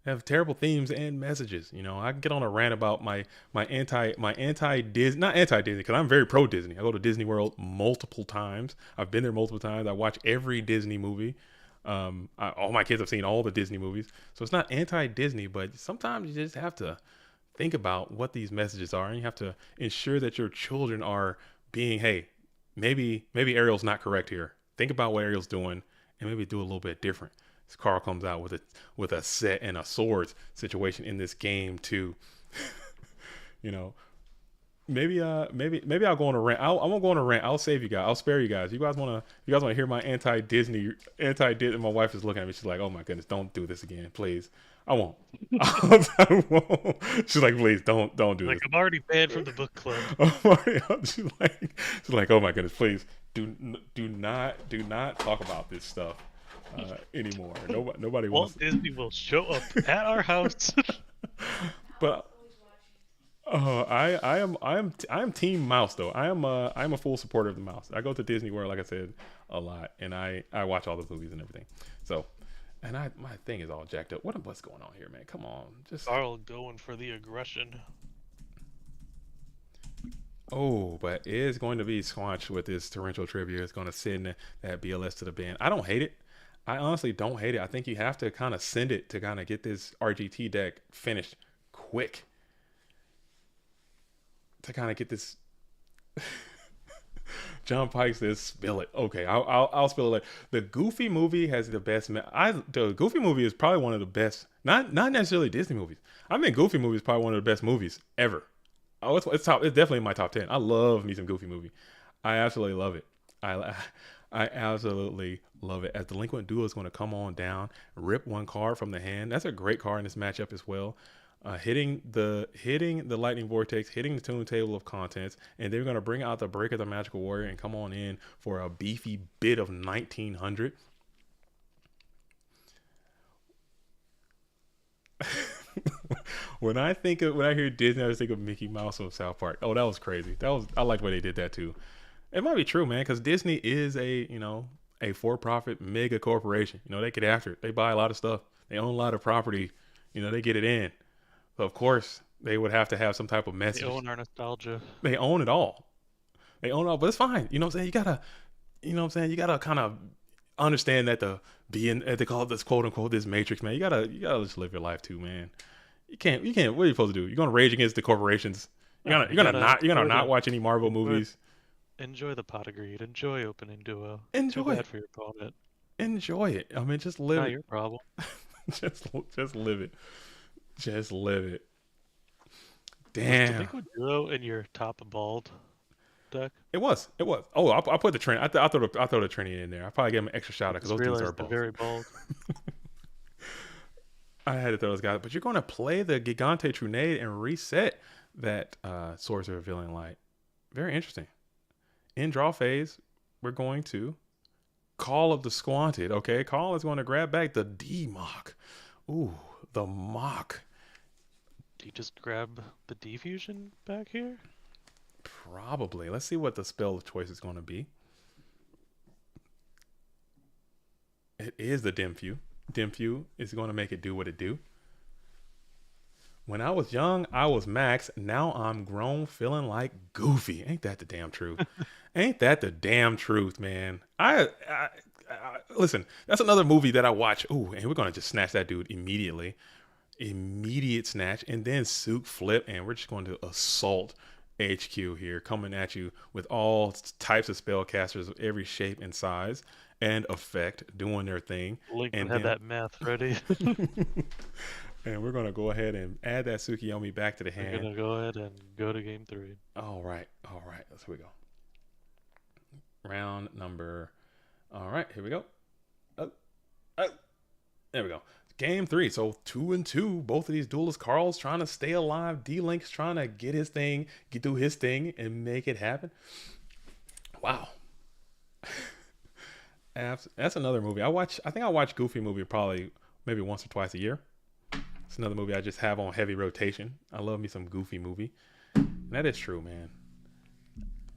Speaker 2: have terrible themes and messages. You know, I can get on a rant about my anti Disney, not anti Disney, because I'm very pro Disney. I go to Disney World multiple times. I've been there multiple times. I watch every Disney movie. All my kids have seen all the Disney movies, so it's not anti-Disney, but sometimes you just have to think about what these messages are, and you have to ensure that your children are being, hey, maybe Ariel's not correct here. Think about what Ariel's doing, and maybe do a little bit different. This Carl comes out with a set and a swords situation in this game too. You know, maybe I'll go on a rant. I won't go on a rant. I'll save you guys. I'll spare you guys. You guys want to hear my anti-Disney? My wife is looking at me. She's like, "Oh my goodness, don't do this again, please." I won't. I won't. She's like, "Please, don't do this."
Speaker 4: I'm already banned from the book club.
Speaker 2: She's like, "Oh my goodness, please do not talk about this stuff anymore." Nobody wants.
Speaker 4: Walt Disney will show up at our house.
Speaker 2: But. I am Team Mouse though. I'm a full supporter of the mouse. I go to Disney World, like I said, a lot, and I watch all the movies and everything. So, and my thing is all jacked up. What's going on here, man? Come on, just
Speaker 4: Carl going for the aggression.
Speaker 2: Oh, but it is going to be squanched with this torrential trivia. It's going to send that BLS to the ban. I don't hate it. I honestly don't hate it. I think you have to kind of send it to kind of get this RGT deck finished quick. to kind of get this. John Pike says, "Spill it." Okay, I'll spill it. The Goofy movie has the best. The Goofy movie is probably one of the best. Not necessarily Disney movies. I think Goofy movie is probably one of the best movies ever. Oh, it's top. It's definitely in my top 10. I love me some Goofy movie. I absolutely love it. I absolutely love it. As Delinquent Duo is going to come on down, rip one card from the hand. That's a great card in this matchup as well. Hitting the lightning vortex, hitting the tune table of contents, and they're going to bring out the Break of the Magical Warrior and come on in for a beefy bid of 1,900. When I hear Disney, I just think of Mickey Mouse from South Park. Oh, that was crazy. I like the way they did that too. It might be true, man, because Disney is a for-profit mega corporation. They get after it. They buy a lot of stuff. They own a lot of property. They get it in. So of course they would have to have some type of message.
Speaker 4: They own our nostalgia.
Speaker 2: They own it all. But it's fine. You know what I'm saying? You gotta kind of understand that they call it this quote unquote this matrix, man. You gotta just live your life too, man. You can't. What are you supposed to do? You're gonna rage against the corporations. You're gonna not watch any Marvel movies.
Speaker 4: Enjoy the pot of greed. Enjoy opening duo.
Speaker 2: Enjoy
Speaker 4: Too
Speaker 2: it
Speaker 4: bad for your opponent.
Speaker 2: Enjoy it. I mean, just live
Speaker 4: Not
Speaker 2: it.
Speaker 4: your problem.
Speaker 2: just live it. Just live it. Damn.
Speaker 4: Was the duo in your top bald deck?
Speaker 2: It was. Oh, I put the train. I throw the Trini in there. I probably gave him an extra shout out because those dudes are bald.
Speaker 4: Very bald.
Speaker 2: I had to throw those guys, but you're going to play the Gigante Trunade and reset that Sorcerer Revealing Light. Very interesting. In draw phase, we're going to Call of the Squanted. Okay, Call is going to grab back the D-Mock. Ooh, the Mock.
Speaker 4: Do you just grab the D-Fusion back here?
Speaker 2: Probably. Let's see what the spell of choice is going to be. It is the Dimfu. Dimfu is going to make it do what it do. When I was young, I was Max. Now I'm grown, feeling like Goofy. Ain't that the damn truth? Ain't that the damn truth, man? I listen, that's another movie that I watch. Ooh, and we're going to just snatch that dude immediately. Immediate snatch. And then Souk flip. And we're just going to assault HQ here. Coming at you with all types of spellcasters of every shape and size and effect doing their thing.
Speaker 4: Lincoln had that math ready.
Speaker 2: And we're going to go ahead and add that Tsukiyomi back to the hand.
Speaker 4: We're going to go ahead and go to game 3.
Speaker 2: All right. Let's here we go. Round number. All right, here we go. Oh. There we go. Game 3. So 2-2. Both of these duelists. Carl's trying to stay alive. D-Link's trying to get do his thing and make it happen. Wow. That's another movie. I think I watch Goofy movie probably maybe once or twice a year. It's another movie I just have on heavy rotation. I love me some Goofy movie. And that is true, man.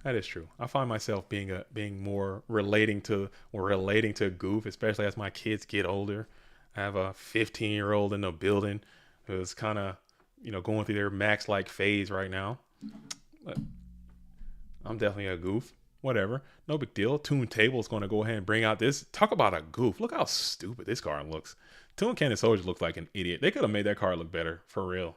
Speaker 2: That is true. I find myself being more relating to Goof, especially as my kids get older. I have a 15-year-old in the building who's kind of, going through their Max-like phase right now. But I'm definitely a Goof. Whatever. No big deal. Toon Table is going to go ahead and bring out this. Talk about a Goof. Look how stupid this card looks. Toon Cannon Soldier looks like an idiot. They could have made that card look better, for real.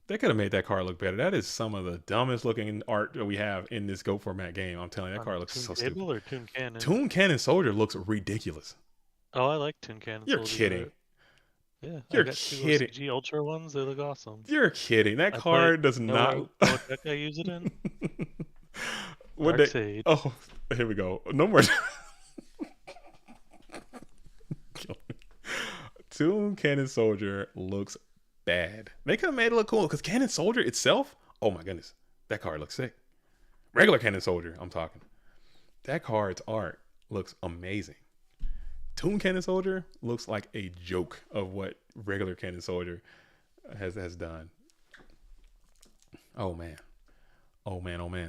Speaker 2: They could have made that card look better. That is some of the dumbest looking art that we have in this Go format game. I'm telling you, that card looks so stupid. Toon Table or
Speaker 4: Toon Cannon?
Speaker 2: Toon Cannon Soldier looks ridiculous.
Speaker 4: Oh, I like Toon Cannon
Speaker 2: Soldier. You're kidding.
Speaker 4: Yeah,
Speaker 2: you're
Speaker 4: I got
Speaker 2: kidding.
Speaker 4: two OCG Ultra ones. They look awesome.
Speaker 2: You're kidding. That card does not.
Speaker 4: What deck I use it in?
Speaker 2: What deck? Oh, here we go. No more. Toon Cannon Soldier looks bad. They could have made it look cool because Cannon Soldier itself, oh my goodness, that card looks sick. Regular Cannon Soldier, I'm talking. That card's art looks amazing. Toon Cannon Soldier looks like a joke of what regular Cannon Soldier has done. Oh man.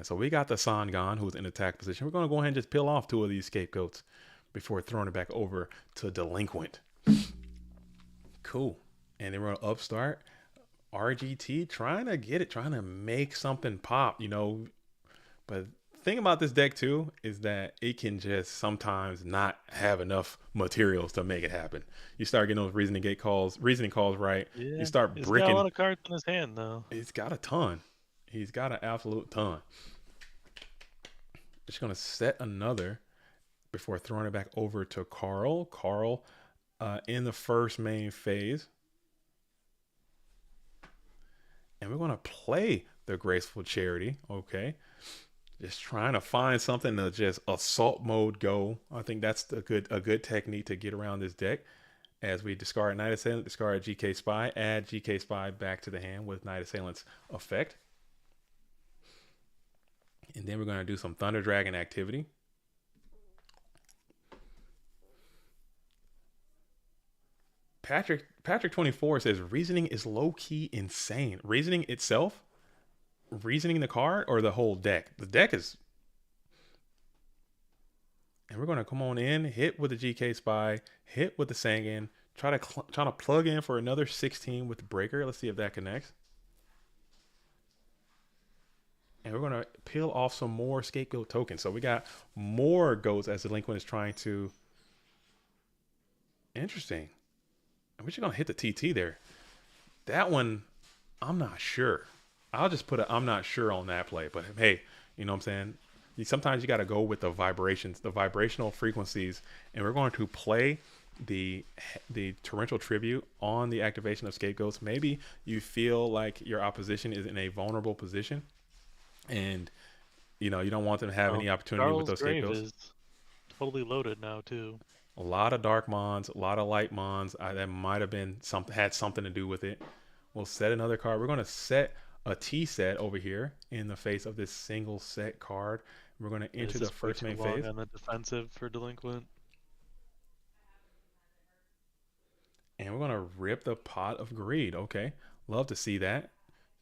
Speaker 2: So we got the Sangan who's in attack position. We're going to go ahead and just peel off 2 of these scapegoats before throwing it back over to Delinquent. Cool. And then we're going to upstart RGT trying to make something pop, But the thing about this deck too is that it can just sometimes not have enough materials to make it happen. You start getting those reasoning calls right.
Speaker 4: Yeah,
Speaker 2: you start
Speaker 4: he's
Speaker 2: bricking.
Speaker 4: got a lot of cards in his hand though.
Speaker 2: It's got a ton. He's got an absolute ton. Just going to set another before throwing it back over to Carl. Carl in the first main phase. And we're going to play the Graceful Charity. Okay. Just trying to find something to just assault mode go. I think that's a good technique to get around this deck. As we discard Night Assailant, discard GK Spy, add GK Spy back to the hand with Night Assailant's effect. And then we're going to do some Thunder Dragon activity. Patrick 24 says reasoning is low-key insane. Reasoning itself? Reasoning the card or the whole deck? The deck is... And we're going to come on in, hit with the GK Spy, hit with the Sangan, try to plug in for another 16 with the Breaker. Let's see if that connects. And we're going to peel off some more Scapegoat tokens. So we got more goats as Delinquent is trying to... Interesting. We're just going to hit the TT there. That one, I'm not sure. I'll just put I'm not sure on that play. But hey, you know what I'm saying? Sometimes you got to go with the vibrations, the vibrational frequencies. And we're going to play the Torrential Tribute on the activation of Scapegoats. Maybe you feel like your opposition is in a vulnerable position. And, you know, you don't want them to have any opportunity
Speaker 4: Charles
Speaker 2: with those
Speaker 4: Grave
Speaker 2: Scapegoats.
Speaker 4: is totally loaded now, too.
Speaker 2: A lot of dark mons, a lot of light mons. That might have been had something to do with it. We'll set another card. We're going to set a T set over here in the face of this single set card. We're going to enter the first main phase.
Speaker 4: On the defensive for Delinquent.
Speaker 2: And we're going to rip the Pot of Greed. Okay. Love to see that.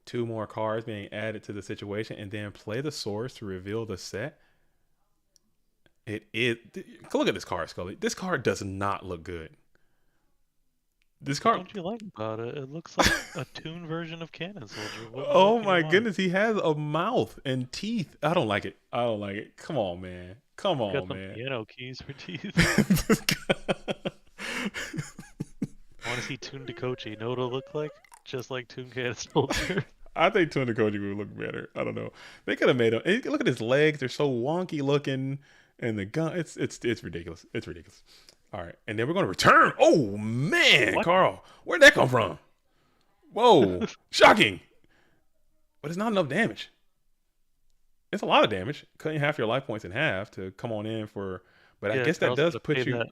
Speaker 2: 2 more cards being added to the situation, and then play the swords to reveal the set. Look at this card, Scully. This card does not look good. This card.
Speaker 4: What don't you like about it? It looks like a toon version of Cannon Soldier.
Speaker 2: Oh my goodness, he has a mouth and teeth. I don't like it. Come on, man. Come on, man.
Speaker 4: Piano keys for teeth. I want to see Toon Dekochi. You know what it'll look like? Just like Toon Cannon Soldier.
Speaker 2: I think Toon Dekochi would look better. I don't know. They could have made him. Look at his legs. They're so wonky looking. And the gun, it's ridiculous. It's ridiculous. All right. And then we're going to return. Oh, man, what? Carl. Where'd that come from? Whoa. Shocking. But it's not enough damage. It's a lot of damage. Cutting half your life points in half to come on in for... But I guess that does put you...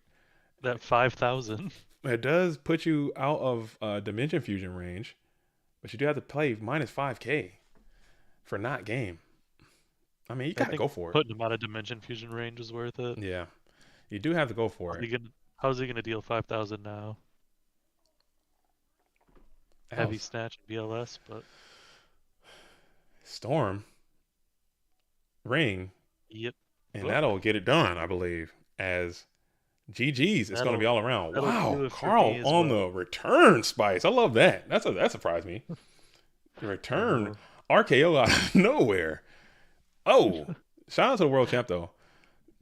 Speaker 4: That 5,000.
Speaker 2: It does put you out of Dimension Fusion range. But you do have to play minus 5K for not game. I mean, you got to go for it.
Speaker 4: Putting him out of Dimension Fusion range is worth it.
Speaker 2: Yeah. You do have to go for it.
Speaker 4: How's he going to deal 5,000 now? Heavy Snatch and BLS, but...
Speaker 2: Storm. Ring.
Speaker 4: Yep.
Speaker 2: And that'll get it done, I believe. As GG's, it's going to be all around. Wow, Carl on the return spice. I love that. That surprised me. The return RKO out of nowhere. Oh, shout out to the world champ though.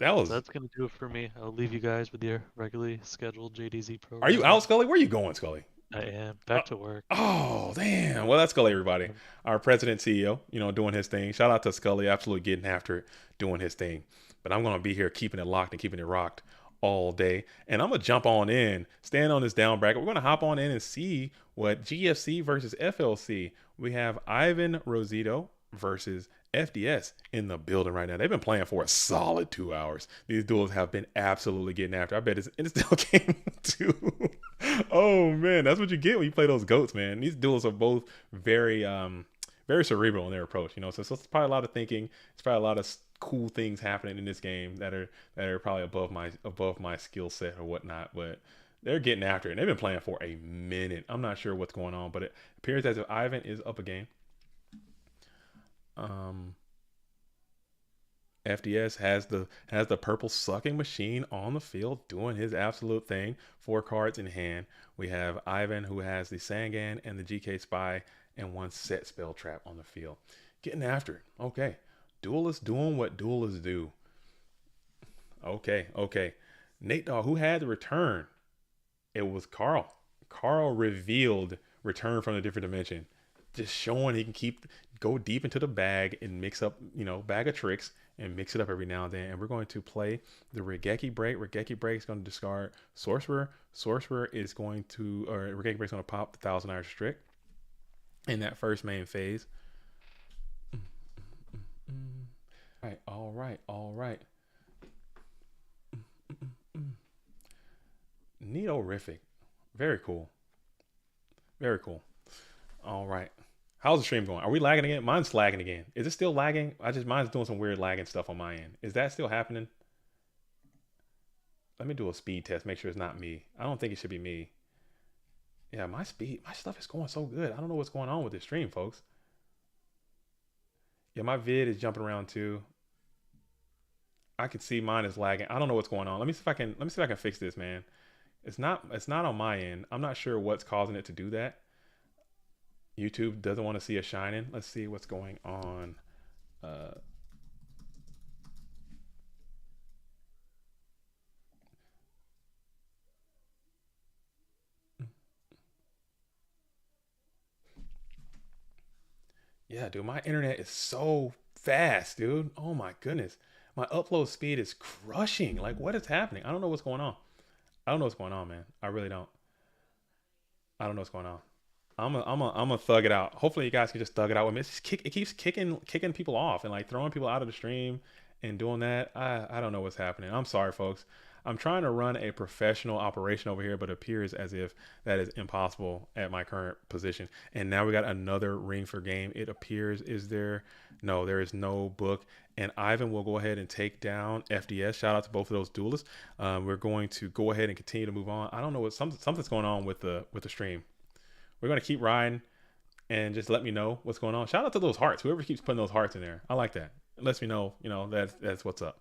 Speaker 4: That's gonna do it for me. I'll leave you guys with your regularly scheduled JDZ program.
Speaker 2: Are you out, Scully? Where are you going, Scully?
Speaker 4: I am back to work.
Speaker 2: Oh, damn. Well, that's Scully, everybody. Our president, CEO, doing his thing. Shout out to Scully, absolutely getting after it, doing his thing. But I'm gonna be here keeping it locked and keeping it rocked all day. And I'm gonna jump on in, stand on this down bracket. We're gonna hop on in and see what GFC versus FLC. We have Ivan Rosito versus FDS in the building right now. They've been playing for a solid 2 hours. These duels have been absolutely getting after. I bet it's still game 2. Oh man, that's what you get when you play those goats, man. These duels are both very very cerebral in their approach, so it's probably a lot of thinking. It's probably a lot of cool things happening in this game that are probably above my skill set or whatnot, but they're getting after it. And they've been playing for a minute. I'm not sure what's going on, but it appears as if Ivan is up a game. FDS has the purple sucking machine on the field doing his absolute thing. 4 cards in hand. We have Ivan who has the Sangan and the GK Spy and 1 set spell trap on the field. Getting after it. Okay. Duelists doing what duelists do. Okay. Nate Dogg, who had the return? It was Carl. Carl revealed return from a different dimension. just showing he can go deep into the bag and mix up, bag of tricks and mix it up every now and then. And we're going to play the Regeki break. Regeki break is going to discard Sorcerer. Sorcerer is going to, or Regeki break is going to pop the 1,000 Irish Strict in that first main phase. All right. Neato-rific. Very cool. All right. How's the stream going? Are we lagging again? Mine's lagging again. Is it still lagging? Mine's doing some weird lagging stuff on my end. Is that still happening? Let me do a speed test. Make sure it's not me. I don't think it should be me. Yeah, my stuff is going so good. I don't know what's going on with this stream, folks. Yeah, my vid is jumping around too. I can see mine is lagging. I don't know what's going on. Let me see if I can fix this, man. It's not on my end. I'm not sure what's causing it to do that. YouTube doesn't want to see us shining. Let's see what's going on. Yeah, dude, my internet is so fast, dude. Oh my goodness. My upload speed is crushing. Like, what is happening? I don't know what's going on. I don't know what's going on, man. I really don't. I don't know what's going on. I'm a thug it out. Hopefully you guys can just thug it out with me. It keeps kicking people off and like throwing people out of the stream and doing that. I don't know what's happening. I'm sorry, folks. I'm trying to run a professional operation over here, but it appears as if that is impossible at my current position. And now we got another ring for game. It appears, no, there is no book. And Ivan will go ahead and take down FDS. Shout out to both of those duelists. We're going to go ahead and continue to move on. I don't know what something's going on with the stream. We're going to keep riding and just let me know what's going on. Shout out to those hearts. Whoever keeps putting those hearts in there. I like that. It lets me know, that's what's up.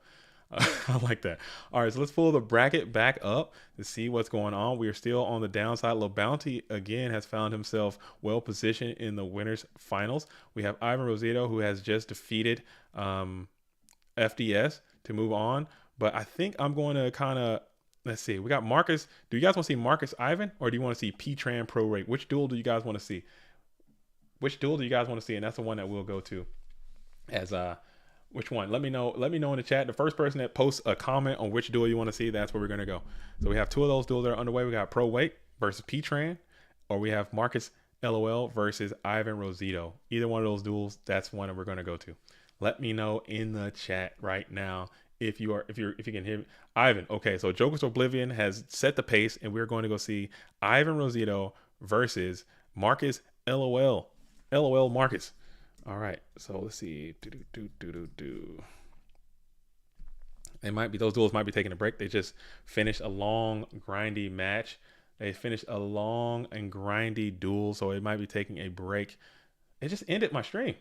Speaker 2: I like that. All right, so let's pull the bracket back up to see what's going on. We are still on the downside. LaBounty, again, has found himself well positioned in the winners finals. We have Ivan Rosito, who has just defeated FDS to move on. But I think I'm going to kind of, let's see. We got Marcus. Do you guys want to see Marcus Ivan, or do you want to see P-Tran Pro Rate? Which duel do you guys want to see? And that's the one that we'll go to as which one? Let me know in the chat. The first person that posts a comment on which duel you want to see, that's where we're going to go. So we have two of those duels that are underway. We got Pro Weight versus P-Tran, or we have Marcus LOL versus Ivan Rosito. Either one of those duels, that's one that we're going to go to. Let me know in the chat right now if you can hear me. Ivan, okay, so Joker's Oblivion has set the pace, and we're going to go see Ivan Rosito versus Marcus LOL. LOL Marcus. All right, so let's see. Those duels might be taking a break. They just finished a long, grindy match. They finished a long and grindy duel, so it might be taking a break. It just ended my stream.